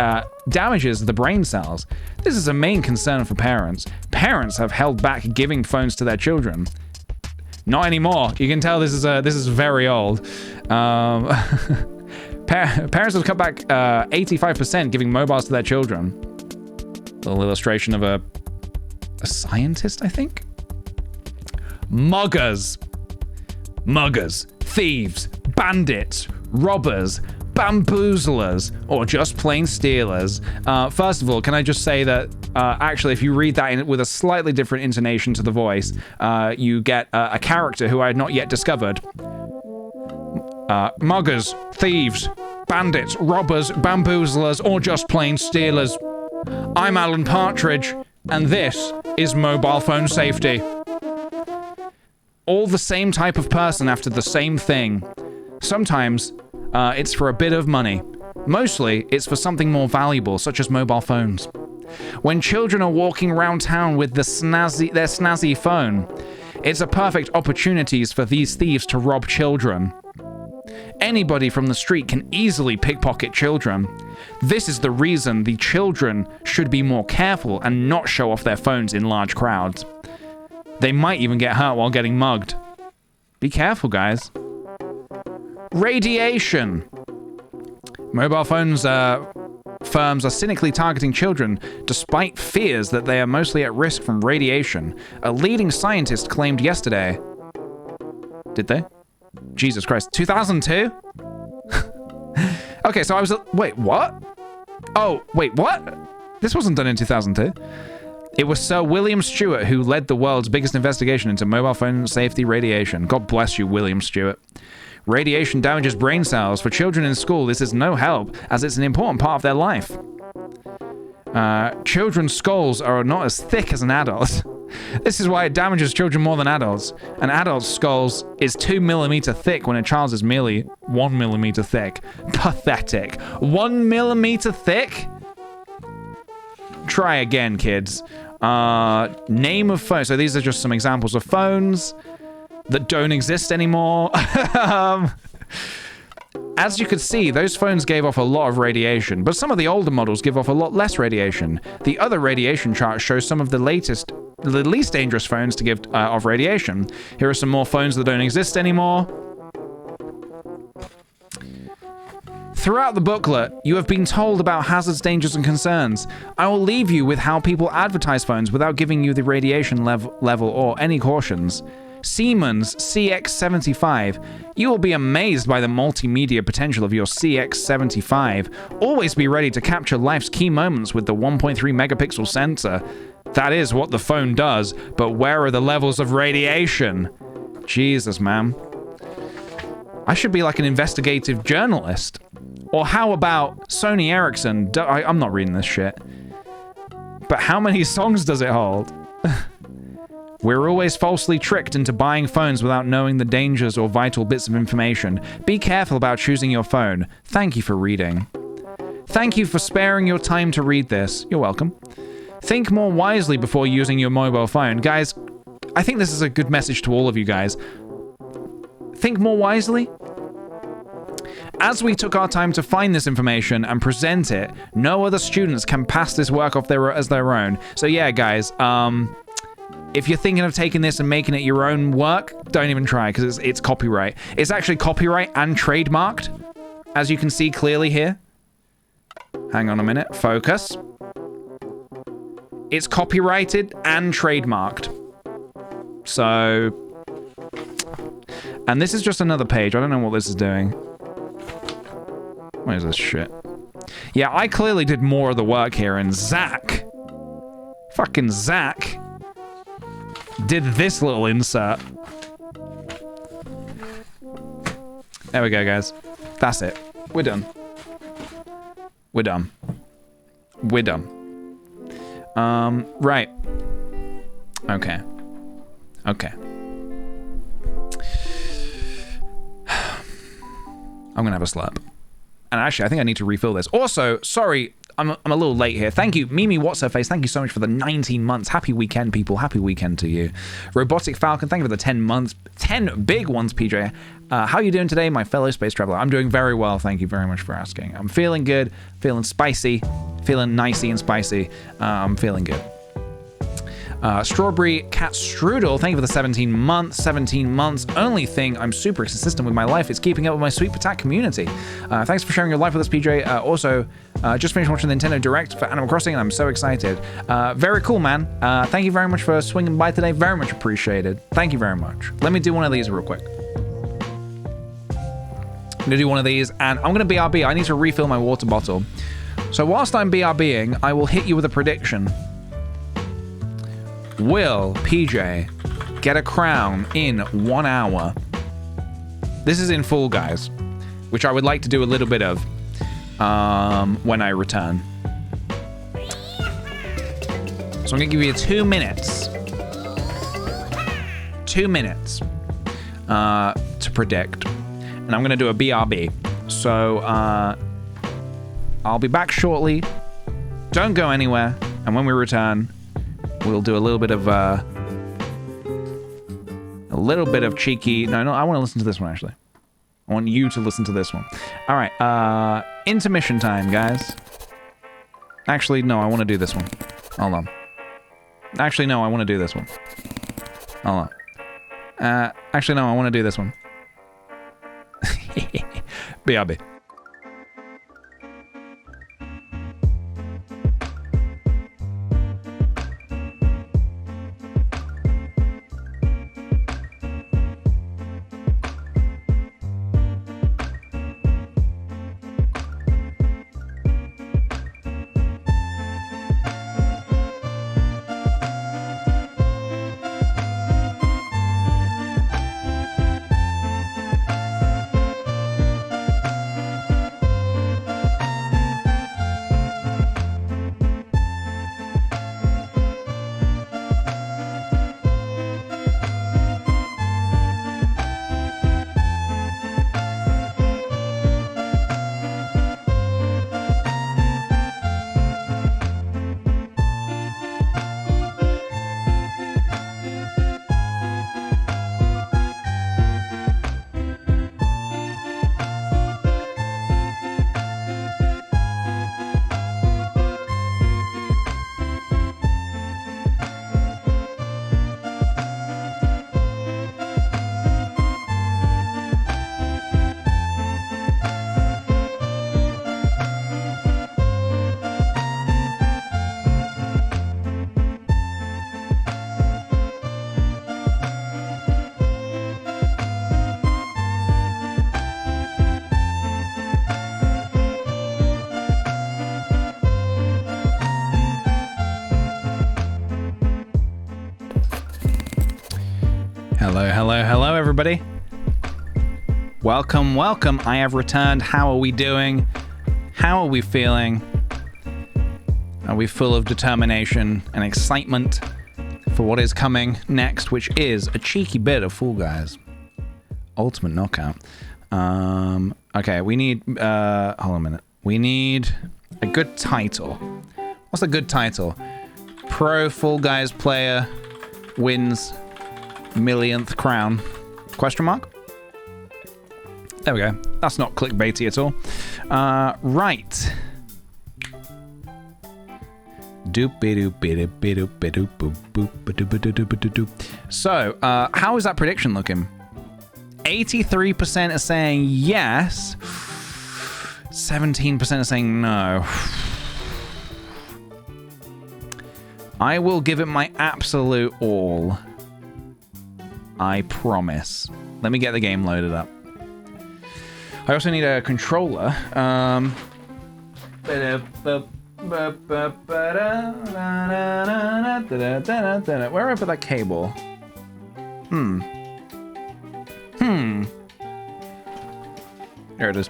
damages the brain cells. This is a main concern for parents. Parents have held back giving phones to their children. Not anymore. You can tell this is very old. Parents have cut back 85% giving mobiles to their children. A little illustration of a scientist, I think. Muggers. Muggers, thieves, bandits, robbers, bamboozlers, or just plain stealers. First of all, can I just say that actually, if you read that with a slightly different intonation to the voice, you get a character who I had not yet discovered. Muggers, thieves, bandits, robbers, bamboozlers, or just plain stealers. I'm Alan Partridge, and this is mobile phone safety. All the same type of person after the same thing. Sometimes it's for a bit of money. Mostly it's for something more valuable, such as mobile phones. When children are walking around town with their snazzy phone, it's a perfect opportunity for these thieves to rob children. Anybody from the street can easily pickpocket children. This is the reason the children should be more careful and not show off their phones in large crowds. They might even get hurt while getting mugged. Be careful, guys. Radiation. Mobile phones firms are cynically targeting children despite fears that they are mostly at risk from radiation. A leading scientist claimed yesterday. Did they? Jesus Christ. 2002? Okay, so I was... Wait, what? Oh, wait, what? This wasn't done in 2002. It was Sir William Stewart who led the world's biggest investigation into mobile phone safety radiation. God bless you, William Stewart. Radiation damages brain cells. For children in school, this is no help, as it's an important part of their life. Children's skulls are not as thick as an adult. This is why it damages children more than adults. An adult's skull is 2 millimeters thick when a child's is merely 1 millimeter thick. Pathetic. 1 millimeter thick? Try again, kids. Name of phone. So these are just some examples of phones that don't exist anymore. As you could see, those phones gave off a lot of radiation, but some of the older models give off a lot less radiation. The other radiation chart shows some of the least dangerous phones to give off radiation. Here are some more phones that don't exist anymore. Throughout the booklet, you have been told about hazards, dangers, and concerns. I will leave you with how people advertise phones without giving you the radiation level or any cautions. Siemens CX75. You will be amazed by the multimedia potential of your CX75. Always be ready to capture life's key moments with the 1.3 megapixel sensor. That is what the phone does, but where are the levels of radiation? Jesus, man. I should be like an investigative journalist. Or how about Sony Ericsson? I'm not reading this shit. But how many songs does it hold? We're always falsely tricked into buying phones without knowing the dangers or vital bits of information. Be careful about choosing your phone. Thank you for reading. Thank you for sparing your time to read this. You're welcome. Think more wisely before using your mobile phone. Guys, I think this is a good message to all of you guys. Think more wisely. As we took our time to find this information and present it, no other students can pass this work off as their own. So yeah, guys, if you're thinking of taking this and making it your own work, don't even try, because it's copyright. It's actually copyright and trademarked, as you can see clearly here. Hang on a minute. Focus. It's copyrighted and trademarked. So... And this is just another page. I don't know what this is doing. What is this shit? Yeah, I clearly did more of the work here, and Zach, fucking Zach, did this little insert. There we go, guys. That's it. We're done. We're done. We're done. Right. Okay. Okay. I'm gonna have a slurp. And actually, I think I need to refill this. Also, sorry, I'm a little late here. Thank you, Mimi What's Her Face. Thank you so much for the 19 months. Happy weekend, people. Happy weekend to you. Robotic Falcon, thank you for the 10 months. 10 big ones, PJ. How are you doing today, my fellow space traveler? I'm doing very well. Thank you very much for asking. I'm feeling good, feeling spicy, feeling nicey and spicy. I'm feeling good. Strawberry Cat Strudel, thank you for the 17 months. 17 months. Only thing I'm super consistent with my life is keeping up with my Sweet Potat community. Thanks for sharing your life with us, PJ. Also, just finished watching the Nintendo Direct for Animal Crossing, and I'm so excited. Very cool, man. Thank you very much for swinging by today. Very much appreciated. Thank you very much. Let me do one of these real quick. I'm gonna do one of these, and I'm gonna BRB. I need to refill my water bottle. So whilst I'm BRBing, I will hit you with a prediction. Will PJ get a crown in 1 hour? This is in full, guys, which I would like to do a little bit of when I return. So I'm gonna give you 2 minutes. 2 minutes to predict. And I'm gonna do a BRB. So I'll be back shortly. Don't go anywhere. And when we return, we'll do a little bit of cheeky. No, I want to listen to this one, actually. I want you to listen to this one. All right, intermission time, guys. Actually, no, I want to do this one. Hold on. Actually, no, I want to do this one. Hold on. Actually, no, I want to do this one. BRB. Hello, everybody. Welcome. I have returned. How are we doing? How are we feeling? Are we full of determination and excitement for what is coming next, which is a cheeky bit of Fall Guys Ultimate Knockout. Okay, we need, hold on a minute. We need a good title. What's a good title? Pro Fall Guys player wins millionth crown? Question mark? There we go. That's not clickbaity at all. Right. So, how is that prediction looking? 83% are saying yes. 17% are saying no. I will give it my absolute all. I promise. Let me get the game loaded up. I also need a controller. Where do I put that cable? There it is.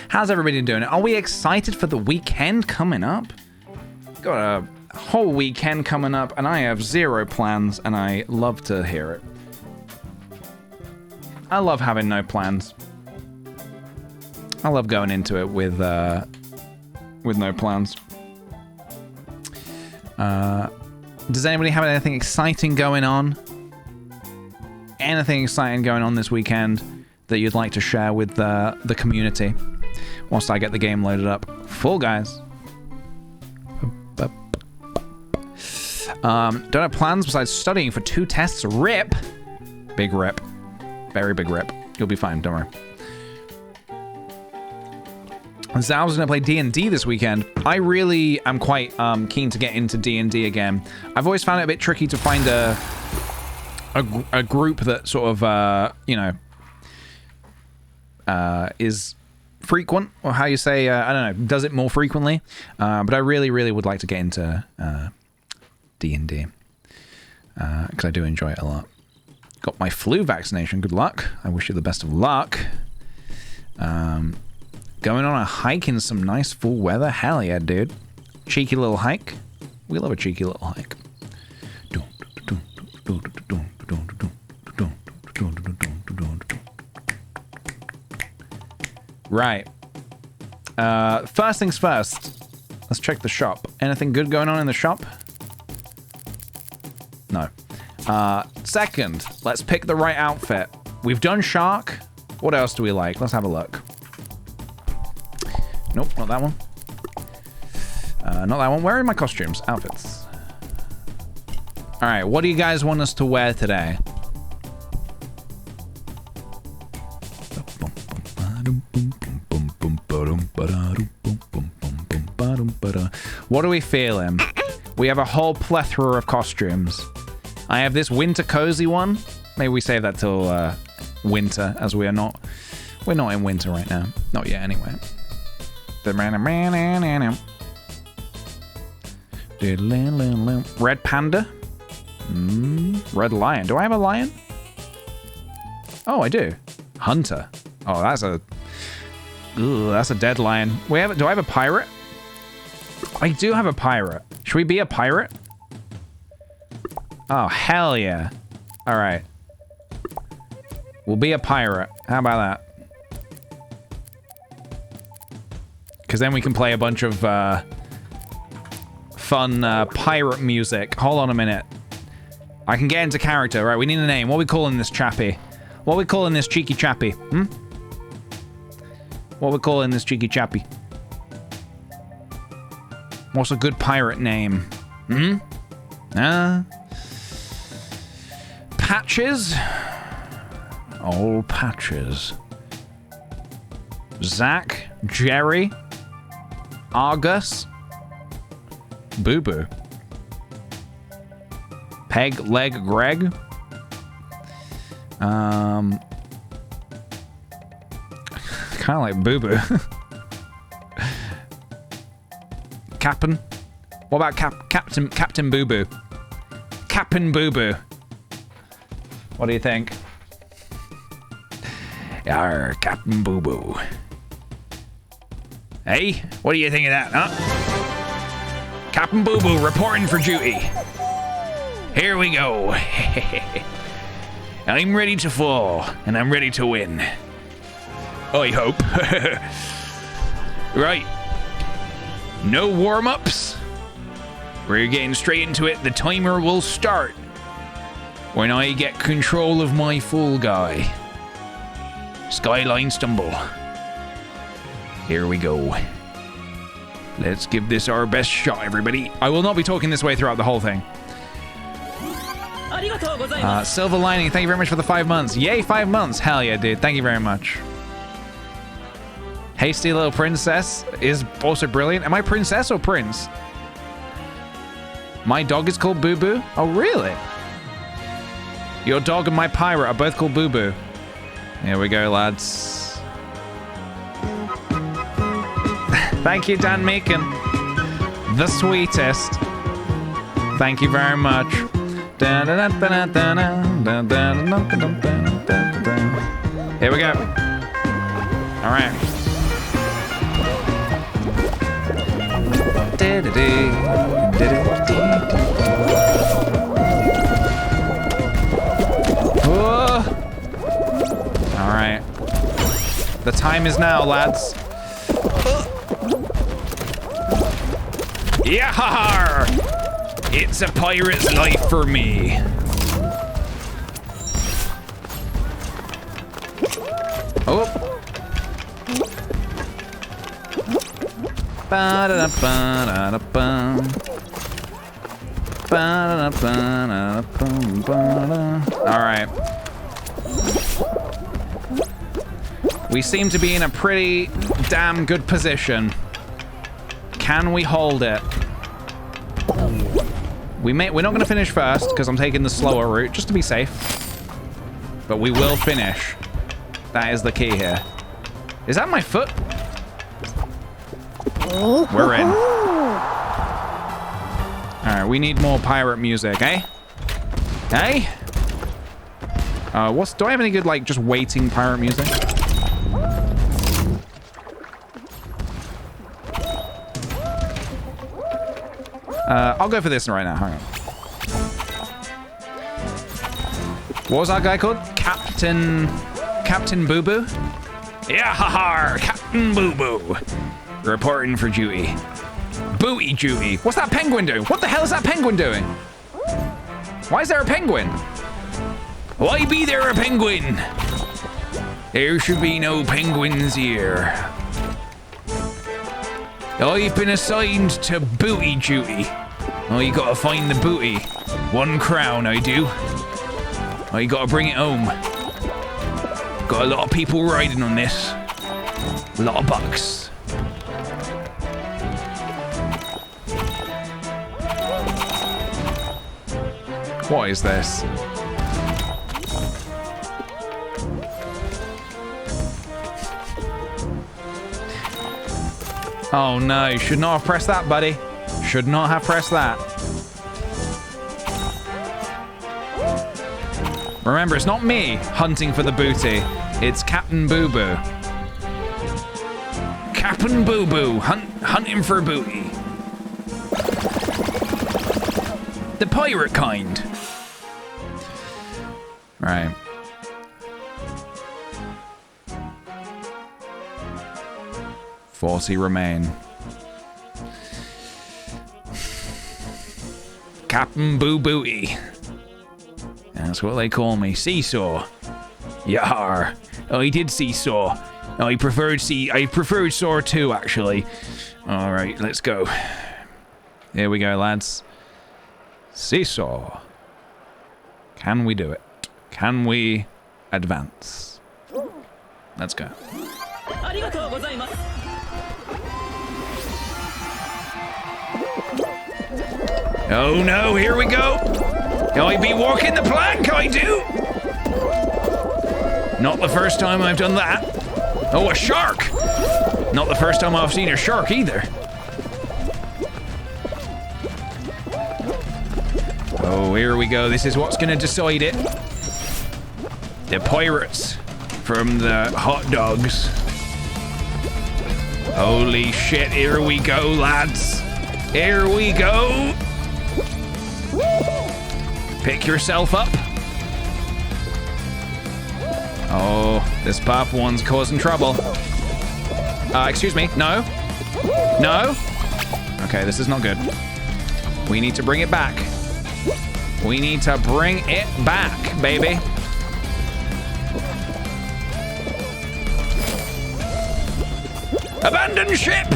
How's everybody doing? Are we excited for the weekend coming up? Got a whole weekend coming up, and I have zero plans, and I love to hear it. I love having no plans. I love going into it with no plans. Does anybody have anything exciting going on? Anything exciting going on this weekend that you'd like to share with the community whilst I get the game loaded up? Fall Guys. Don't have plans besides studying for 2 tests. Rip. Big rip. Very big rip. You'll be fine, don't worry. Zal's gonna play D&D this weekend. I really am quite keen to get into D&D again. I've always found it a bit tricky to find a group that sort of, you know, is frequent, or how you say, I don't know, does it more frequently. But I really, really would like to get into D&D, because I do enjoy it a lot. Got my flu vaccination. Good luck. I wish you the best of luck. Going on a hike in some nice fall weather. Hell yeah, dude. Cheeky little hike. We love a cheeky little hike. Right. First things first. Let's check the shop. Anything good going on in the shop? No. Second, let's pick the right outfit. We've done shark. What else do we like? Let's have a look. Nope, not that one. Not that one. Where are my costumes? Outfits. All right, what do you guys want us to wear today? What are we feeling? We have a whole plethora of costumes. I have this winter cozy one. Maybe we save that till winter, as we're not in winter right now. Not yet, anyway. Red panda. Red lion. Do I have a lion? Oh, I do. Hunter. Oh, that's a dead lion. Do I have a pirate? I do have a pirate. Should we be a pirate? Oh, hell yeah. All right. We'll be a pirate. How about that? Because then we can play a bunch of fun pirate music. Hold on a minute. I can get into character. Right, we need a name. What are we calling this chappy? What are we calling this cheeky chappy? What are we calling this cheeky chappy? What's a good pirate name? Patches? Oh, Patches. Zach? Jerry? Argus? Boo Boo? Peg Leg Greg? Kind of like Boo Boo. Captain? What about Captain Boo Boo? Captain Boo Boo. What do you think? Yarr, Captain Boo Boo. Hey, what do you think of that, huh? Captain Boo Boo reporting for duty. Here we go. I'm ready to fall, and I'm ready to win. I hope. Right. No warm-ups. We're getting straight into it. The timer will start when I get control of my Fall Guy. Skyline Stumble. Here we go. Let's give this our best shot, everybody. I will not be talking this way throughout the whole thing. Silver Lining, thank you very much for the 5 months. Yay, 5 months. Hell yeah, dude. Thank you very much. Hasty Little Princess is also brilliant. Am I princess or prince? My dog is called Boo Boo? Oh, really? Your dog and my pirate are both called Boo Boo. Here we go, lads. Thank you, Dan Meakin. The sweetest. Thank you very much. Here we go. All right. All right. The time is now, lads. Yahar! It's a pirate's life for me. Oh. All right. We seem to be in a pretty damn good position. Can we hold it? We're not going to finish first because I'm taking the slower route just to be safe. But we will finish. That is the key here. Is that my foot? We're in. All right, we need more pirate music, eh? Eh? Do I have any good, like, just waiting pirate music? I'll go for this right now. Hang on. What was that guy called? Captain Boo Boo? Yeah, ha, Captain Boo Boo. Reporting for duty. Booty duty. What's that penguin doing? What the hell is that penguin doing? Why is there a penguin? Why be there a penguin? There should be no penguins here. I've been assigned to booty duty. Oh, you gotta find the booty. 1 crown, I do. Oh, you gotta bring it home. Got a lot of people riding on this. A lot of bucks. What is this? Oh no, should not have pressed that, buddy. Should not have pressed that. Remember, it's not me hunting for the booty. It's Captain Boo Boo. Captain Boo Boo hunting for booty. The pirate kind. Right. Forty remain. Captain Boo Booty. That's what they call me. Seesaw. Yar. Oh, he did seesaw. Oh, I preferred saw too, actually. All right, let's go. Here we go, lads. Seesaw. Can we do it? Can we advance? Let's go. Oh no, here we go. I be walking the plank, I do. Not the first time I've done that. Oh, a shark. Not the first time I've seen a shark either. Oh, here we go. This is what's gonna decide it. The pirates from the hot dogs. Holy shit, here we go, lads. Here we go. Pick yourself up. Oh, this purple one's causing trouble. Excuse me, no. No. Okay, this is not good. We need to bring it back. We need to bring it back, baby. Abandon ship!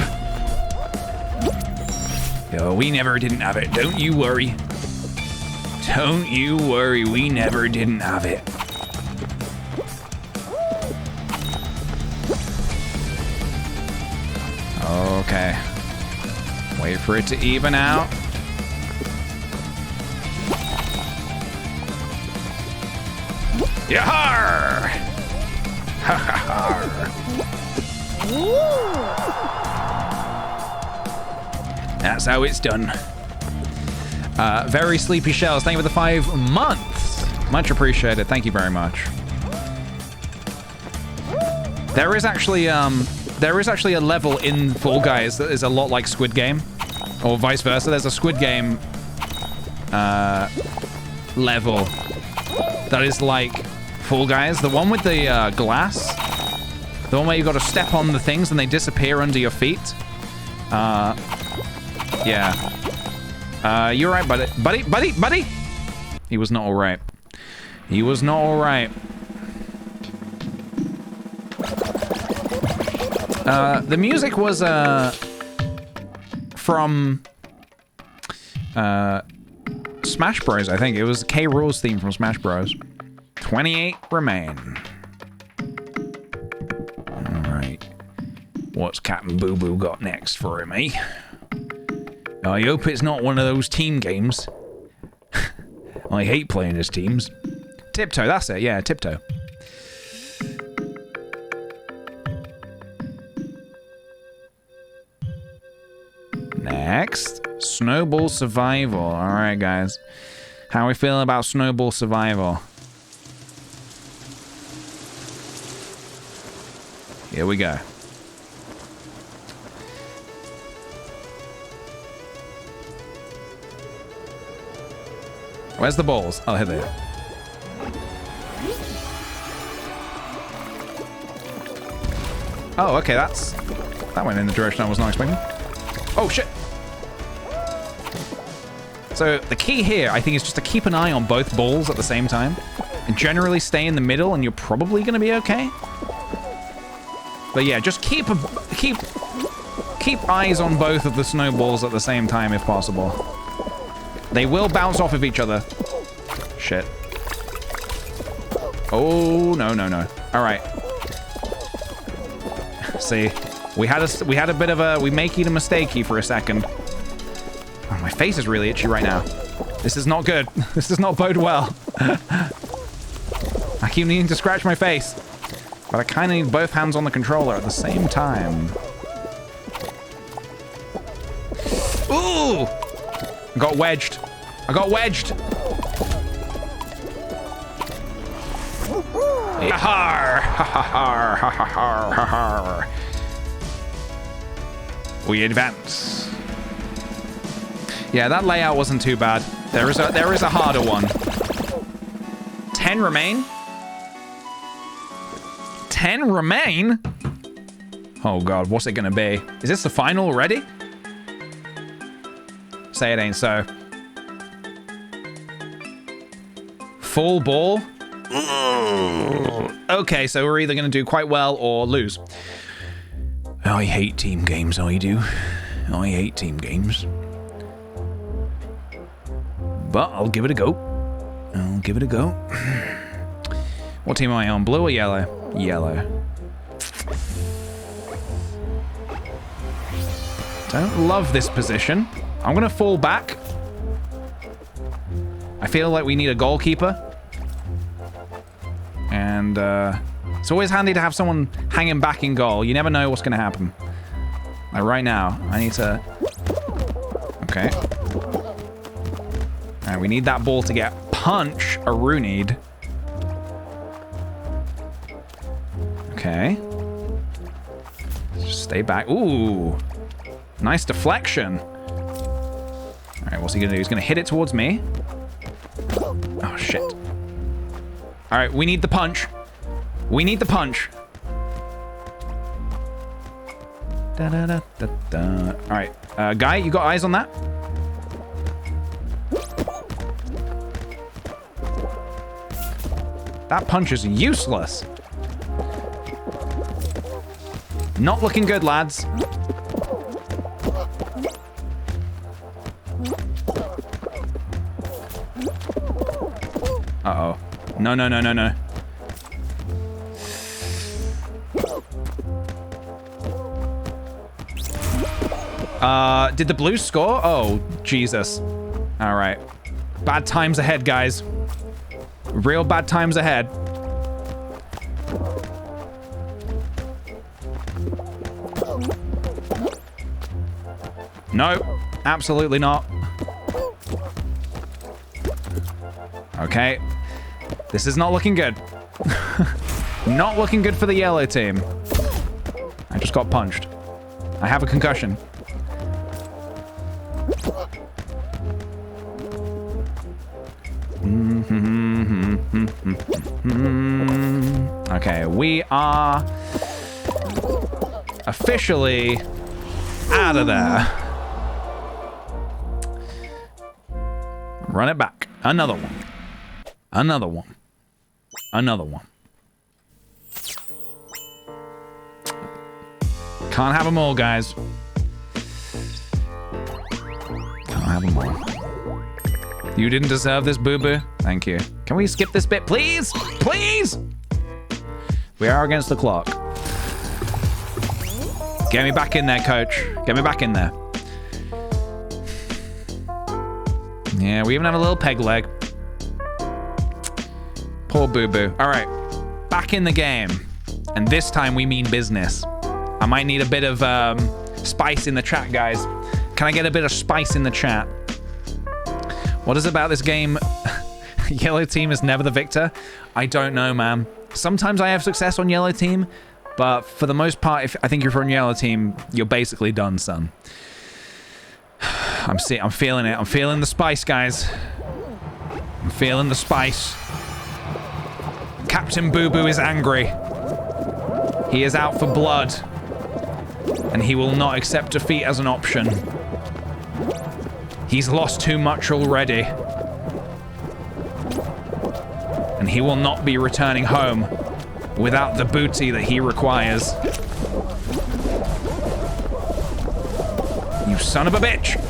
Yo, we never didn't have it, don't you worry. Don't you worry, we never didn't have it. Okay. Wait for it to even out. Yahar! Ha ha ha! That's how it's done. Very Sleepy Shells, thank you for the 5 months. Much appreciated. Thank you very much. There is actually a level in Fall Guys that is a lot like Squid Game, or vice versa. There's a Squid Game level that is like Fall Guys. The one with the glass, the one where you got to step on the things and they disappear under your feet. Yeah. You're right, buddy. He was not all right. He was not all right. The music was from Smash Bros. I think it was K. Rool's theme from Smash Bros. 28 remain. All right. What's Captain Boo Boo got next for me? I hope it's not one of those team games. I hate playing as teams. Tiptoe, that's it. Yeah, Tiptoe. Next, Snowball Survival. All right, guys. How are we feeling about Snowball Survival? Here we go. Where's the balls? Oh, here they are. Oh, okay, that went in the direction I was not expecting. Oh, shit. So the key here, I think, is just to keep an eye on both balls at the same time. And generally stay in the middle, and you're probably going to be okay. But yeah, just keep eyes on both of the snowballs at the same time if possible. They will bounce off of each other. Shit. Oh, no. All right. See, we had a bit of a, we made a mistakey for a second. Oh, my face is really itchy right now. This is not good. This does not bode well. I keep needing to scratch my face, but I kind of need both hands on the controller at the same time. Ooh! I got wedged. We advance. Yeah, that layout wasn't too bad. There is a harder one. 10 remain? 10 remain? Oh god, what's it gonna be? Is this the final already? Say it ain't so. Full ball? Okay, so we're either gonna do quite well or lose. I hate team games, I do. I hate team games. But I'll give it a go. What team am I on? Blue or yellow? Yellow. Don't love this position. I'm gonna fall back. I feel like we need a goalkeeper. And it's always handy to have someone hanging back in goal. You never know what's gonna happen. Like right now, I need to... Okay. Alright, we need that ball to get punch a Rooney'd. Okay. Just stay back. Ooh. Nice deflection. Alright, what's he gonna do? He's gonna hit it towards me. Oh, shit. Alright, we need the punch. We need the punch. Alright, Guy, you got eyes on that? That punch is useless. Not looking good, lads. Uh-oh. No. Did the Blues score? Oh, Jesus. All right. Bad times ahead, guys. Real bad times ahead. No. Absolutely not. Okay. This is not looking good. Not looking good for the yellow team. I just got punched. I have a concussion. Okay, we are officially out of there. Run it back. Another one. Another one. Another one. Can't have them all, guys. Can't have them all. You didn't deserve this, boo-boo. Thank you. Can we skip this bit, please? Please! We are against the clock. Get me back in there, coach. Get me back in there. Yeah, we even have a little peg leg. Poor boo-boo. All right, back in the game. And this time we mean business. I might need a bit of spice in the chat, guys. Can I get a bit of spice in the chat? What is it about this game? Yellow team is never the victor? I don't know, man. Sometimes I have success on yellow team, but for the most part, I think if you're on yellow team, you're basically done, son. I'm feeling it. I'm feeling the spice, guys. I'm feeling the spice. Captain Boo Boo is angry. He is out for blood. And he will not accept defeat as an option. He's lost too much already. And he will not be returning home without the booty that he requires. You son of a bitch!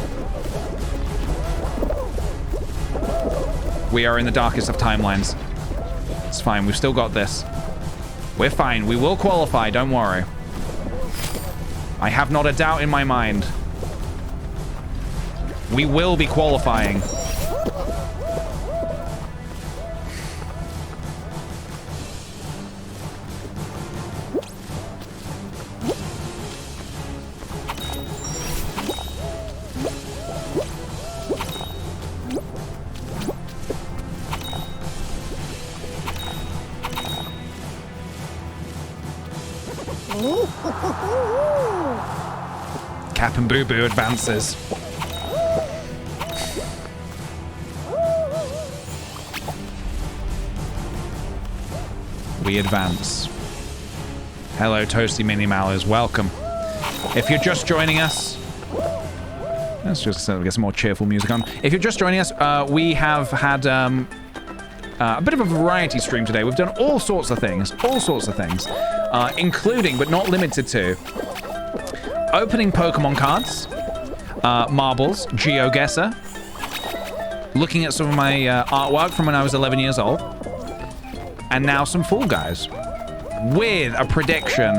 We are in the darkest of timelines. It's fine, we've still got this. We're fine, we will qualify, don't worry. I have not a doubt in my mind. We will be qualifying. Cap and Boo Boo advances. We advance. Hello, Toasty Mini Mallows. Welcome. If you're just joining us, let's just get some more cheerful music on. If you're just joining us, we have had a bit of a variety stream today. We've done all sorts of things, including but not limited to opening Pokemon cards, marbles, GeoGuessr, looking at some of my artwork from when I was 11 years old, and now some Fall Guys with a prediction.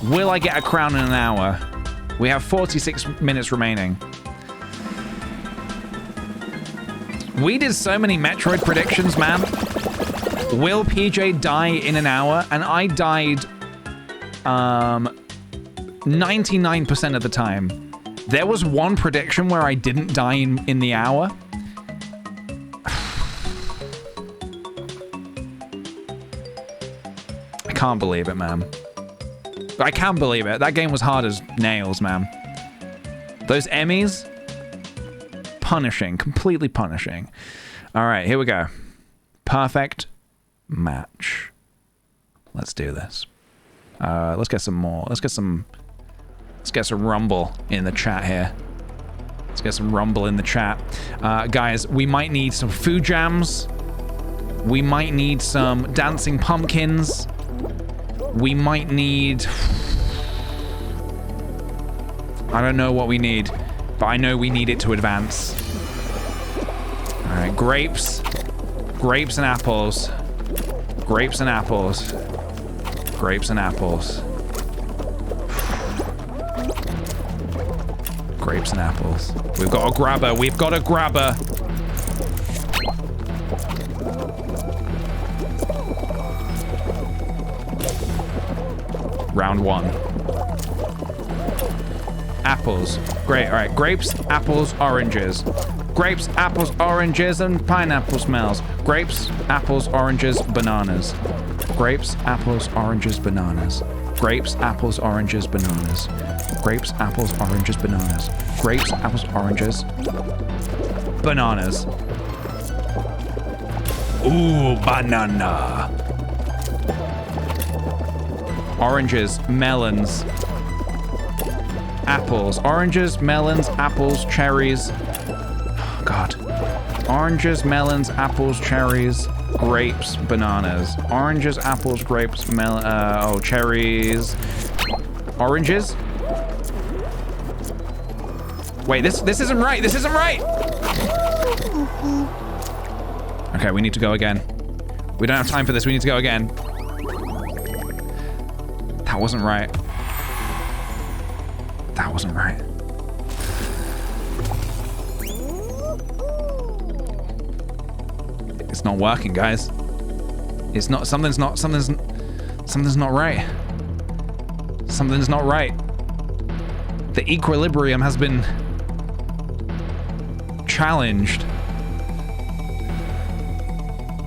Will I get a crown in an hour? We have 46 minutes remaining. We did so many Metroid predictions, man. Will PJ die in an hour? And I died 99% of the time. There was one prediction where I didn't die in the hour. I can't believe it, man. I can't believe it. That game was hard as nails, man. Those Emmys, punishing, completely punishing. All right, here we go. Perfect match. Let's do this. Let's get some more. Let's get some rumble in the chat here. Let's get some rumble in the chat. Guys, we might need some food jams. We might need some dancing pumpkins. We might need... I don't know what we need, but I know we need it to advance. All right, grapes. Grapes and apples. Grapes and apples. Grapes and apples. Grapes and apples. We've got a grabber. We've got a grabber. Round one. apples. Great. All right. Grapes, apples, oranges. Grapes, apples, oranges, and pineapple smells. Grapes, apples, oranges, bananas. Grapes, apples, oranges, bananas. Grapes, apples, oranges, bananas. Grapes, apples, oranges, bananas. Grapes, apples, oranges, bananas. Ooh, banana. Oranges, melons, apples. Oranges, melons, apples, cherries. Oh, God. Oranges, melons, apples, cherries, grapes, bananas. Oranges, apples, grapes, cherries. Oranges? Wait, this isn't right. This isn't right. Okay, we need to go again. We don't have time for this. We need to go again. That wasn't right. That wasn't right. It's not working, guys. It's not, something's not right. Something's not right. The equilibrium has been challenged.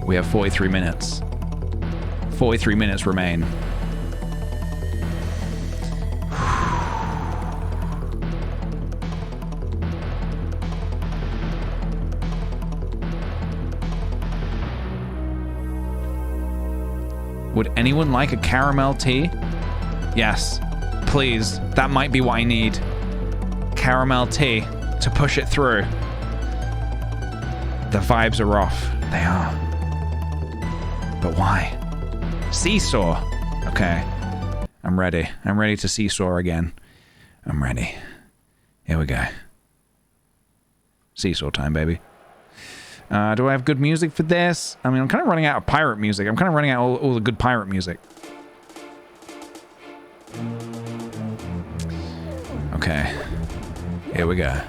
We have 43 minutes. 43 minutes remain. Would anyone like a caramel tea? Yes, please. That might be what I need. Caramel tea to push it through. The vibes are off. They are. But why? Seesaw. Okay. I'm ready. I'm ready to seesaw again. I'm ready. Here we go. Seesaw time, baby. Do I have good music for this? I mean, I'm kind of running out of pirate music. I'm kind of running out all the good pirate music. Okay. Here we go.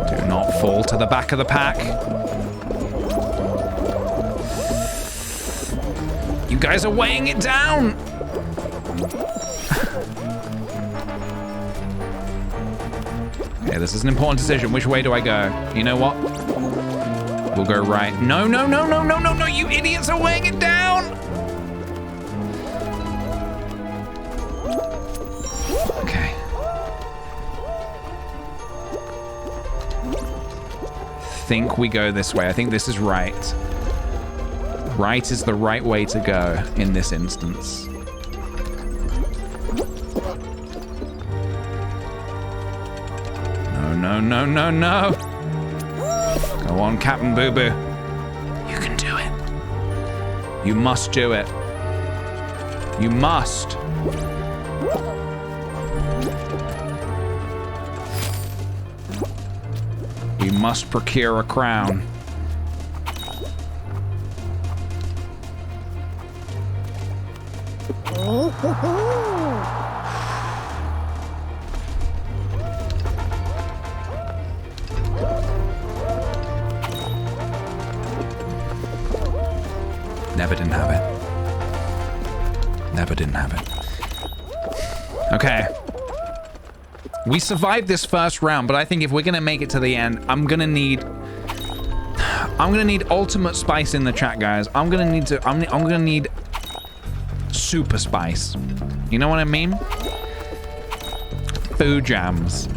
Do not fall to the back of the pack. You guys are weighing it down! Okay, this is an important decision. Which way do I go? You know what? We'll go right. No, no, no, no, no, no, no, you idiots are weighing it down! Okay. Think we go this way. I think this is right. Right is the right way to go in this instance. No, no, no, no. Go on, Captain Boo Boo. You can do it. You must do it. You must. We must procure a crown. Never didn't have it. Never didn't have it. Okay. We survived this first round, but I think if we're gonna make it to the end, I'm gonna need ultimate spice in the chat, guys. I'm gonna need super spice. You know what I mean? Food jams.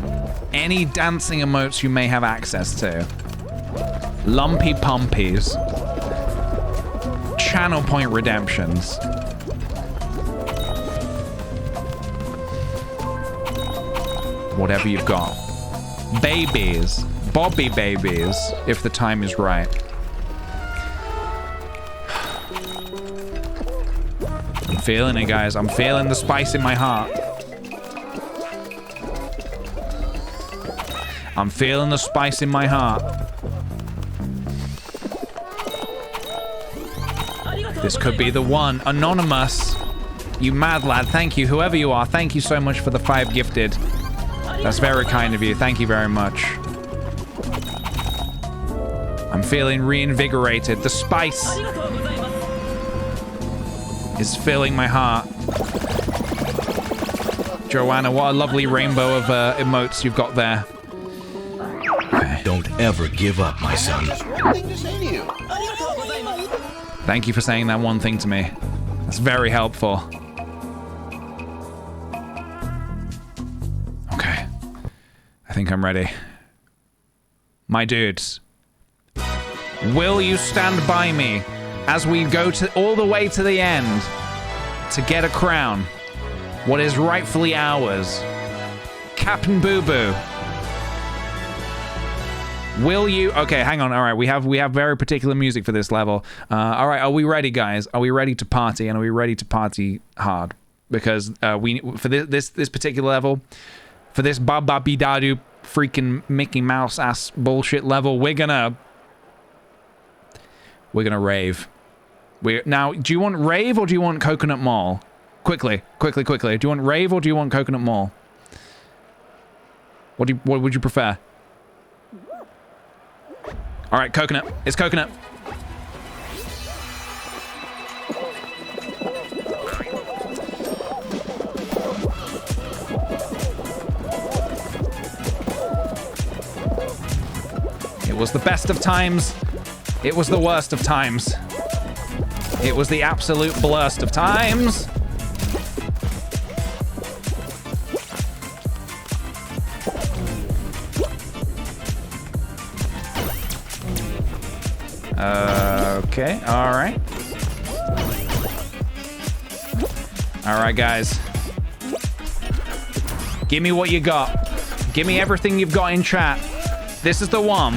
Any dancing emotes you may have access to. Lumpy pumpies. Channel point redemptions. Whatever you've got. Babies. Bobby babies, if the time is right. I'm feeling it, guys. I'm feeling the spice in my heart. I'm feeling the spice in my heart. This could be the one. Anonymous. You mad lad. Thank you. Whoever you are, thank you so much for the 5 gifted. That's very kind of you. Thank you very much. I'm feeling reinvigorated. The spice. is filling my heart. Joanna, what a lovely rainbow of emotes you've got there. Okay.
Don't ever give up, my son.
Thank you for saying that one thing to me. That's very helpful. Okay. I think I'm ready. My dudes. Will you stand by me as we go all the way to the end to get a crown? What is rightfully ours? Captain Boo Boo. Will you? Okay, hang on. All right, we have very particular music for this level. All right, are we ready, guys? Are we ready to party? And are we ready to party hard? Because for this particular level, for this bababidadu freaking Mickey Mouse ass bullshit level, we're gonna rave. Now, do you want rave or do you want Coconut Mall? Quickly. Do you want rave or do you want Coconut Mall? What would you prefer? All right, Coconut. It's Coconut. It was the best of times. It was the worst of times. It was the absolute blurst of times. Okay, all right. All right, guys. Give me what you got. Give me everything you've got in chat. This is the one.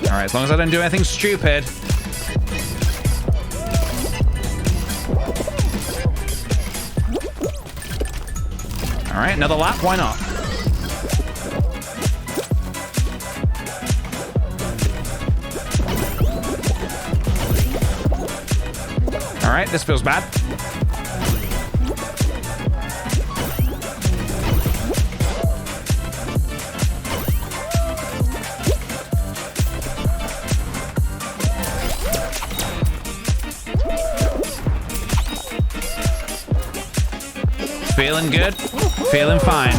All right, as long as I don't do anything stupid. All right, another lap, why not? All right, this feels bad. Feeling good, feeling fine.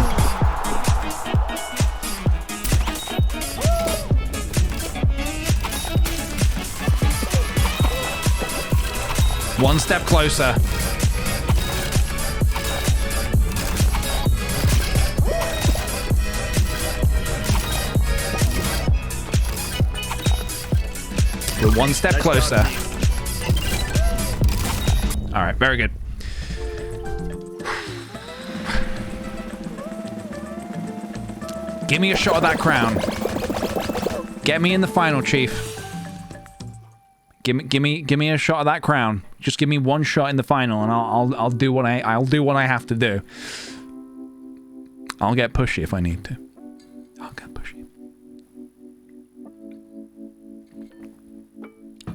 One step closer. We're one step closer. All right, very good. Give me a shot of that crown. Get me in the final, Chief. Give me a shot of that crown. Just give me one shot in the final, and I'll do what I have to do. I'll get pushy if I need to. I'll get pushy.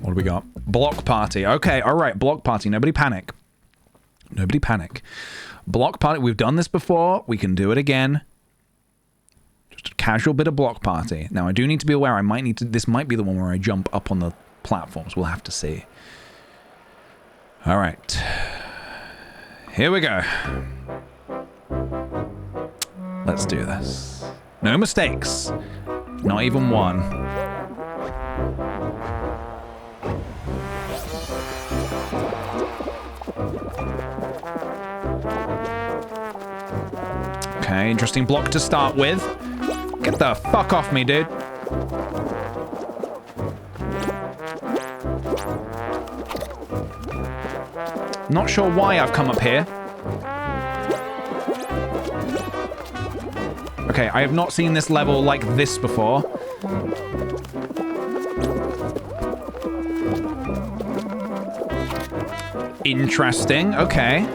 What do we got? Block party. Okay, all right. Block party. Nobody panic. Nobody panic. Block party. We've done this before. We can do it again. Just a casual bit of block party. Now, I do need to be aware. I might need to. This might be the one where I jump up on the platforms. We'll have to see. All right. Here we go. Let's do this. No mistakes. Not even one. Okay, interesting block to start with. Get the fuck off me, dude. Not sure why I've come up here. Okay, I have not seen this level like this before. Interesting, okay.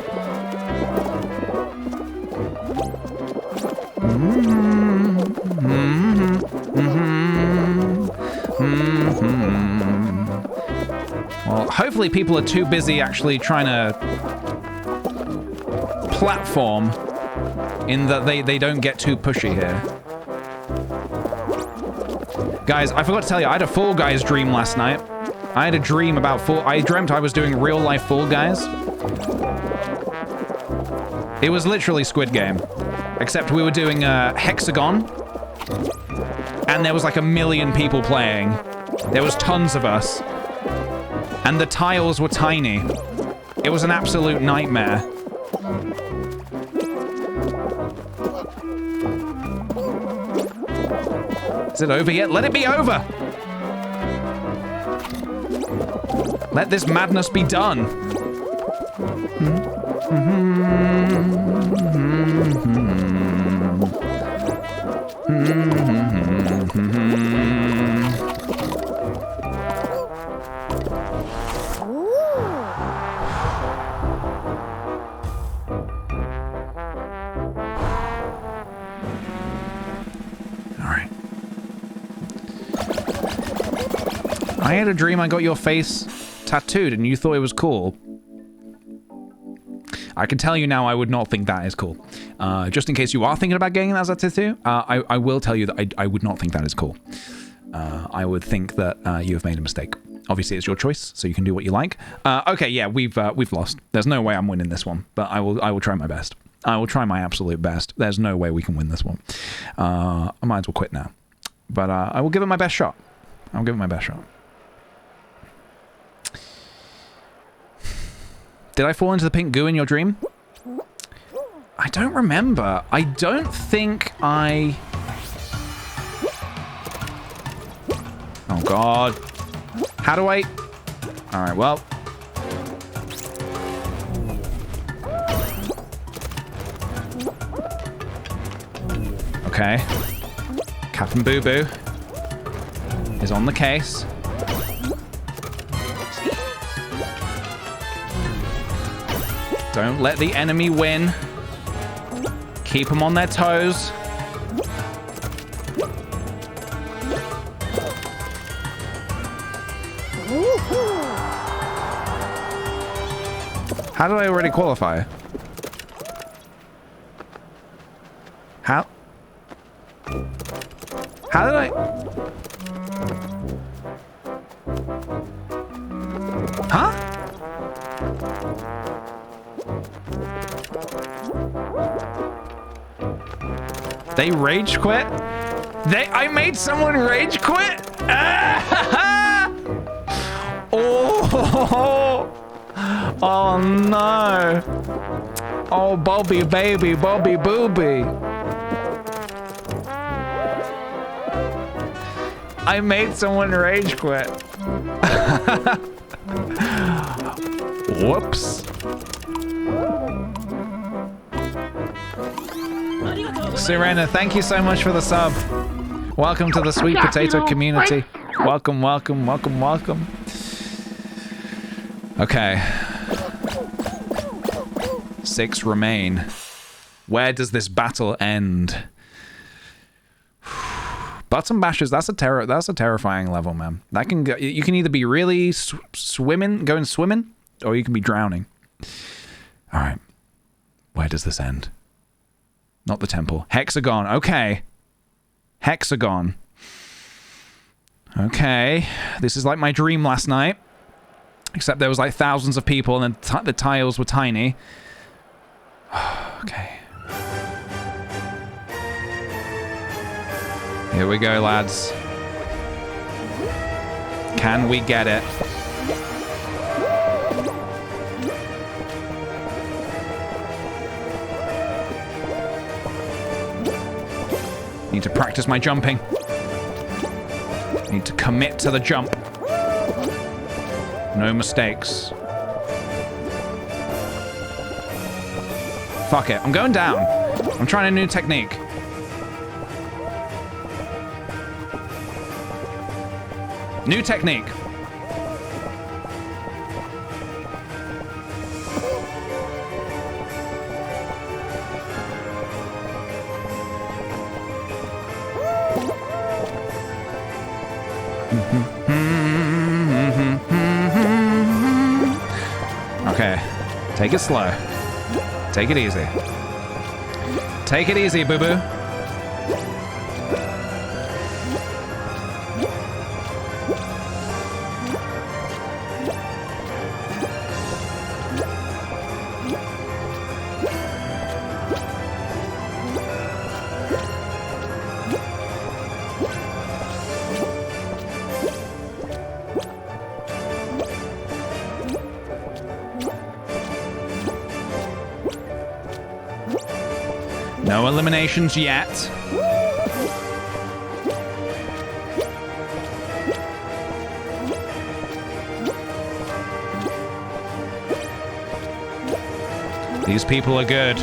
Well, hopefully people are too busy actually trying to platform in that they don't get too pushy here. Guys, I forgot to tell you, I had a Fall Guys dream last night. I had a dream about I dreamt I was doing real life Fall Guys. It was literally Squid Game, except we were doing a hexagon, and there was like 1 million people playing. There was tons of us, and the tiles were tiny. It was an absolute nightmare. Is it over yet? Let it be over! Let this madness be done. I had a dream I got your face tattooed and you thought it was cool. I can tell you now I would not think that is cool. Just in case you are thinking about getting that as a tattoo, I will tell you that I would not think that is cool. I would think that you have made a mistake. Obviously, it's your choice, so you can do what you like. Okay, yeah, we've lost. There's no way I'm winning this one, but I will try my best. I will try my absolute best. There's no way we can win this one. I might as well quit now. But I will give it my best shot. I'll give it my best shot. Did I fall into the pink goo in your dream? I don't remember. I don't think I... Oh, God. How do I... All right, well... Okay. Captain Boo Boo is on the case. Don't let the enemy win. Keep them on their toes. How did I already qualify? How? How did I? Huh? They rage quit? I made someone rage quit? Oh! Oh no! Oh, Bobby baby, Bobby booby. I made someone rage quit. Whoops. Serena, thank you so much for the sub. Welcome to the sweet potato community. Welcome, welcome, welcome, welcome. Okay. 6 remain. Where does this battle end? Button bashers, that's a terrifying level, man. That can go, you can either be really going swimming, or you can be drowning. All right. Where does this end? Not the temple. Hexagon. Okay. Hexagon. Okay. This is like my dream last night. Except there was like thousands of people and the tiles were tiny. Okay. Here we go, lads. Can we get it? Need to practice my jumping. Need to commit to the jump. No mistakes. Fuck it. I'm going down. I'm trying a new technique. New technique. Okay. Take it slow. Take it easy. Take it easy, boo-boo. No eliminations yet. These people are good.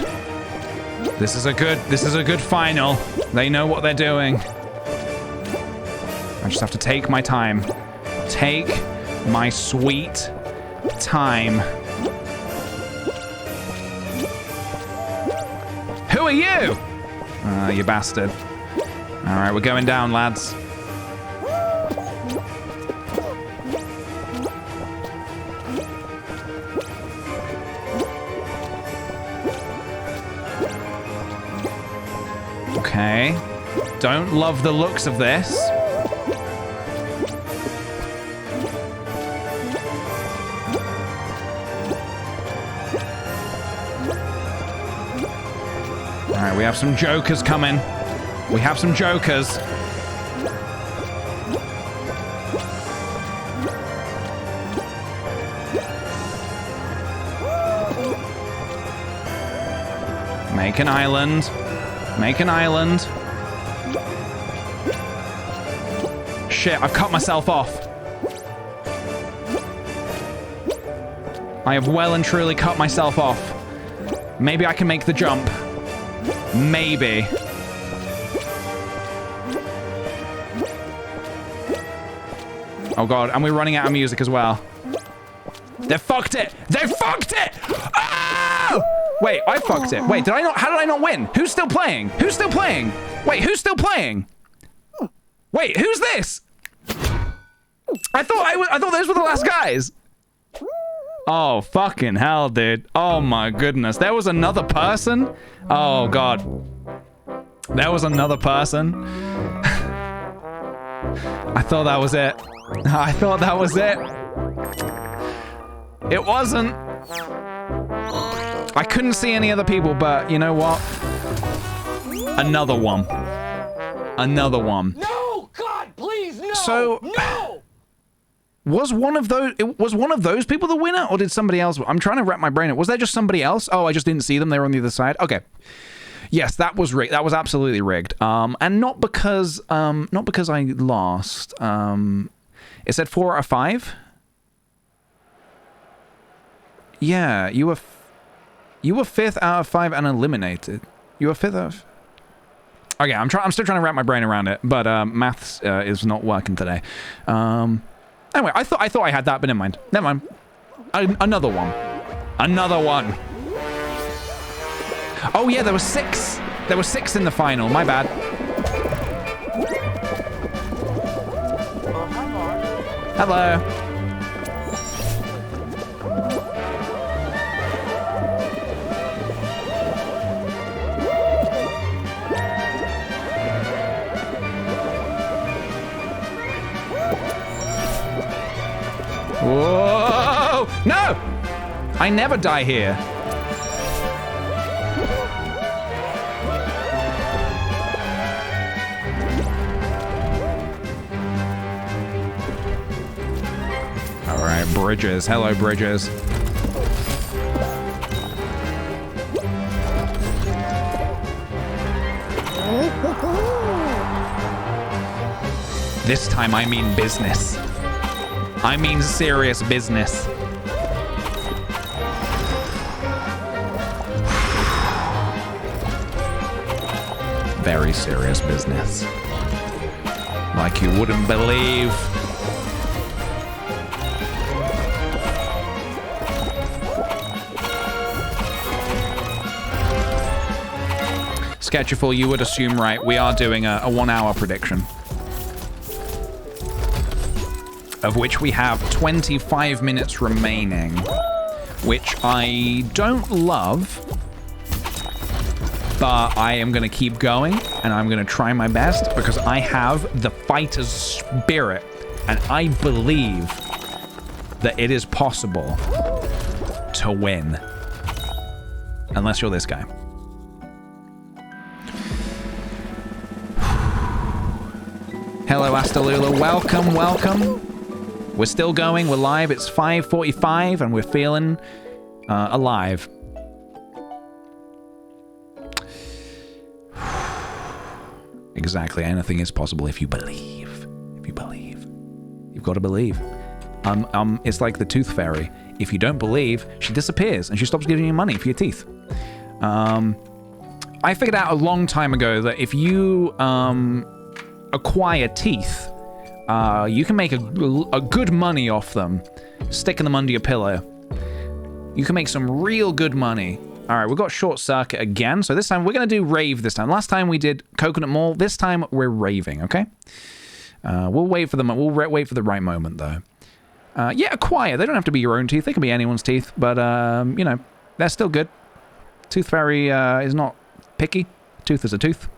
This is a good final. They know what they're doing. I just have to take my time. Take my sweet time. Who are you? You bastard. All right, we're going down, lads. Okay. Don't love the looks of this. All right, we have some jokers coming. We have some jokers. Make an island. Make an island. Shit, I've cut myself off. I have well and truly cut myself off. Maybe I can make the jump. Maybe. Oh god, and we're running out of music as well. They fucked it! They fucked it! Oh! Wait, I fucked it. Wait, did I not? How did I not win? Who's still playing? Who's still playing? Wait, who's still playing? Wait, who's this? I thought those were the last guys. Oh, fucking hell, dude. Oh my goodness. There was another person? Oh god. There was another person. I thought that was it. I thought that was it. It wasn't. I couldn't see any other people, but you know what? Another one. Another one.
No, God, please, no.
So,
no.
Was one of those people the winner, or did somebody else? I'm trying to wrap my brain. Was there just somebody else? Oh, I just didn't see them. They were on the other side. Okay. Yes, that was rigged. That was absolutely rigged. And not because I lost. It said 4 out of 5. Yeah, you were 5th out of 5 and eliminated. You were 5th out of... Okay, I'm still trying to wrap my brain around it, but maths is not working today. Anyway, I thought I had that, but never mind. Never mind. Another one. Another one. Oh yeah, there were 6. There were 6 in the final. My bad. Hello. Whoa! No! I never die here. All right, Bridges. Hello, Bridges. This time I mean business. I mean serious business. Very serious business. Like you wouldn't believe. Sketchful, you would assume right. We are doing a 1 hour prediction, of which we have 25 minutes remaining, which I don't love. But I am going to keep going, and I'm going to try my best because I have the fighter's spirit, and I believe that it is possible to win. Unless you're this guy. Hello, Astalula. Welcome, welcome. We're still going. We're live. It's 5:45, and we're feeling alive. Exactly. Anything is possible if you believe. If you believe. You've got to believe. It's like the tooth fairy. If you don't believe, she disappears and she stops giving you money for your teeth. I figured out a long time ago that if you acquire teeth, you can make a good money off them, sticking them under your pillow. You can make some real good money. All right, we've got Short Circuit again. So this time we're going to do Rave this time. Last time we did Coconut Mall. This time we're raving, okay? We'll wait for the wait for the right moment, though. Yeah, acquire. They don't have to be your own teeth. They can be anyone's teeth, but, you know, they're still good. Tooth Fairy is not picky. Tooth is a tooth.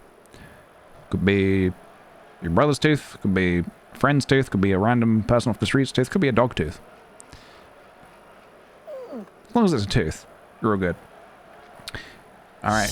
Could be your brother's tooth. Could be a friend's tooth. Could be a random person off the street's tooth. Could be a dog tooth. As long as it's a tooth, you're all good. All right.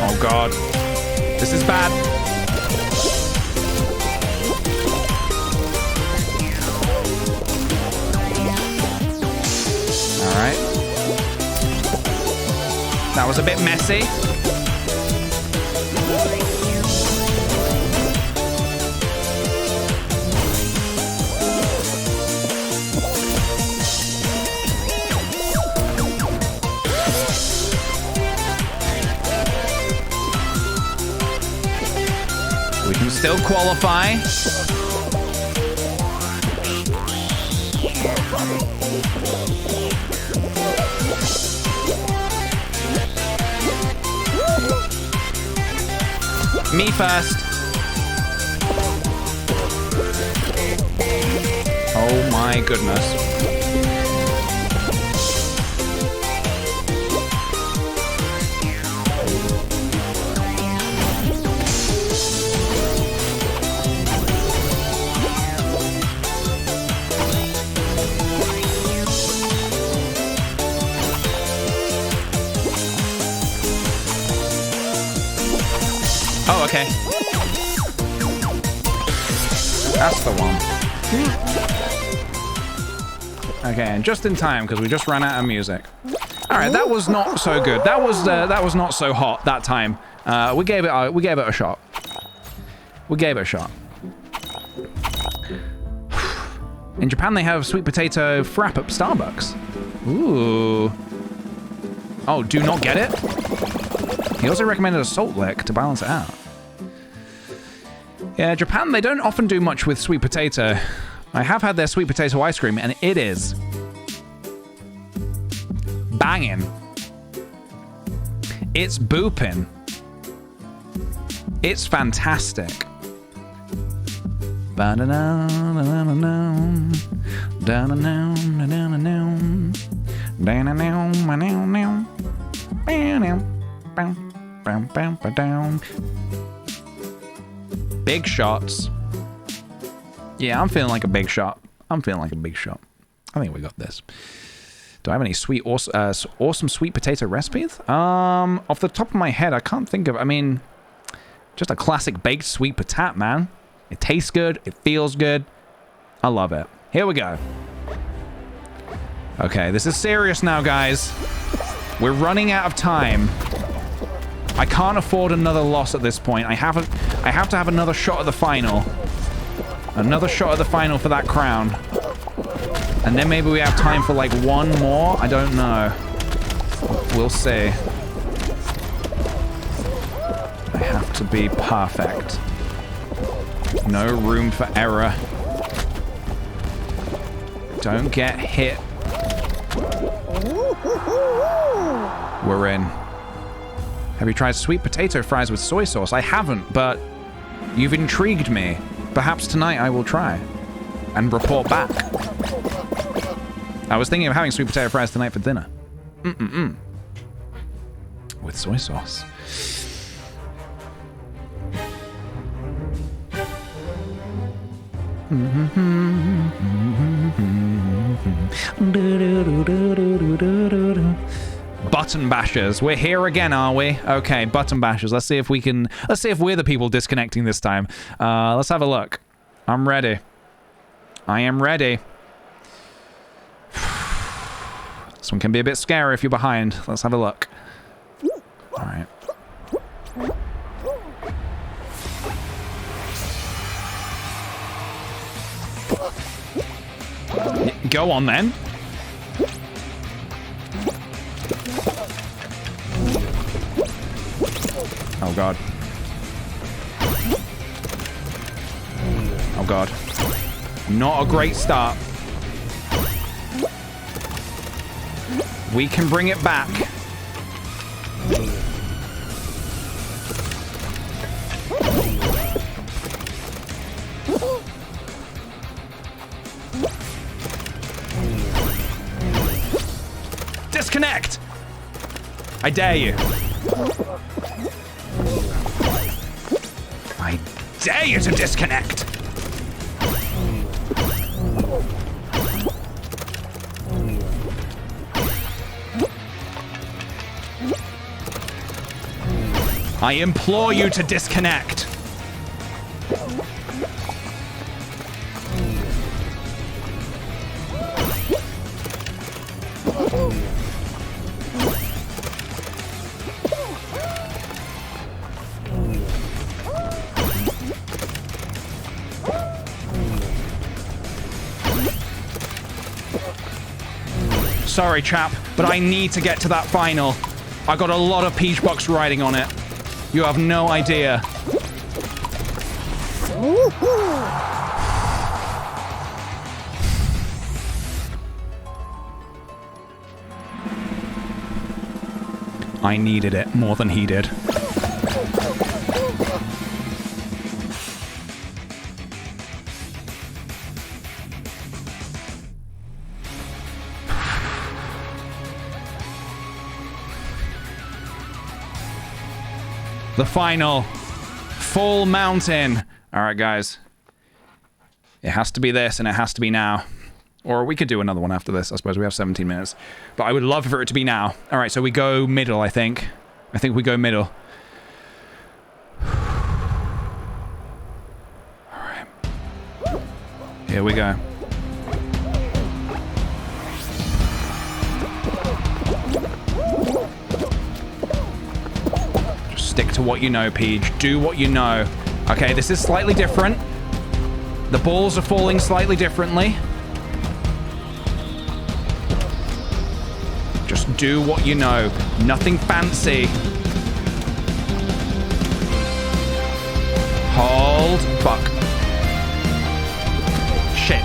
Oh God. This is bad. All right. That was a bit messy. We can still qualify. Me first. Oh my goodness. Oh, okay. That's the one. Okay, and just in time because we just ran out of music. All right, that was not so good. That was not so hot that time. We gave it a shot. We gave it a shot. In Japan, they have sweet potato frap at Starbucks. Ooh. Oh, do not get it? He also recommended a salt lick to balance it out. Yeah, Japan, they don't often do much with sweet potato. I have had their sweet potato ice cream, and it is banging. It's booping. It's fantastic. Big shots. Yeah, I'm feeling like a big shot. I'm feeling like a big shot. I think we got this. Do I have any sweet, awesome sweet potato recipes? Off the top of my head, I can't think of. I mean, just a classic baked sweet potato, man. It tastes good. It feels good. I love it. Here we go. Okay, this is serious now, guys. We're running out of time. I can't afford another loss at this point. I have to have another shot at the final. Another shot at the final for that crown. And then maybe we have time for like one more. I don't know. We'll see. I have to be perfect. No room for error. Don't get hit. We're in. Have you tried sweet potato fries with soy sauce? I haven't, but you've intrigued me. Perhaps tonight I will try and report back. I was thinking of having sweet potato fries tonight for dinner. With soy sauce. Button bashers. We're here again, are we? Okay, button bashers. Let's see if we're the people disconnecting this time. Let's have a look. I'm ready. I am ready. This one can be a bit scary if you're behind. Let's have a look. All right. Go on then. Oh god. Oh god. Not a great start. We can bring it back. Disconnect! I dare you. I dare you to disconnect! I implore you to disconnect. Sorry, chap, but I need to get to that final. I got a lot of peach box riding on it. You have no idea. I needed it more than he did. The final. Full mountain. All right, guys. It has to be this, and it has to be now. Or we could do another one after this. I suppose we have 17 minutes. But I would love for it to be now. All right, so we go middle, I think. I think we go middle. All right. Here we go. Stick to what you know, Peach. Do what you know. Okay, this is slightly different. The balls are falling slightly differently. Just do what you know. Nothing fancy. Hold. Fuck. Shit.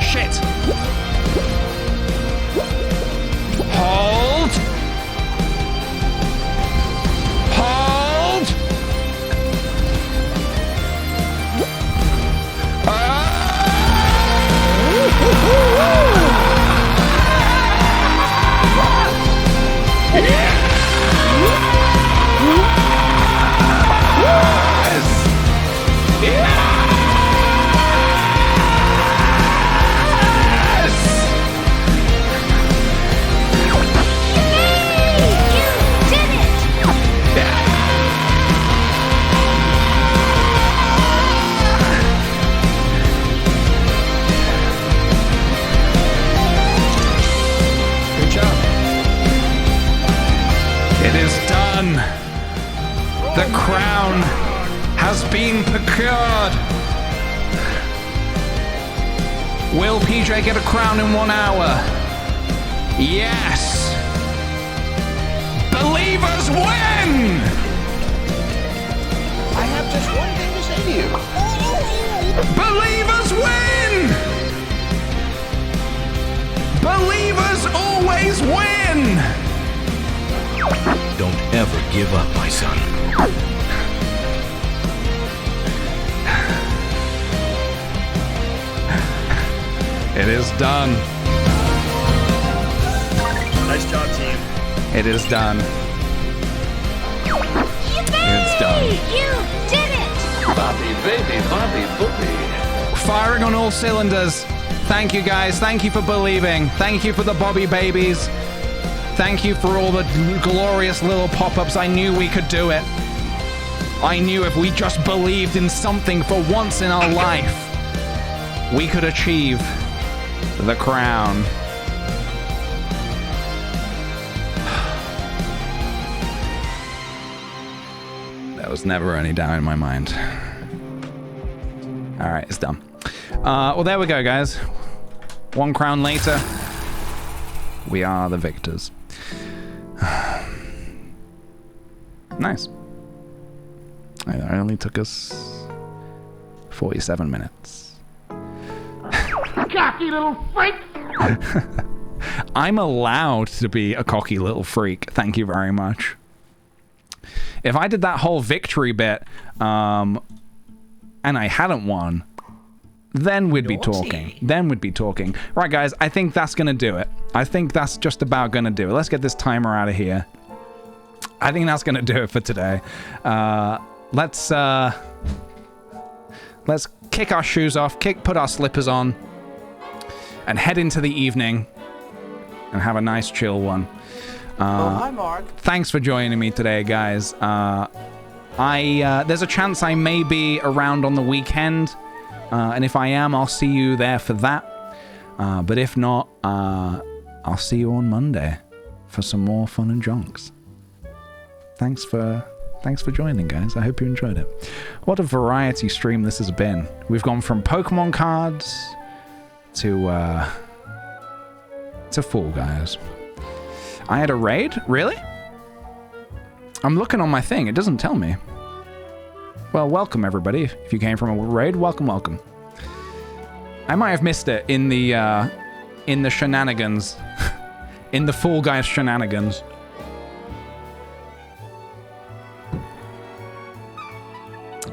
Shit. Hold. Hold. The crown has been procured. Will PJ get a crown in 1 hour? Yes. Believers win!
give up, my son.
It is done.
Nice job, team.
It is done. It's done.
You did it!
Bobby, baby, Bobby, booby.
Firing on all cylinders. Thank you, guys. Thank you for believing. Thank you for the Bobby babies. Thank you for all the glorious little pop-ups. I knew we could do it. I knew if we just believed in something for once in our life, we could achieve the crown. There was never any doubt in my mind. All right, it's done. Well, there we go, guys. 1 crown later, we are the victors. Nice. It only took us 47 minutes.
Cocky little freak!
I'm allowed to be a cocky little freak. Thank you very much. If I did that whole victory bit, and I hadn't won, then we'd be talking. Then we'd be talking. Right, guys, I think that's going to do it. I think that's just about going to do it. Let's get this timer out of here. I think that's going to do it for today. Let's kick our shoes off, put our slippers on, and head into the evening and have a nice chill one.
Hi, Mark.
Thanks for joining me today, guys. There's a chance I may be around on the weekend, and if I am, I'll see you there for that. But if not, I'll see you on Monday for some more fun and jonks. Thanks for joining, guys. I hope you enjoyed it. What a variety stream this has been. We've gone from Pokemon cards to Fall Guys. I had a raid? Really? I'm looking on my thing. It doesn't tell me. Well, welcome, everybody. If you came from a raid, welcome, welcome. I might have missed it in the shenanigans. In the Fall Guys shenanigans.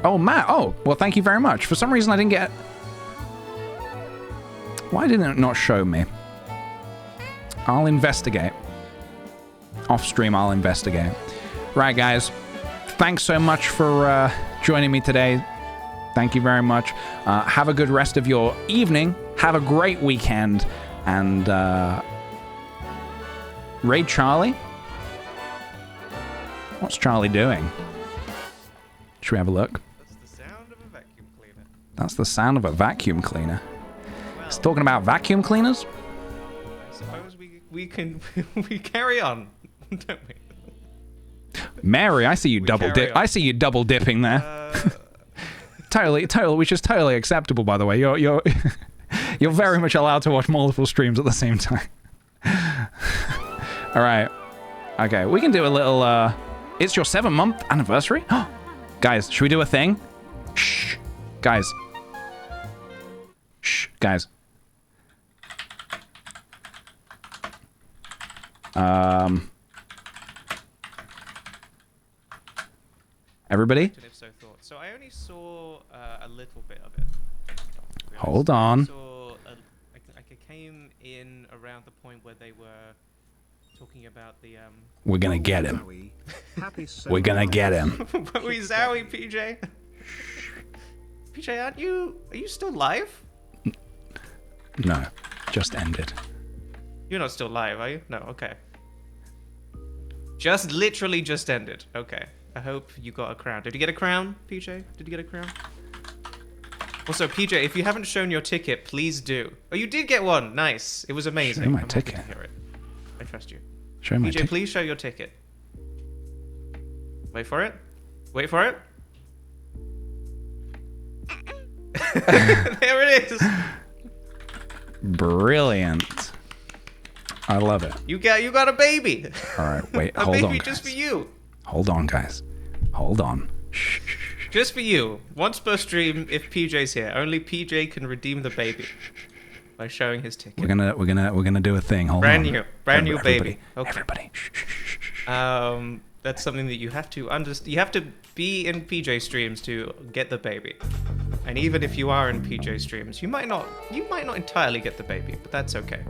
Oh, Matt. Oh, well, thank you very much. For some reason, I didn't get... Why didn't it not show me? I'll investigate. Off stream, I'll investigate. Right, guys. Thanks so much for joining me today. Thank you very much. Have a good rest of your evening. Have a great weekend. And raid Charlie? What's Charlie doing? Should we have a look?
That's the sound of a vacuum cleaner.
That's the sound of a vacuum cleaner.
Well,
He's talking about vacuum cleaners?
I suppose we can we carry on, don't we?
Mary, I see you
carry on.
I see you double dipping there. Totally, which is totally acceptable, by the way. You're very much allowed to watch multiple streams at the same time. All right. Okay, we can do a little. It's your 7-month anniversary. Guys, should we do a thing? Shh, guys. Shh, guys. Everybody?
So I only saw a little bit of it.
Hold on.
I came in around the point where they were talking about the
We're gonna get him. We're gonna get him.
Wowie Zowie, PJ. PJ, are you still live?
No, just ended.
You're not still live, are you? No, okay. Literally just ended. Okay. I hope you got a crown. Did you get a crown, PJ? Did you get a crown? Also, PJ, if you haven't shown your ticket, please do. Oh, you did get one. Nice. It was amazing.
Show my
I'm happy
ticket.
to hear it. I trust you.
Show my
PJ,
ticket.
please show your ticket. Wait for it. Wait for it. There it is.
Brilliant. I love it.
You got a baby.
All right, wait,
A
hold
baby
on,
just for
guys.
you.
Hold on, guys. Hold on. Shh, shh, shh.
Just for you. Once per stream, if PJ's here, only PJ can redeem the baby by showing his ticket.
We're gonna do a thing. Hold
Brand
on.
new, brand new
Everybody,
baby. Okay.
Everybody. Shh, shh, shh, shh.
That's something that you have to understand. You have to be in PJ streams to get the baby. And even if you are in PJ streams, you might not entirely get the baby, but that's okay.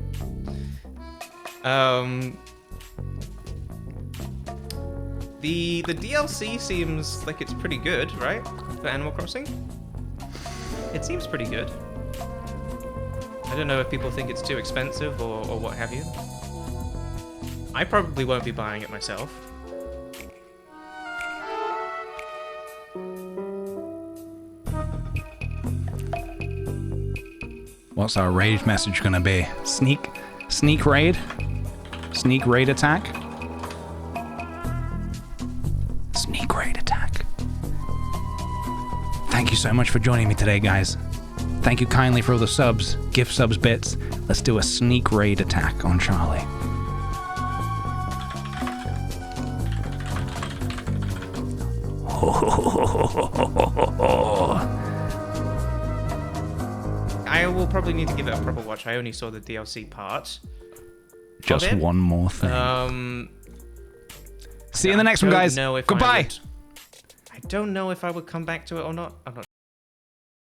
The DLC seems like it's pretty good, right? For Animal Crossing? It seems pretty good. I don't know if people think it's too expensive or what have you. I probably won't be buying it myself.
What's our raid message gonna be? Sneak raid? Sneak raid attack? Sneak raid attack. Thank you so much for joining me today, guys. Thank you kindly for all the subs, gift subs bits. Let's do a sneak raid attack on Charlie.
I will probably need to give it a proper watch. I only saw the DLC part.
Just one more thing. See you in the next one, guys. Goodbye.
I don't know if I would come back to it or not. I'm not